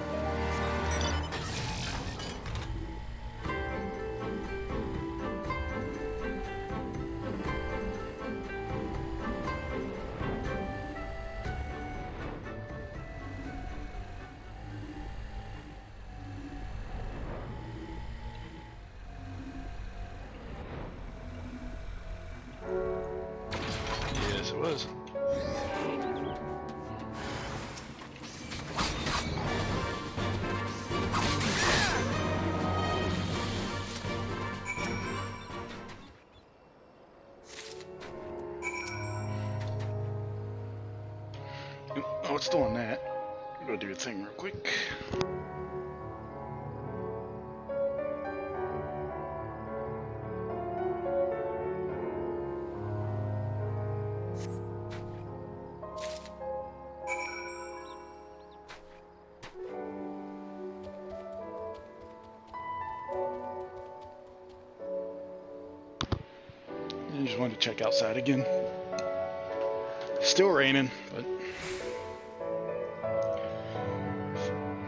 Yes, it was. Oh, it's doing that. Go do a thing real quick. I just wanted to check outside again. Still raining, but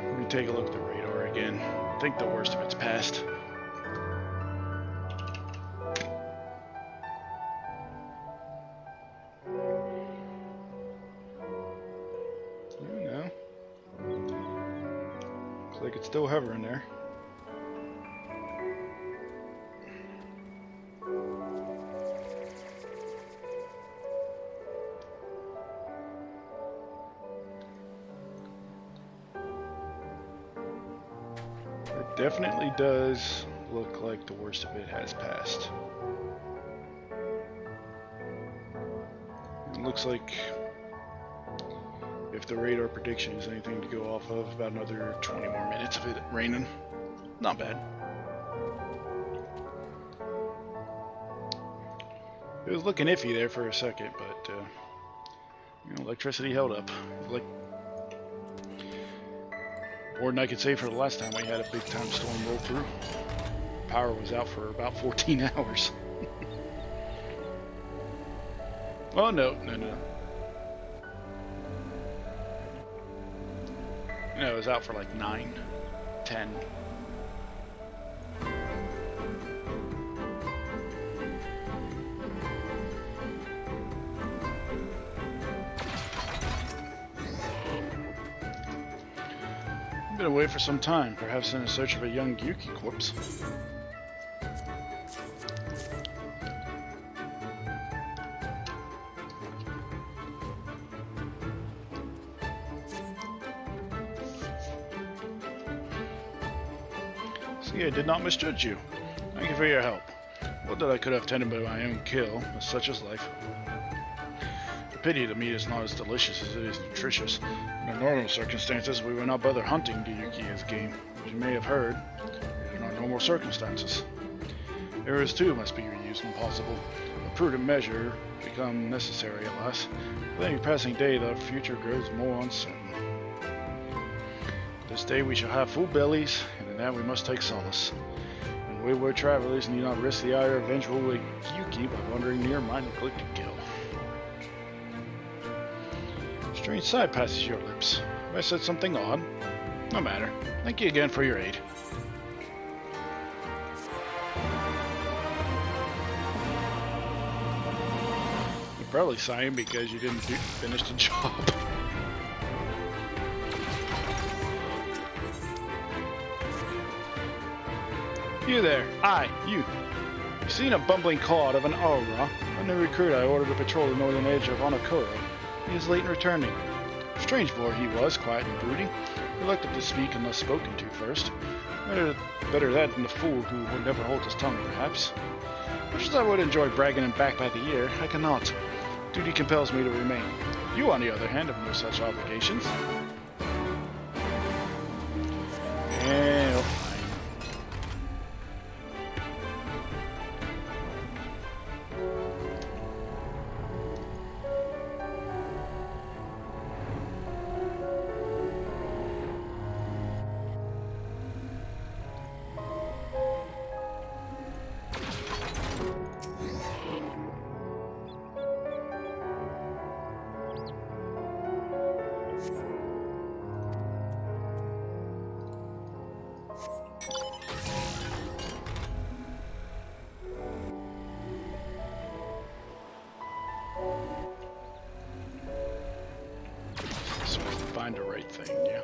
let me take a look at the radar again. I think the worst of it's past. No. Looks like it's still hovering there. Definitely does look like the worst of it has passed. It looks like if the radar prediction is anything to go off of, about another 20 more minutes of it raining. Not bad. It was looking iffy there for a second, but you know, electricity held up. Like more than I could say for the last time we had a big time storm roll through. Power was out for about 14 hours. Oh no. No, it was out for like 9, 10. Been away for some time, perhaps in search of a young Yuki corpse. See, I did not misjudge you. Thank you for your help. Would that I could have tended by my own kill, as such is life. The pity the meat is not as delicious as it is nutritious. Under normal circumstances, we would not bother hunting the Yuki as game. As you may have heard, these are not normal circumstances. Errors too must be reused when possible. A prudent measure become necessary, alas. With any passing day, the future grows more uncertain. This day we shall have full bellies, and in that we must take solace. And wayward travelers need not risk the ire of vengeful Yuki by wandering near my neglected kill. Strange sight passes your lips. Have I said something odd? No matter. Thank you again for your aid. You're probably sighing because you didn't finish the job. You there. Aye, you. You've seen a bumbling clod of an Aura, a new recruit I ordered to patrol the northern edge of Onokuro. He is late in returning. Strange boy he was, quiet and brooding, reluctant to speak unless spoken to first. Better that than the fool who would never hold his tongue, perhaps. Much as I would enjoy bragging him back by the ear, I cannot. Duty compels me to remain. You, on the other hand, have no such obligations. And find the right thing, yeah.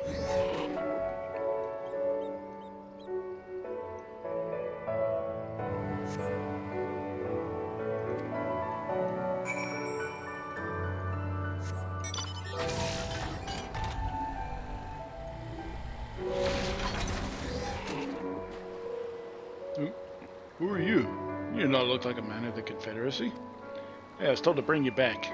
Who are you? You do not look like a man of the Confederacy. Yeah, I was told to bring you back.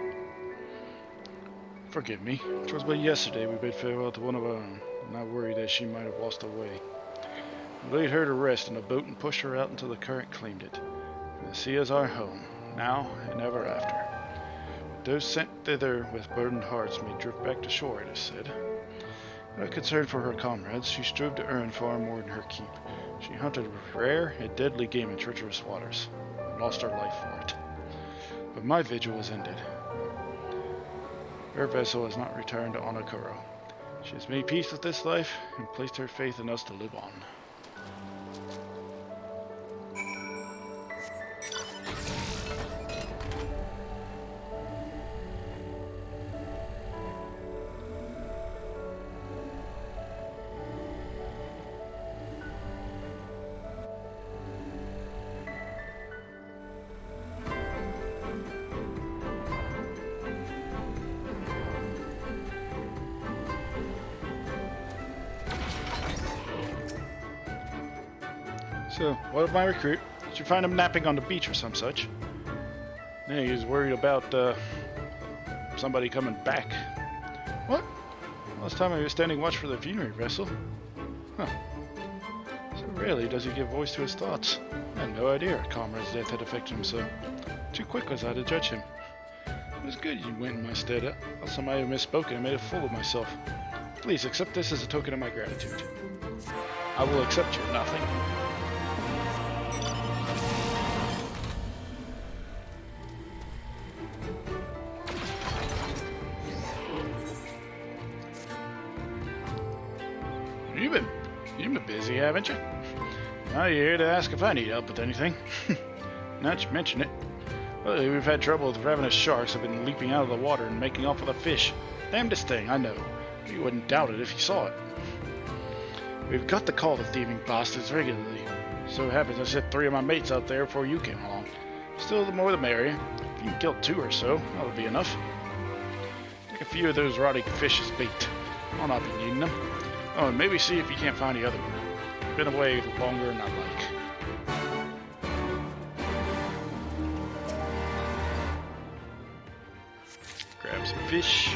Forgive me. It was but yesterday we bid farewell to one of our own, and I worried that she might have lost her way. We laid her to rest in a boat and pushed her out until the current claimed it. The sea is our home, now and ever after. Those sent thither with burdened hearts may drift back to shore, it is said. Out concern for her comrades, she strove to earn far more than her keep. She hunted rare and deadly game in treacherous waters, and lost her life for it. But my vigil is ended. Her vessel has not returned to Onokuro. She has made peace with this life and placed her faith in us to live on. So, what of my recruit? Did you find him napping on the beach or some such? Yeah, he was worried about, somebody coming back. What? Last time he was standing watch for the funerary vessel. Huh. So rarely does he give voice to his thoughts. I had no idea our comrade's death had affected him so. Too quick was I to judge him. It was good you went in my stead, else I might have misspoken and made a fool of myself. Please accept this as a token of my gratitude. I will accept your nothing. You've been busy, haven't you? Now you're here to ask if I need help with anything. Now that you mention it. Lately we've had trouble with ravenous sharks have been leaping out of the water and making off with a fish. Damnedest thing, I know. You wouldn't doubt it if you saw it. We've got to call the thieving bastards regularly. So it happens I set 3 of my mates out there before you came along. Still, the more the merrier. If you can kill 2 or so, that'll be enough. Take a few of those rotting fish as bait. I'll not be needing them. Oh, and maybe see if you can't find the other one. Been away longer than I like. Grab some fish.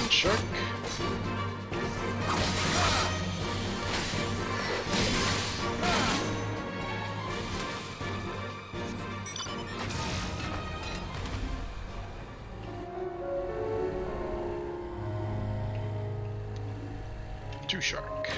Shark. 2 shark.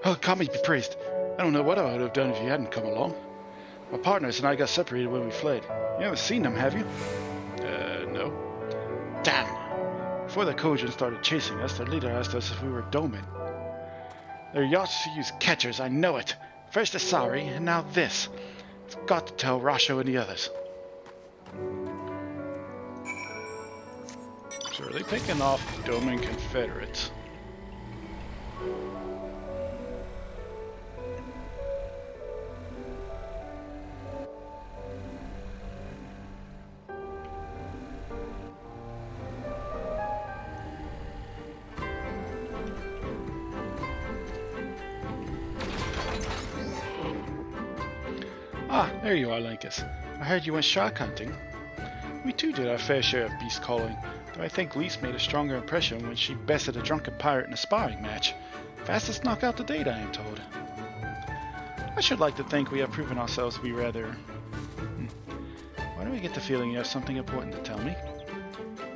Oh, Kami be praised. I don't know what I would have done if you hadn't come along. My partners and I got separated when we fled. You haven't seen them, have you? No. Damn! Before the Kojin started chasing us, their leader asked us if we were Domin. Their yachts use catchers, I know it. First Asari, and now this. I've got to tell Rasho and the others. So are they picking off Domin Confederates? There you are, Linkus. I heard you went shark hunting. We too did our fair share of beast calling, though I think Lise made a stronger impression when she bested a drunken pirate in a sparring match. Fastest knockout to date, I am told. I should like to think we have proven ourselves to be rather... Why do I get the feeling you have something important to tell me?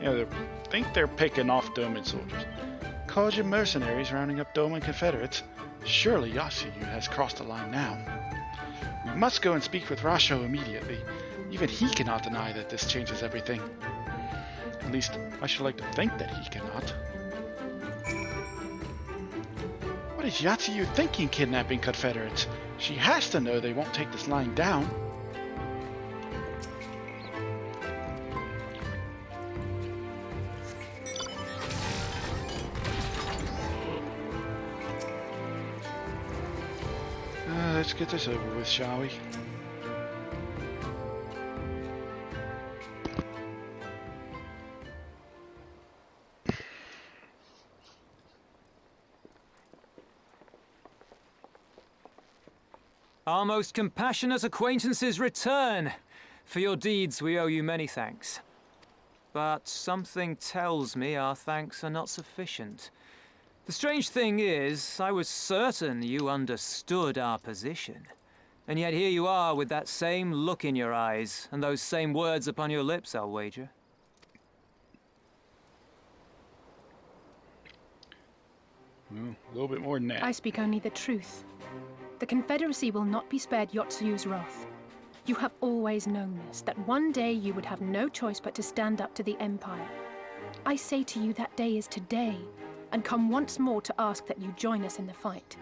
Yeah, they think they're picking off Doman soldiers. Kojin mercenaries rounding up Doman Confederates. Surely Yasuyu has crossed the line now. We must go and speak with Rasho immediately. Even he cannot deny that this changes everything. At least, I should like to think that he cannot. What is Yasuyu thinking kidnapping Confederates? She has to know they won't take this line down. Let's get this over with, shall we? Our most compassionate acquaintances return. For your deeds we owe you many thanks. But something tells me our thanks are not sufficient. The strange thing is, I was certain you understood our position. And yet here you are with that same look in your eyes, and those same words upon your lips, I'll wager. A little bit more than that. I speak only the truth. The Confederacy will not be spared Yotsuyu's wrath. You have always known this, that one day you would have no choice but to stand up to the Empire. I say to you that day is today, and come once more to ask that you join us in the fight.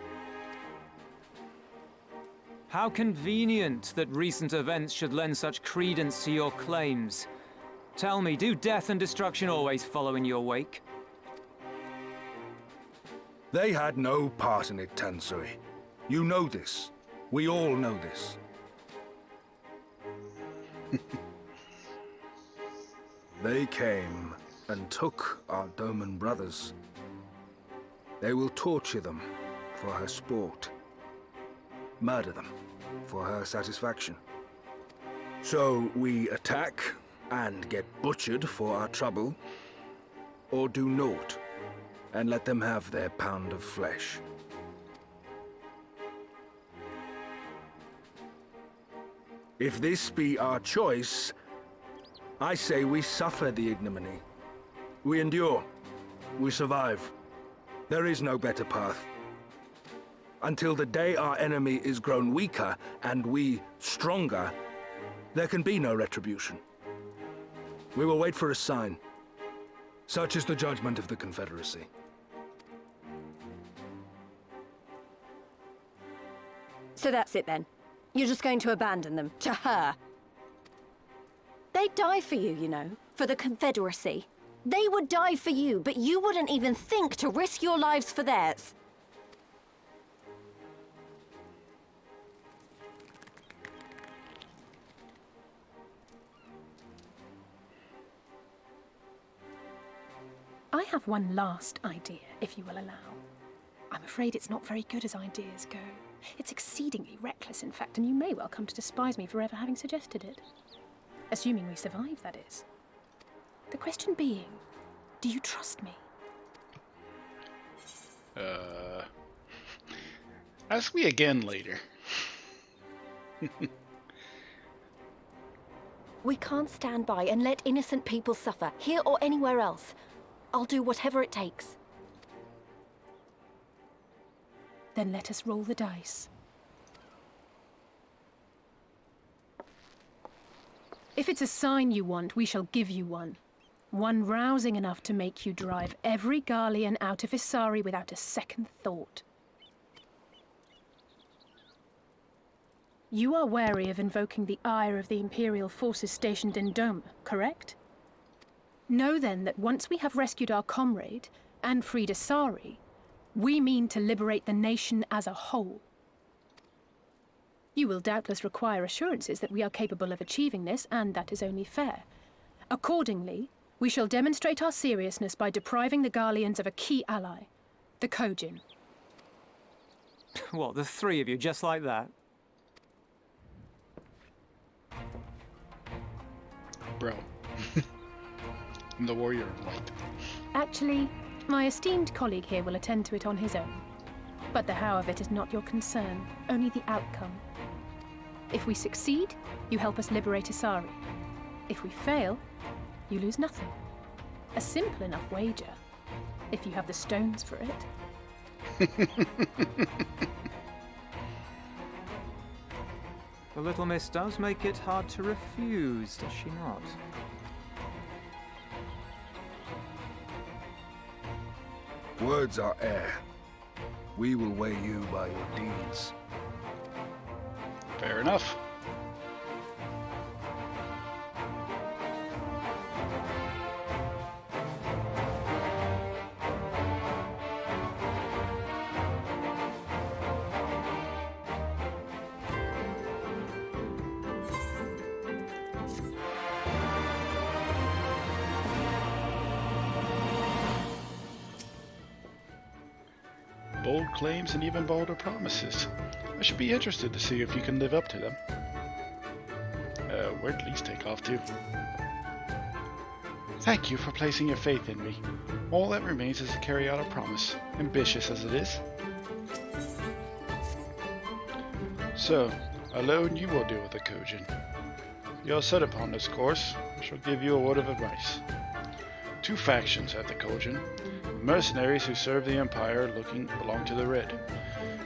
How convenient that recent events should lend such credence to your claims. Tell me, do death and destruction always follow in your wake? They had no part in it, Tansui. You know this. We all know this. They came and took our Doman brothers. They will torture them for her sport. Murder them for her satisfaction. So we attack and get butchered for our trouble, or do naught and let them have their pound of flesh. If this be our choice, I say we suffer the ignominy. We endure. We survive. There is no better path. Until the day our enemy is grown weaker and we stronger, there can be no retribution. We will wait for a sign. Such is the judgment of the Confederacy. So that's it then. You're just going to abandon them to her. They'd die for you, you know, for the Confederacy. They would die for you, but you wouldn't even think to risk your lives for theirs. I have one last idea, if you will allow. I'm afraid it's not very good as ideas go. It's exceedingly reckless, in fact, and you may well come to despise me for ever having suggested it. Assuming we survive, that is. The question being, do you trust me? Ask me again later. We can't stand by and let innocent people suffer, here or anywhere else. I'll do whatever it takes. Then let us roll the dice. If it's a sign you want, we shall give you one. One rousing enough to make you drive every Garlean out of Isari without a second thought. You are wary of invoking the ire of the Imperial forces stationed in Doma, correct? Know then that once we have rescued our comrade and freed Isari, we mean to liberate the nation as a whole. You will doubtless require assurances that we are capable of achieving this, and that is only fair. Accordingly, we shall demonstrate our seriousness by depriving the Garleans of a key ally, the Kojin. What, the three of you, just like that? bro. I'm the warrior of light. Actually, my esteemed colleague here will attend to it on his own. But the how of it is not your concern, only the outcome. If we succeed, you help us liberate Asari. If we fail, you lose nothing. A simple enough wager, if you have the stones for it. The little miss does make it hard to refuse, does she not? Words are air. We will weigh you by your deeds. Fair enough. Bold claims and even bolder promises. I should be interested to see if you can live up to them. Where'd Lise take off to? Thank you for placing your faith in me. All that remains is to carry out a promise, ambitious as it is. So, alone you will deal with the Kojin. You are set upon this course. I shall give you a word of advice. Two factions have the Kojin. Mercenaries who serve the Empire belong to the Red.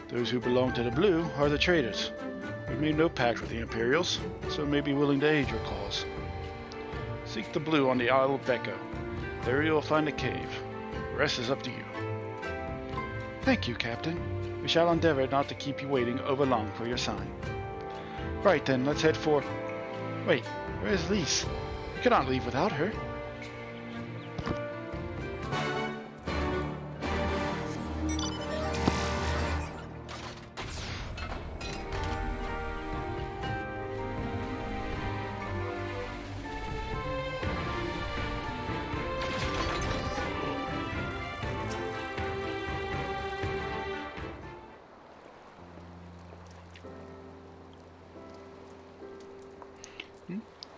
Those who belong to the Blue are the traitors. We made no pact with the Imperials, so may be willing to aid your cause. Seek the Blue on the Isle of Beko. There you will find a cave. The rest is up to you. Thank you, Captain. We shall endeavor not to keep you waiting over long for your sign. Right then, let's head for... Wait, where is Lise? We cannot leave without her.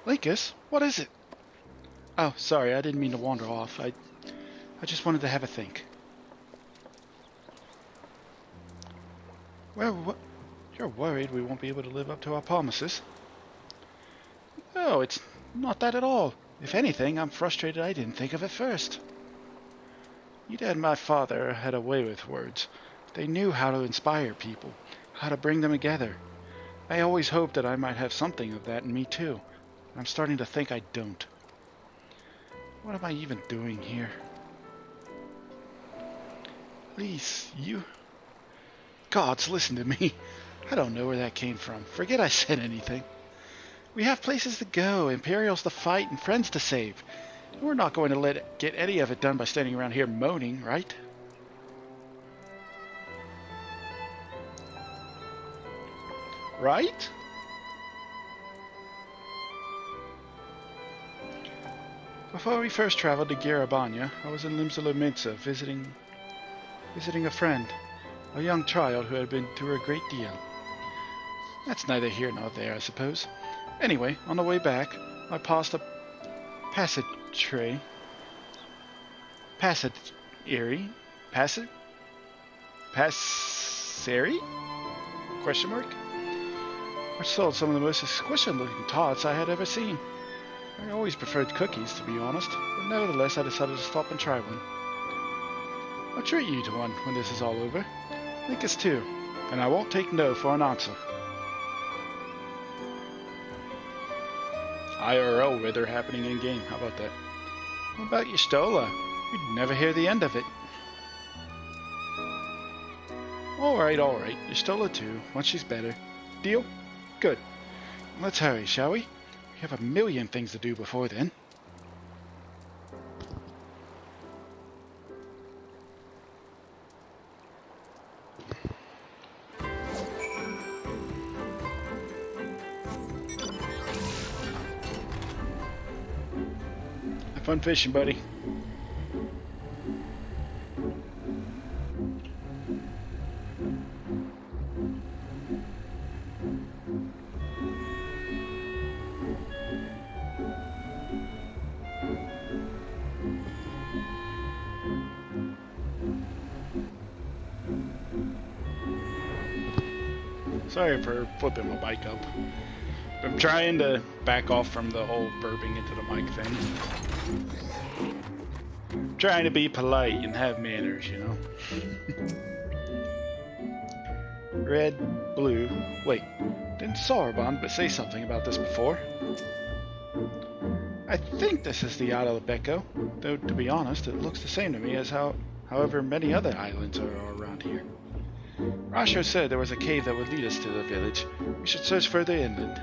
Lucas, what is it? Oh, sorry, I didn't mean to wander off. I just wanted to have a think. Well, what? You're worried we won't be able to live up to our promises? No, it's not that at all. If anything, I'm frustrated I didn't think of it first. Your dad and my father had a way with words. They knew how to inspire people, how to bring them together. I always hoped that I might have something of that in me too. I'm starting to think I don't. What am I even doing here? Lise, you... Gods, listen to me. I don't know where that came from. Forget I said anything. We have places to go, Imperials to fight, and friends to save. We're not going to get any of it done by standing around here moaning, right? Right? Before we first traveled to Garabanya, I was in Limsa visiting a friend, a young child who had been through a great deal. That's neither here nor there, I suppose. Anyway, on the way back, I passed a passageway. Question mark? Which sold some of the most exquisite looking tarts I had ever seen. I always preferred cookies, to be honest, but nevertheless I decided to stop and try one. I'll treat you to one when this is all over. I think it's two, and I won't take no for an answer. IRL weather happening in game, how about that? What about your Stola? We'd never hear the end of it. Alright, your Stola too, once she's better. Deal? Good. Let's hurry, shall we? We have a million things to do before then. Have fun fishing, buddy. Sorry for flipping my mic up. I'm trying to back off from the whole burping into the mic thing. Trying to be polite and have manners, you know? Red, blue. Wait, didn't Sorbonne say something about this before? I think this is the Othard We Go, though to be honest, it looks the same to me as however many other islands are around here. Rasho said there was a cave that would lead us to the village. We should search further inland.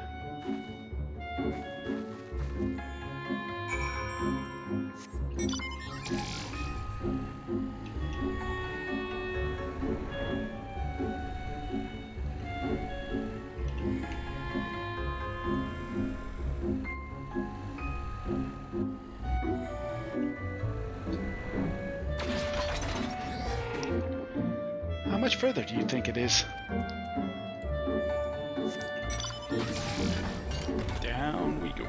How much further do you think it is? Down we go.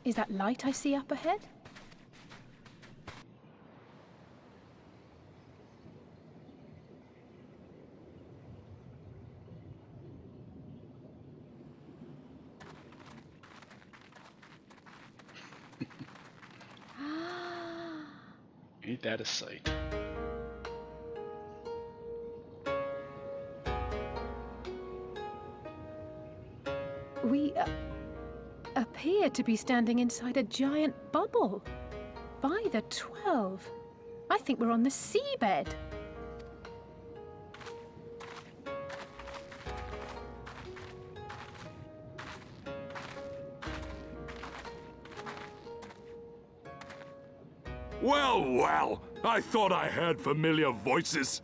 Is that light I see up ahead? Ain't that a sight? We appear to be standing inside a giant bubble. By the 12. I think we're on the seabed. Well, well, I thought I heard familiar voices.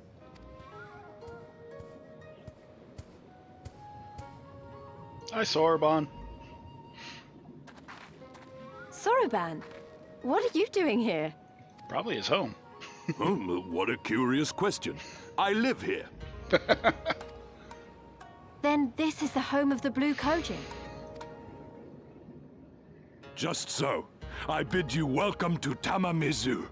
Hi, Sorbonne. Soroban, what are you doing here? Probably his home. What a curious question. I live here. Then this is the home of the Blue Kojin. Just so. I bid you welcome to Tamamizu.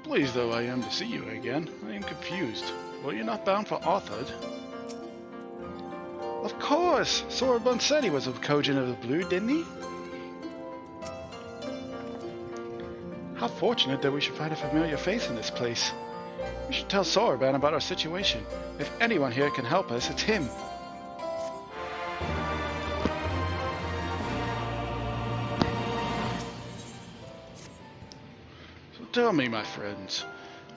Pleased though I am to see you again, I am confused. Well, you're not bound for Othard. Of course! Sorbonne said he was a Kojin of the Blue, didn't he? How fortunate that we should find a familiar face in this place. We should tell Sorbonne about our situation. If anyone here can help us, it's him. So tell me, my friends,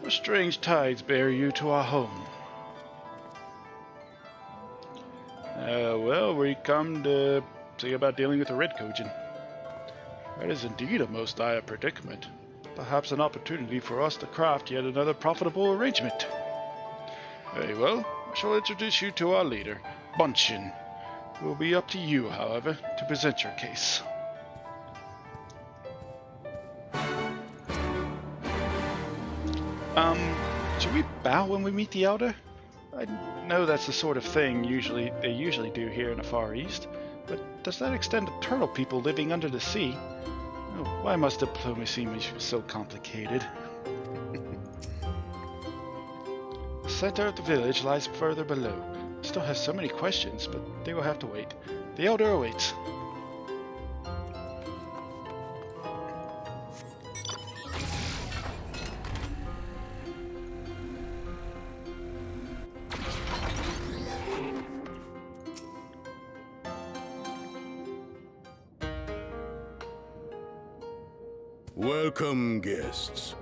what strange tides bear you to our home? Well, we come to see about dealing with the Red Kojin. That is indeed a most dire predicament. Perhaps an opportunity for us to craft yet another profitable arrangement. Very well, I shall introduce you to our leader, Bunshin. It will be up to you, however, to present your case. Should we bow when we meet the Elder? I know that's the sort of thing they usually do here in the Far East, but does that extend to turtle people living under the sea? Oh, why must diplomacy be so complicated? The center of the village lies further below. I still have so many questions, but they will have to wait. The Elder awaits. Welcome, guests.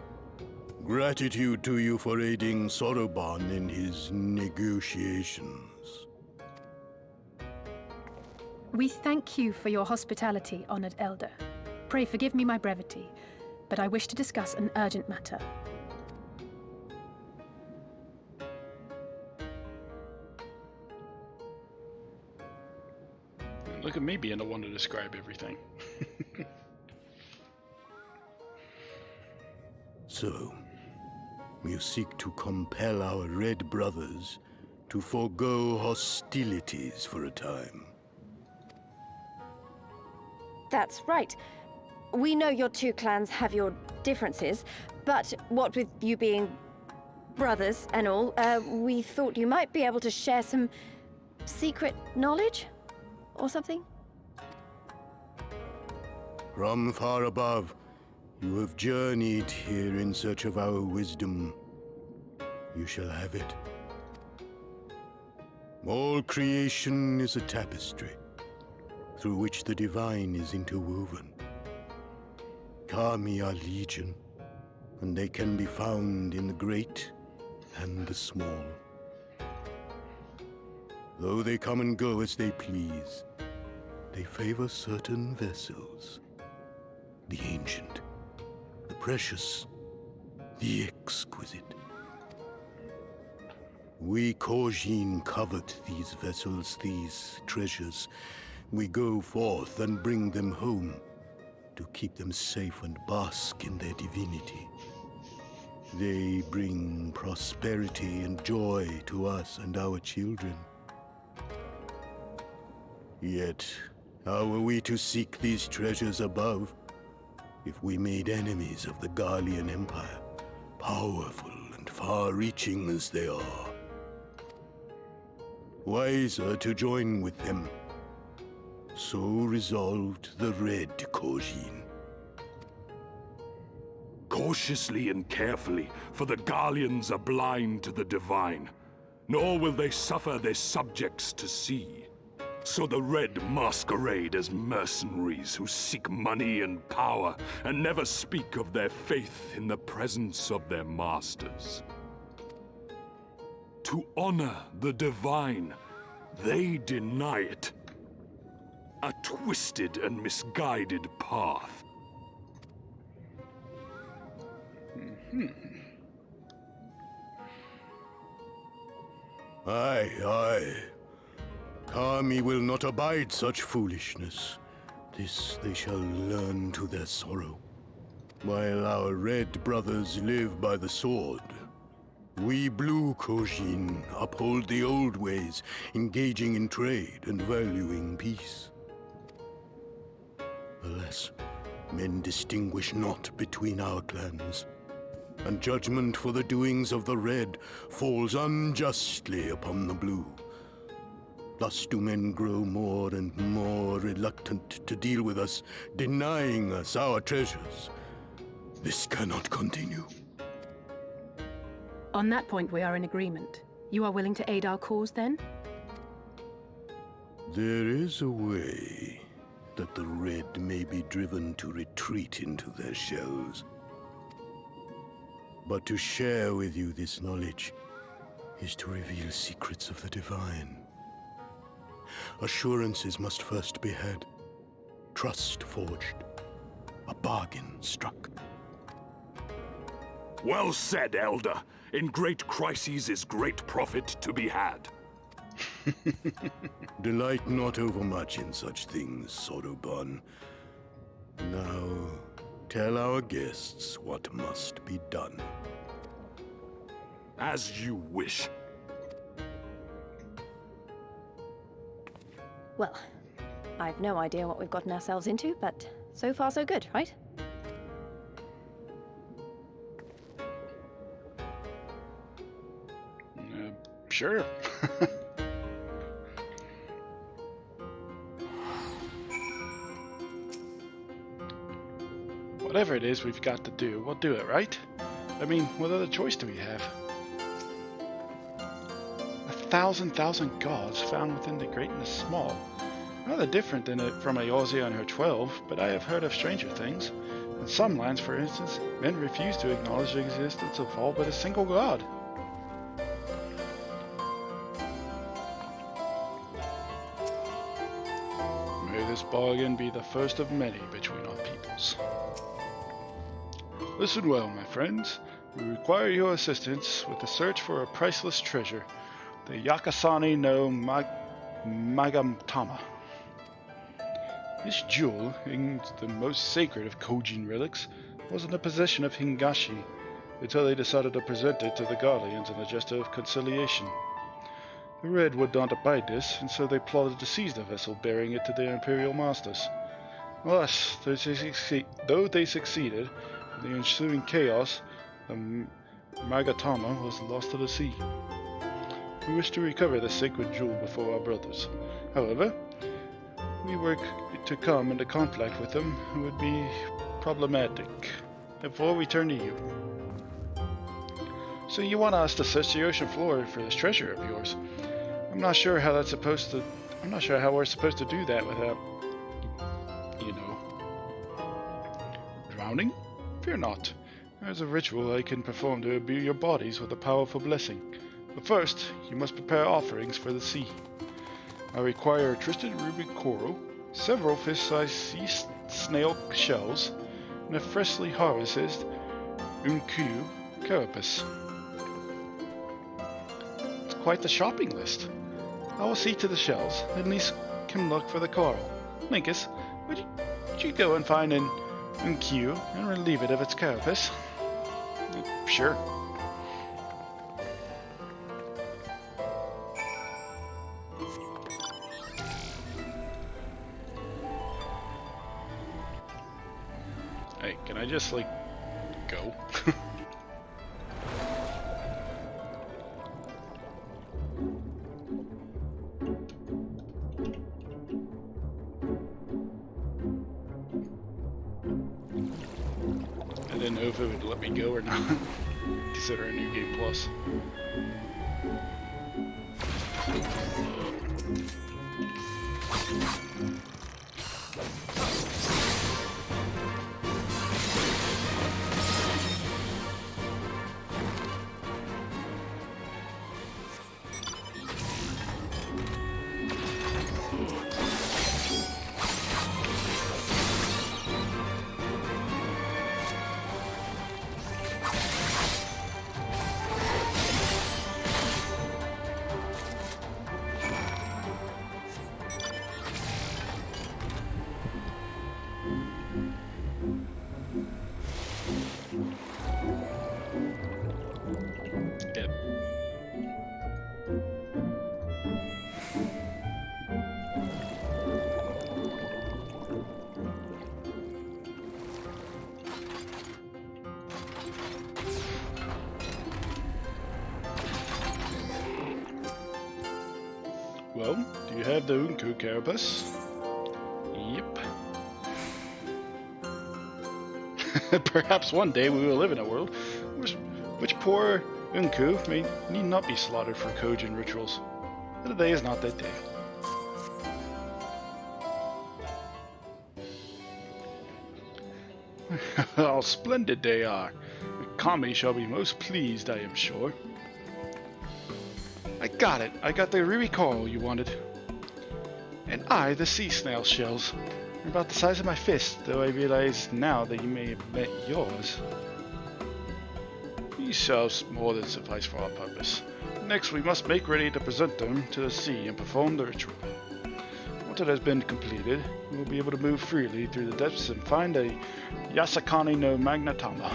Gratitude to you for aiding Soroban in his negotiations. We thank you for your hospitality, honored elder. Pray forgive me my brevity. but I wish to discuss an urgent matter. Look at me being the one to describe everything. So, you seek to compel our Red brothers to forego hostilities for a time. That's right. We know your two clans have your differences, but what with you being brothers and all, we thought you might be able to share some secret knowledge or something? From far above, you have journeyed here in search of our wisdom. You shall have it. All creation is a tapestry, through which the divine is interwoven. Kami are legion, and they can be found in the great and the small. Though they come and go as they please, they favor certain vessels. The ancient, the precious, the exquisite. We Kojin covet these vessels, these treasures. We go forth and bring them home to keep them safe and bask in their divinity. They bring prosperity and joy to us and our children. Yet, how are we to seek these treasures above if we made enemies of the Garlean Empire, powerful and far-reaching as they are? Wiser to join with them. So resolved the Red Kojin. Cautiously and carefully, for the Garleans are blind to the divine, nor will they suffer their subjects to see. So the Red masquerade as mercenaries who seek money and power and never speak of their faith in the presence of their masters. To honor the divine, they deny it. A twisted and misguided path. Aye, aye. Kami will not abide such foolishness. This they shall learn to their sorrow. While our Red brothers live by the sword, we Blue Kojin uphold the old ways, engaging in trade and valuing peace. Alas, men distinguish not between our clans, and judgment for the doings of the Red falls unjustly upon the Blue. Thus do men grow more and more reluctant to deal with us, denying us our treasures. This cannot continue. On that point, we are in agreement. You are willing to aid our cause, then? There is a way that the Red may be driven to retreat into their shells. But to share with you this knowledge is to reveal secrets of the divine. Assurances must first be had, trust forged, a bargain struck. Well said, Elder. In great crises is great profit to be had. Delight not overmuch in such things, Soroban. Now, tell our guests what must be done. As you wish. Well, I've no idea what we've gotten ourselves into, but so far so good, right? Sure. Whatever it is we've got to do, we'll do it, right? I mean, what other choice do we have? 1,000 gods found within the great and the small. Rather different than it from Eorzea and her 12, but I have heard of stranger things. In some lands, for instance, men refuse to acknowledge the existence of all but a single god. May this bargain be the first of many between our peoples. Listen well, my friends. We require your assistance with the search for a priceless treasure, the Yakasani no Magamtama. This jewel, the most sacred of Kojin relics, was in the possession of Hingashi until they decided to present it to the Guardians in a gesture of conciliation. The Red would not abide this, and so they plotted to seize the vessel bearing it to their Imperial masters. Alas, though they succeeded, in the ensuing chaos, the Magatama was lost to the sea. We wish to recover the sacred jewel before our brothers. However, we were to come into conflict with them would be problematic. Therefore, we turn to you. So you want us to search the ocean floor for this treasure of yours? I'm not sure how we're supposed to do that without, drowning? Fear not. There's a ritual I can perform to imbue your bodies with a powerful blessing. But first, you must prepare offerings for the sea. I require a twisted ruby coral, several fish-sized sea snail shells, and a freshly harvested unku carapace. It's quite the shopping list. I will see to the shells, and Lise can look for the coral. Linkus, would you go and find an unku and relieve it of its carapace? Sure. Hey, can I just, go? I didn't know if it would let me go or not, considering New Game Plus. Well, do you have the Unku carapace? Yep. Perhaps one day we will live in a world which poor Unku need not be slaughtered for Kojin rituals. But today is not that day. How splendid they are! Kami shall be most pleased, I am sure. I got it. I got the ruby coral you wanted. And I, the sea snail shells. They're about the size of my fist, though I realize now that you may have met yours. These shells more than suffice for our purpose. Next, we must make ready to present them to the sea and perform the ritual. Once it has been completed, we will be able to move freely through the depths and find a Yasakani no Magnatama.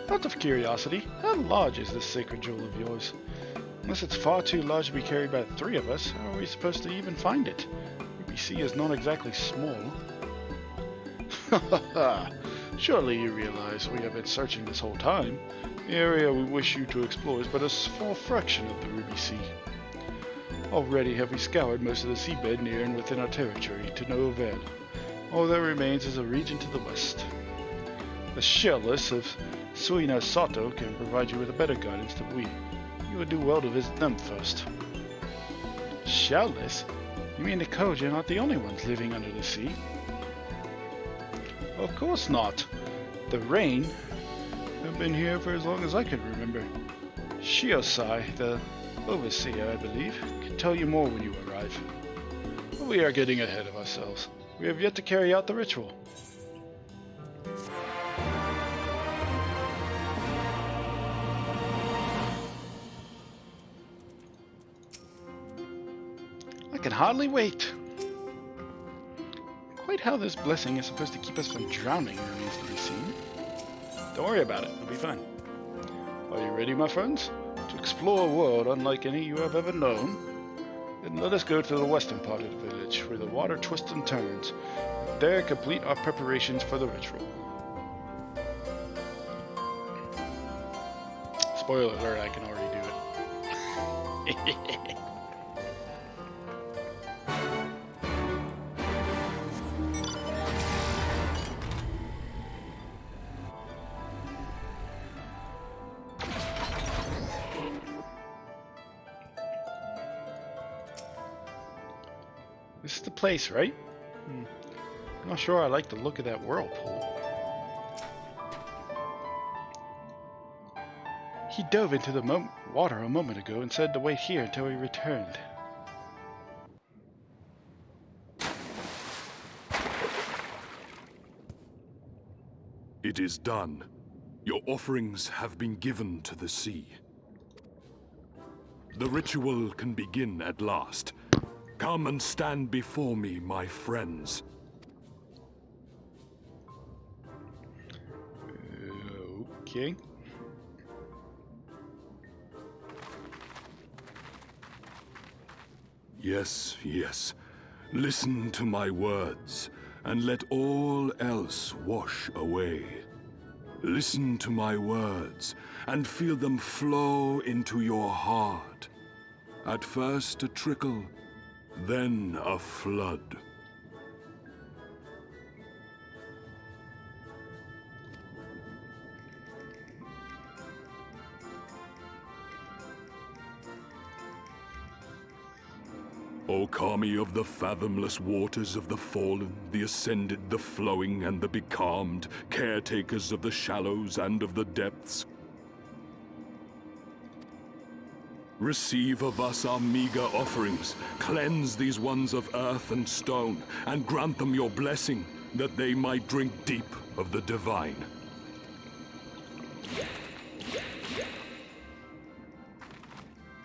Out of curiosity, how large is this sacred jewel of yours? Unless it's far too large to be carried by the three of us, how are we supposed to even find it? UBC is not exactly small. Surely you realize we have been searching this whole time. The area we wish you to explore is but a small fraction of the Ruby Sea. Already have we scoured most of the seabed near and within our territory, to no avail. All that remains is a region to the west. The shellless of Suina Sato can provide you with a better guidance than we. You would do well to visit them first. Shellless? You mean the Koji are not the only ones living under the sea? Of course not. The Rain have been here for as long as I can remember. Shiosai, the overseer, I believe, can tell you more when you arrive. But we are getting ahead of ourselves. We have yet to carry out the ritual. can hardly wait. Quite how this blessing is supposed to keep us from drowning remains to be seen. Don't worry about it, it'll be fine. Are you ready, my friends? To explore a world unlike any you have ever known? Then let us go to the western part of the village, where the water twists and turns. There complete our preparations for the ritual. Spoiler alert, I can already do it. This is the place, right? I'm not sure I like the look of that whirlpool. He dove into the water a moment ago and said to wait here until he returned. It is done. Your offerings have been given to the sea. The ritual can begin at last. Come and stand before me, my friends. Okay. Yes, yes. Listen to my words, and let all else wash away. Listen to my words, and feel them flow into your heart. At first a trickle, then a flood. O Kami of the fathomless waters of the fallen, the ascended, the flowing, and the becalmed, caretakers of the shallows and of the depths, receive of us our meager offerings, cleanse these ones of earth and stone, and grant them your blessing, that they might drink deep of the divine.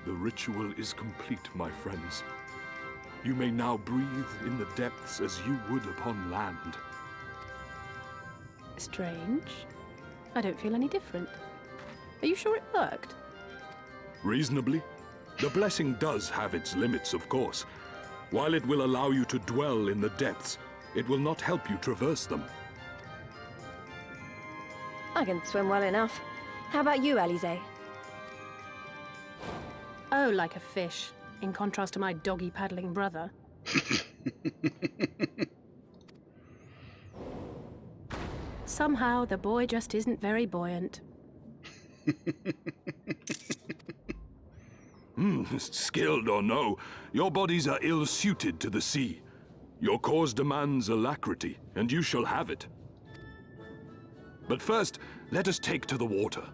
The ritual is complete, my friends. You may now breathe in the depths as you would upon land. Strange. I don't feel any different. Are you sure it worked? Reasonably. The blessing does have its limits, of course. While it will allow you to dwell in the depths, it will not help you traverse them. I can swim well enough. How about you, Alize? Oh, like a fish, in contrast to my doggy-paddling brother. Somehow, the boy just isn't very buoyant. Skilled or no, your bodies are ill-suited to the sea. Your cause demands alacrity, and you shall have it. But first, let us take to the water.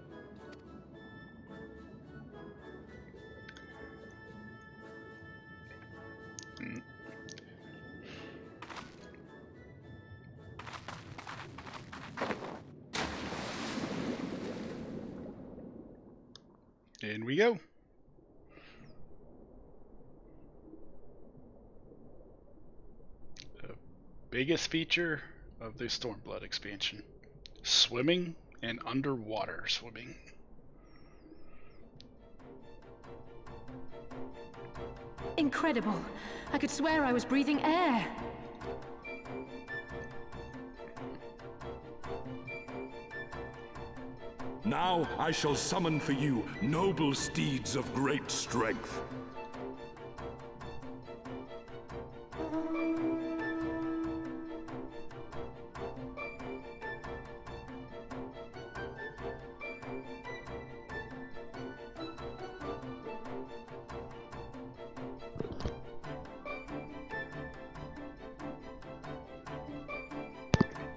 In we go. The biggest feature of the Stormblood expansion. Swimming and underwater swimming. Incredible. I could swear I was breathing air. Now I shall summon for you noble steeds of great strength.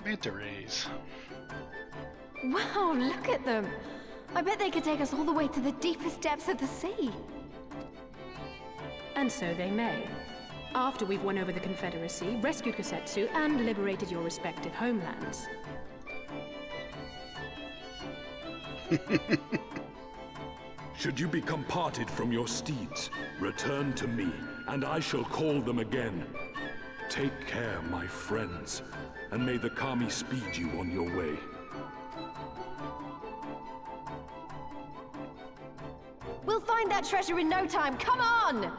Manta rays. Wow, look at them! I bet they could take us all the way to the deepest depths of the sea. And so they may. After we've won over the Confederacy, rescued Kosetsu, and liberated your respective homelands. Should you become parted from your steeds, return to me, and I shall call them again. Take care, my friends, and may the Kami speed you on your way. We'll find that treasure in no time. Come on!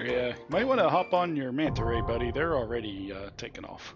Yeah, might want to hop on your manta ray, buddy. They're already taking off.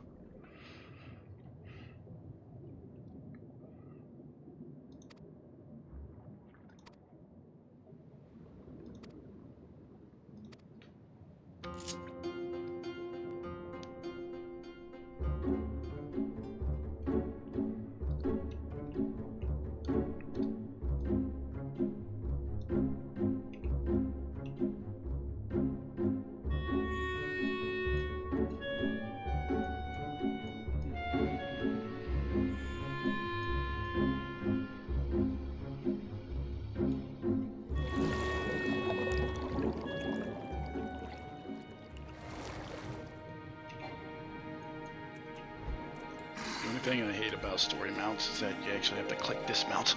The thing I hate about story mounts is that you actually have to click dismount.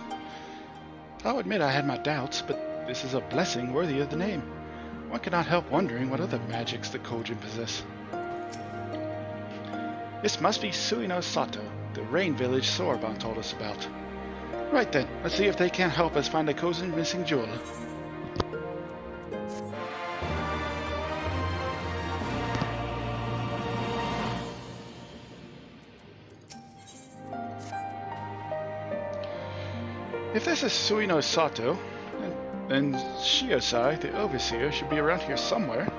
I'll admit I had my doubts, but this is a blessing worthy of the name. One cannot help wondering what other magics the Kojin possess. This must be Suino Sato, the rain village Soraban told us about. Right then, let's see if they can't help us find the Kojin missing jewel. If this is Suino Sato, then Shiosai, the overseer, should be around here somewhere.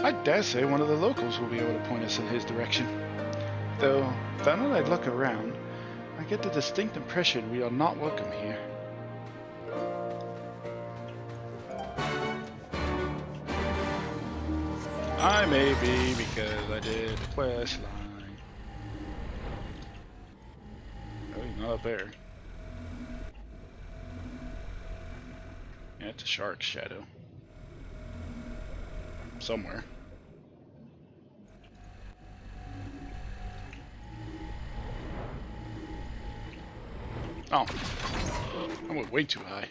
I dare say one of the locals will be able to point us in his direction. Though, now that I look around, I get the distinct impression we are not welcome here. I may be, because I did the quest line. Oh, he's not up there. Yeah, it's a shark's shadow. Somewhere. Oh. I went way too high.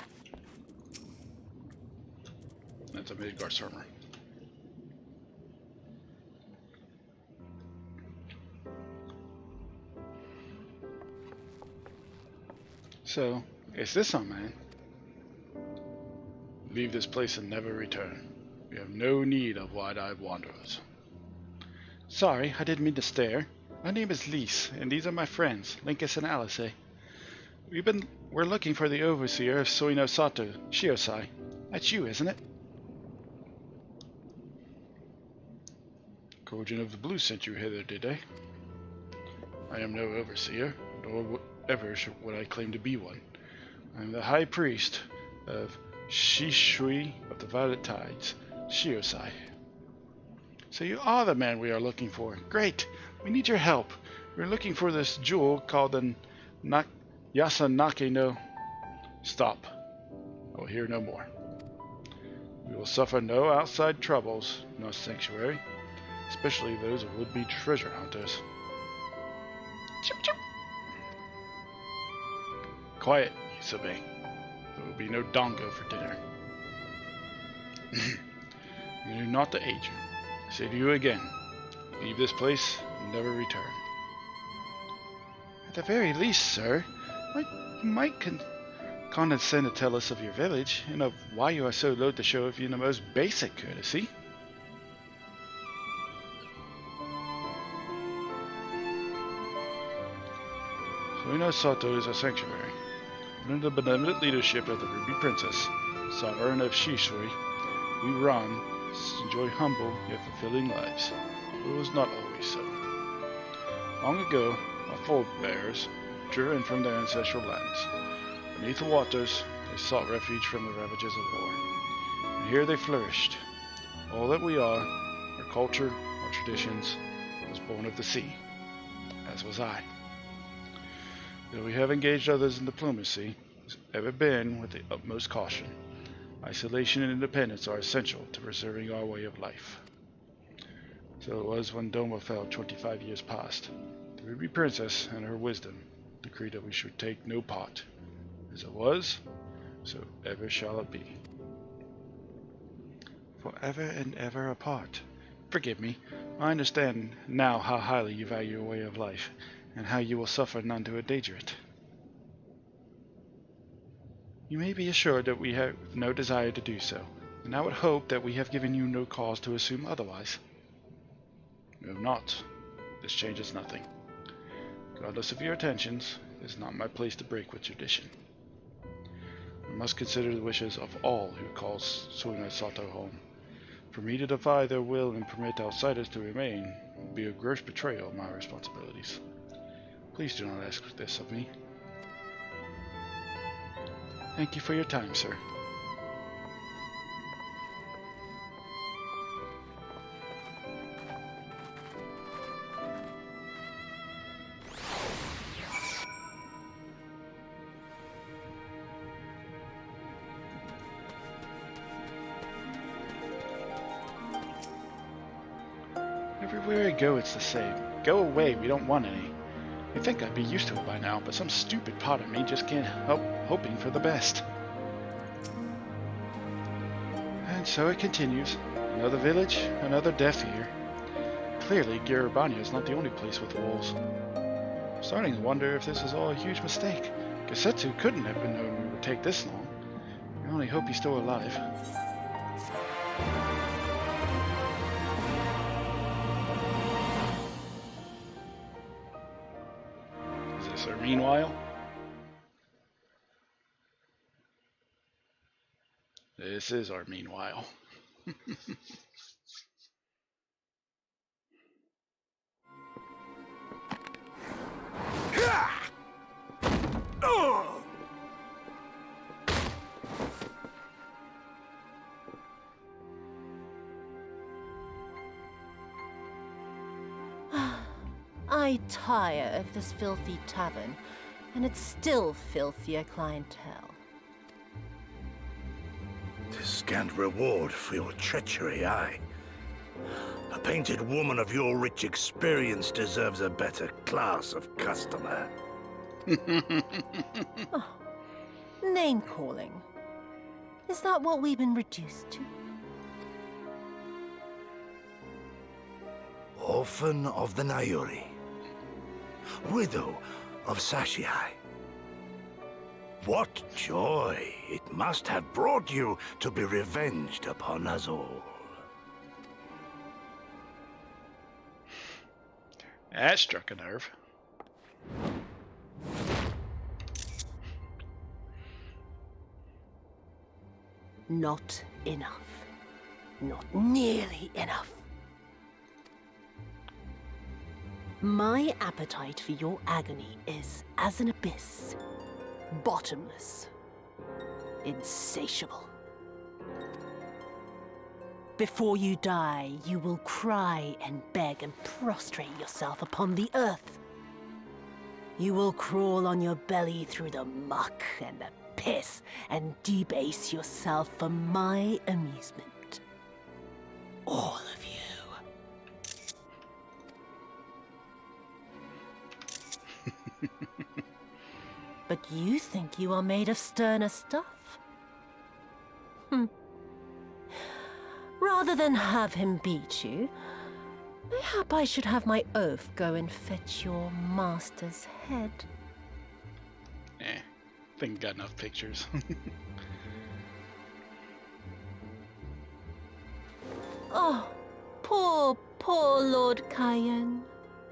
That's a Midgard armor. So, is this on, man? Leave this place and never return. We have no need of wide-eyed wanderers. Sorry, I didn't mean to stare. My name is Lise, and these are my friends, Linkus and Alice. We're looking for the overseer of Suino Sato, Shiosai. That's you, isn't it? Kojin of the Blue sent you hither, did they? I am no overseer, nor ever would I claim to be one. I am the high priest of Shishui of the Violet Tides, Shiosai. So you are the man we are looking for. Great! We need your help. We're looking for this jewel called the Yasanake no... Stop. I will hear no more. We will suffer no outside troubles in our sanctuary, especially those of would-be treasure hunters. Chip chip! Quiet, Yusobe. There will be no dongo for dinner. You knew not to aid you. I say to you again, leave this place and never return. At the very least, sir, you might condescend to tell us of your village, and of why you are so loath to show even the most basic courtesy. Suino Sato is our sanctuary. Under the benevolent leadership of the Ruby Princess, sovereign of Shishui, we run, enjoy humble yet fulfilling lives. It was not always so. Long ago, our forebears were driven from their ancestral lands. Beneath the waters, they sought refuge from the ravages of war. And here they flourished. All that we are, our culture, our traditions, was born of the sea, as was I. Though we have engaged others in diplomacy, it's ever been with the utmost caution. Isolation and independence are essential to preserving our way of life. So it was when Doma fell 25 years past. The Ruby Princess and her wisdom decreed that we should take no part. As it was, so ever shall it be. Forever and ever apart. Forgive me, I understand now how highly you value your way of life, and how you will suffer none to endanger it. You may be assured that we have no desire to do so, and I would hope that we have given you no cause to assume otherwise. We have not. This changes nothing. Regardless of your intentions, it is not my place to break with tradition. We must consider the wishes of all who call Suina Sato home. For me to defy their will and permit outsiders to remain would be a gross betrayal of my responsibilities. Please do not ask this of me. Thank you for your time, sir. Everywhere I go, it's the same. Go away, we don't want any. You'd think I'd be used to it by now, but some stupid part of me just can't help hoping for the best. And so it continues. Another village, another death here. Clearly, Garabania is not the only place with wolves. I'm starting to wonder if this is all a huge mistake. Gesetsu couldn't have been known it would take this long. I only hope he's still alive. Or meanwhile, this is our meanwhile. I tire of this filthy tavern, and its still filthier clientele. 'Tis scant reward for your treachery, aye. A painted woman of your rich experience deserves a better class of customer. Oh, name-calling. Is that what we've been reduced to? Orphan of the Nayuri. Widow of Sashihai. What joy it must have brought you to be revenged upon us all. That struck a nerve. Not enough. Not nearly enough. My appetite for your agony is as an abyss. Bottomless. Insatiable. Before you die, you will cry and beg and prostrate yourself upon the earth. You will crawl on your belly through the muck and the piss and debase yourself for my amusement. All of you. But you think you are made of sterner stuff? Rather than have him beat you, mayhap I should have my oaf go and fetch your master's head. I think got enough pictures. Oh, poor Lord Cayenne.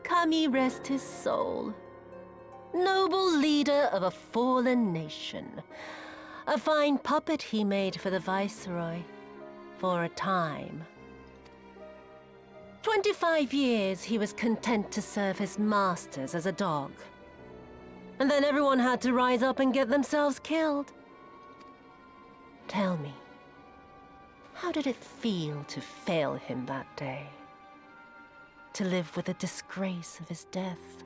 Kami rest his soul. Noble leader of a fallen nation. A fine puppet he made for the Viceroy. For a time. 25 years he was content to serve his masters as a dog. And then everyone had to rise up and get themselves killed. Tell me, how did it feel to fail him that day? to live with the disgrace of his death.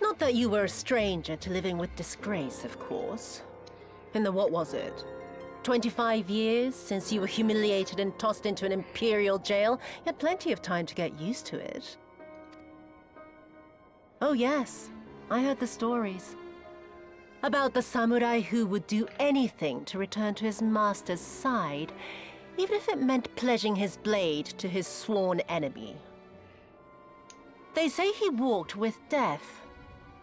Not that you were a stranger to living with disgrace, of course. In the what was it? 25 years since you were humiliated and tossed into an imperial jail? You had plenty of time to get used to it. Oh yes, I heard the stories. About the samurai who would do anything to return to his master's side, even if it meant pledging his blade to his sworn enemy. They say he walked with death,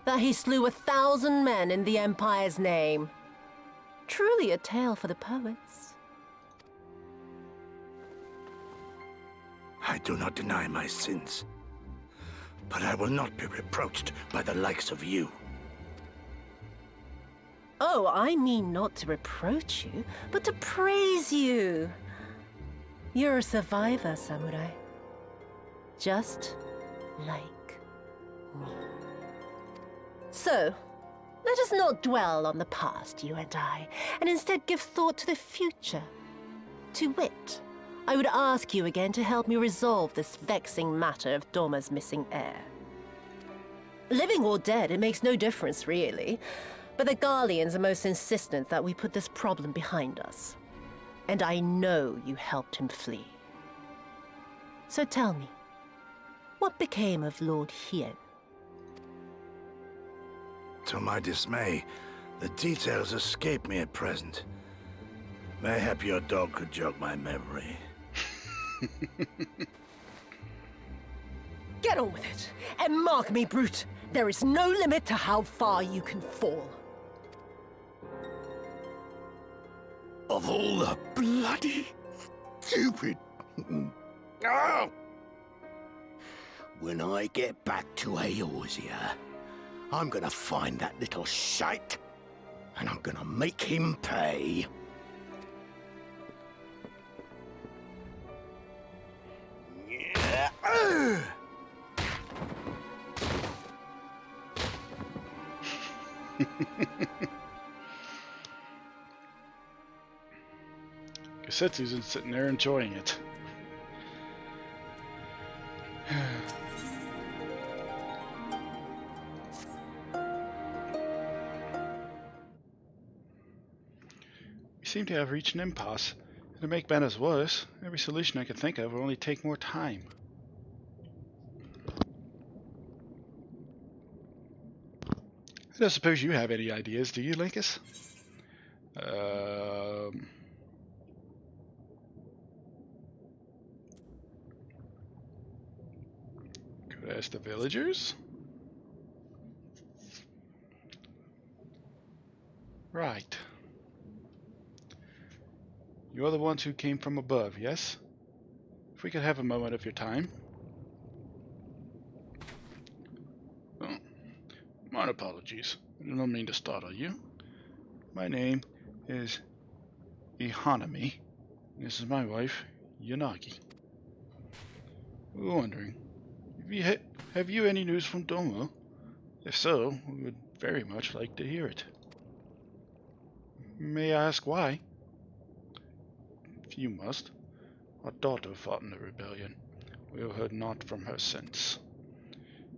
that he slew 1,000 men in the Empire's name. Truly a tale for the poets. I do not deny my sins, but I will not be reproached by the likes of you. Oh, I mean not to reproach you, but to praise you. You're a survivor, samurai. Just like me. So, let us not dwell on the past, you and I, and instead give thought to the future. To wit, I would ask you again to help me resolve this vexing matter of Doma's missing heir. Living or dead, it makes no difference, really. But the Garleans are most insistent that we put this problem behind us. And I know you helped him flee. So tell me, what became of Lord Hien? To my dismay, the details escape me at present. Mayhap your dog could jog my memory. Get on with it, and mark me, brute. There is no limit to how far you can fall. Of all the bloody stupid... Oh! When I get back to Eorzea, I'm gonna find that little shite, and I'm gonna make him pay. Yeah. Kasetsu's sitting there enjoying it. We seem to have reached an impasse. And to make matters worse, every solution I could think of will only take more time. I don't suppose you have any ideas, do you, Linkus? Could ask the villagers? Right. You're the ones who came from above, yes? If we could have a moment of your time. Oh, my apologies. I did not mean to startle you. My name is Ihanami. This is my wife, Yanagi. We were wondering, have you any news from Doma? If so, we would very much like to hear it. May I ask why? If you must. Our daughter fought in the rebellion. We have heard naught from her since.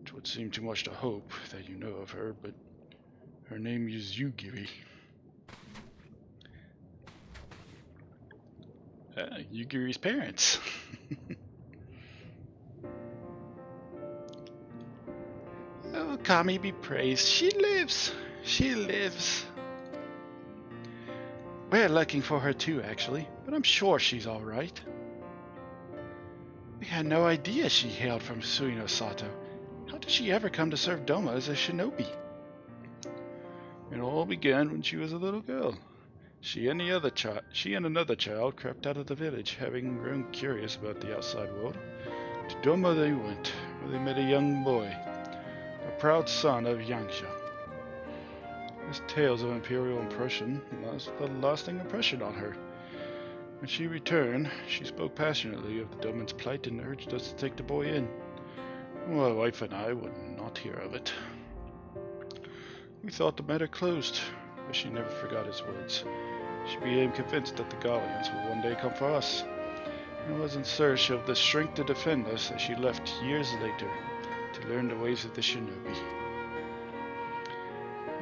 It would seem too much to hope that you know of her, but her name is Yugiri. Yugiri's parents. Oh, Kami be praised. She lives. She lives. We're looking for her too, actually, but I'm sure she's alright. We had no idea she hailed from Suino Sato. How did she ever come to serve Doma as a shinobi? It all began when she was a little girl. She and another child crept out of the village, having grown curious about the outside world. To Doma they went, where they met a young boy, a proud son of Yangsha. His tales of imperial oppression left a lasting impression on her. When she returned, she spoke passionately of the Doman's plight and urged us to take the boy in. My wife and I would not hear of it. We thought the matter closed, but she never forgot his words. She became convinced that the Gallians would one day come for us, and was in search of the strength to defend us that she left years later to learn the ways of the shinobi.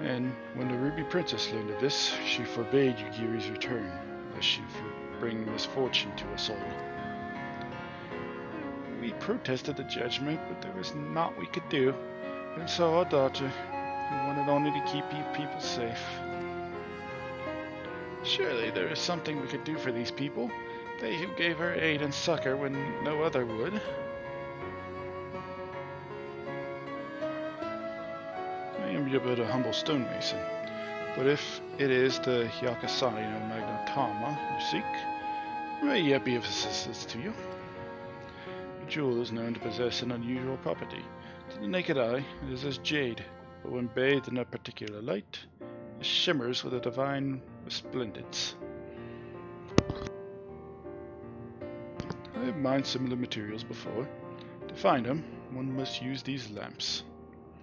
And when the Ruby Princess learned of this, she forbade Yugiri's return, lest she bring misfortune to us all. We protested the judgment, but there was naught we could do, and so our daughter, who wanted only to keep you people safe. Surely there is something we could do for these people, they who gave her aid and succor when no other would. I am but a humble stonemason, but if it is the Yakasani no Magnatama you seek, may yet be of assistance to you. The jewel is known to possess an unusual property. To the naked eye, it is as jade, but when bathed in a particular light, it shimmers with a divine resplendence. I have mined similar materials before. To find them, one must use these lamps.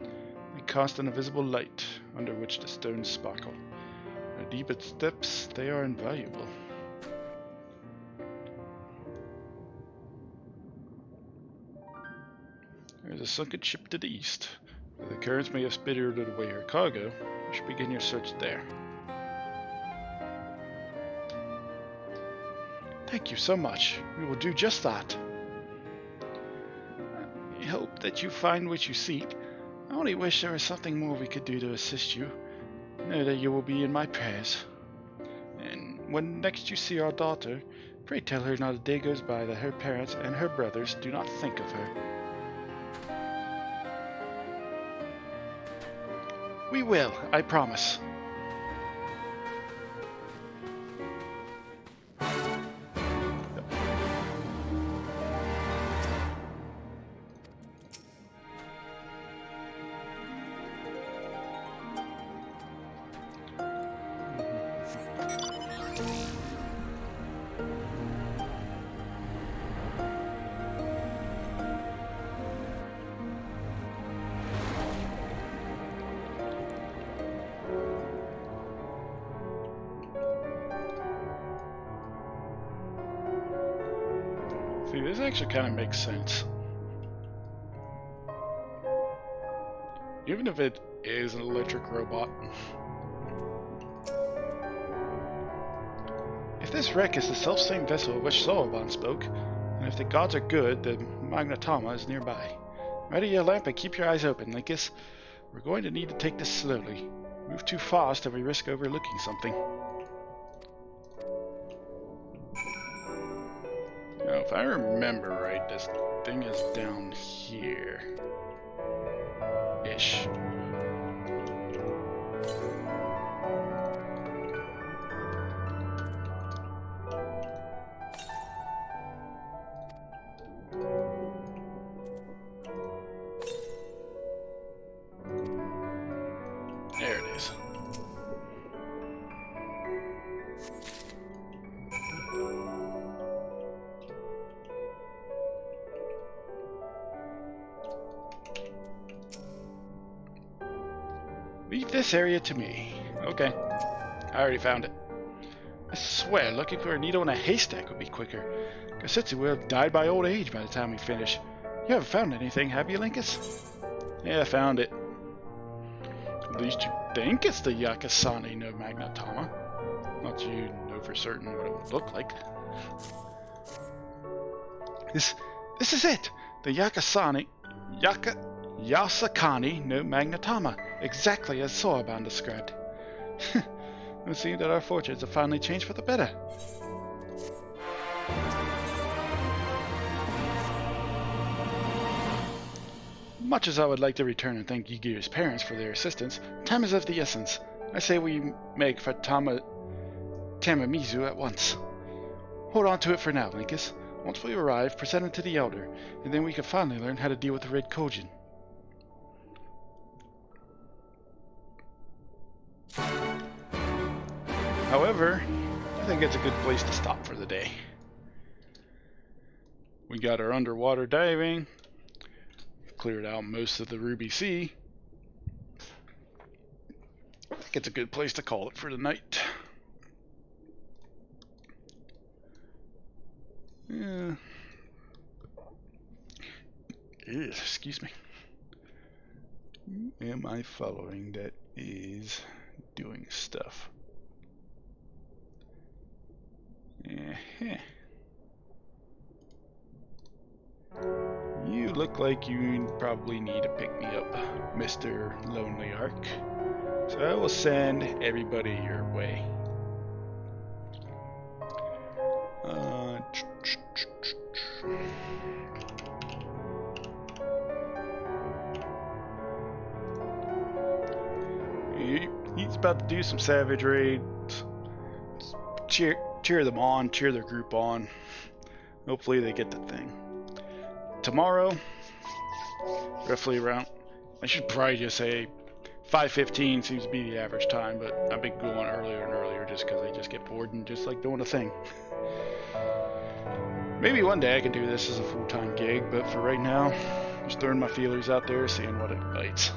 They cast an invisible light, under which the stones sparkle. At deep depths, they are invaluable. There is a sunken ship to the east. Where the currents may have spirited away her cargo, you should begin your search there. Thank you so much. We will do just that. I hope that you find what you seek. I only wish there was something more we could do to assist you. Know that you will be in my prayers. And when next you see our daughter, pray tell her not a day goes by that her parents and her brothers do not think of her. We will, I promise. See, this actually kind of makes sense. Even if it is an electric robot. If this wreck is the self-same vessel of which Sohoban spoke, and if the gods are good, the Magnatama is nearby. Ready your lamp and keep your eyes open, Linkus. We're going to need to take this slowly. Move too fast and we risk overlooking something. Now, if I remember right, this thing is down here. Ish. There it is. Leave this area to me. Okay. I already found it. I swear, looking for a needle in a haystack would be quicker. Kasetsu will have died by old age by the time we finish. You haven't found anything, have you, Linkus? Yeah, I found it. At least you think it's the Yakasani no Magnatama. Not you know for certain what it would look like. This is it! The Yasakani no Magnatama, exactly as Sohoban described. It seems that our fortunes have finally changed for the better. Much as I would like to return and thank Yugiri's parents for their assistance, time is of the essence. I say we make for Tamamizu at once. Hold on to it for now, Linkus. Once we arrive, present it to the Elder, and then we can finally learn how to deal with the Red Kojin. However, I think it's a good place to stop for the day. We got our underwater diving, cleared out most of the Ruby Sea. I think it's a good place to call it for tonight. Yeah. Excuse me. Who am I following that is doing stuff? You look like you probably need to pick me up, Mr. Lonely Ark. So I will send everybody your way. He's about to do some savage raids. Cheer them on, cheer their group on. Hopefully they get the thing. Tomorrow, roughly around, I should probably just say 5:15 seems to be the average time, but I've been going earlier and earlier just because I just get bored and just like doing a thing. Maybe one day I can do this as a full-time gig, but for right now, just throwing my feelers out there, seeing what it bites.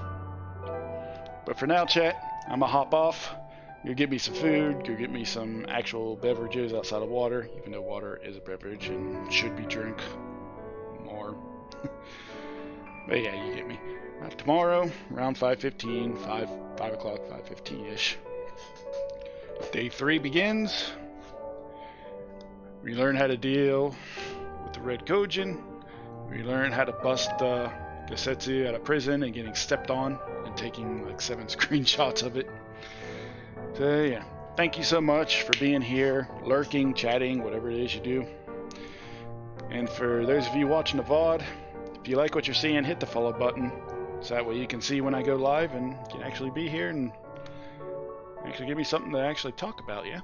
But for now, chat, I'm gonna hop off. Go get me some food, go get me some actual beverages outside of water, even though water is a beverage and should be drunk more. But yeah, you get me. Tomorrow, around 5:15, 5 o'clock, 5:15-ish. Day 3 begins. We learn how to deal with the Red Kojin. We learn how to bust Gosetsu out of prison and getting stepped on and taking like 7 screenshots of it. So yeah, thank you so much for being here, lurking, chatting, whatever it is you do. And for those of you watching the VOD, if you like what you're seeing, hit the follow button. So that way you can see when I go live and can actually be here and actually give me something to actually talk about, yeah?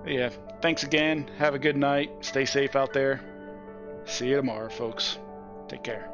Yeah, thanks again. Have a good night. Stay safe out there. See you tomorrow, folks. Take care.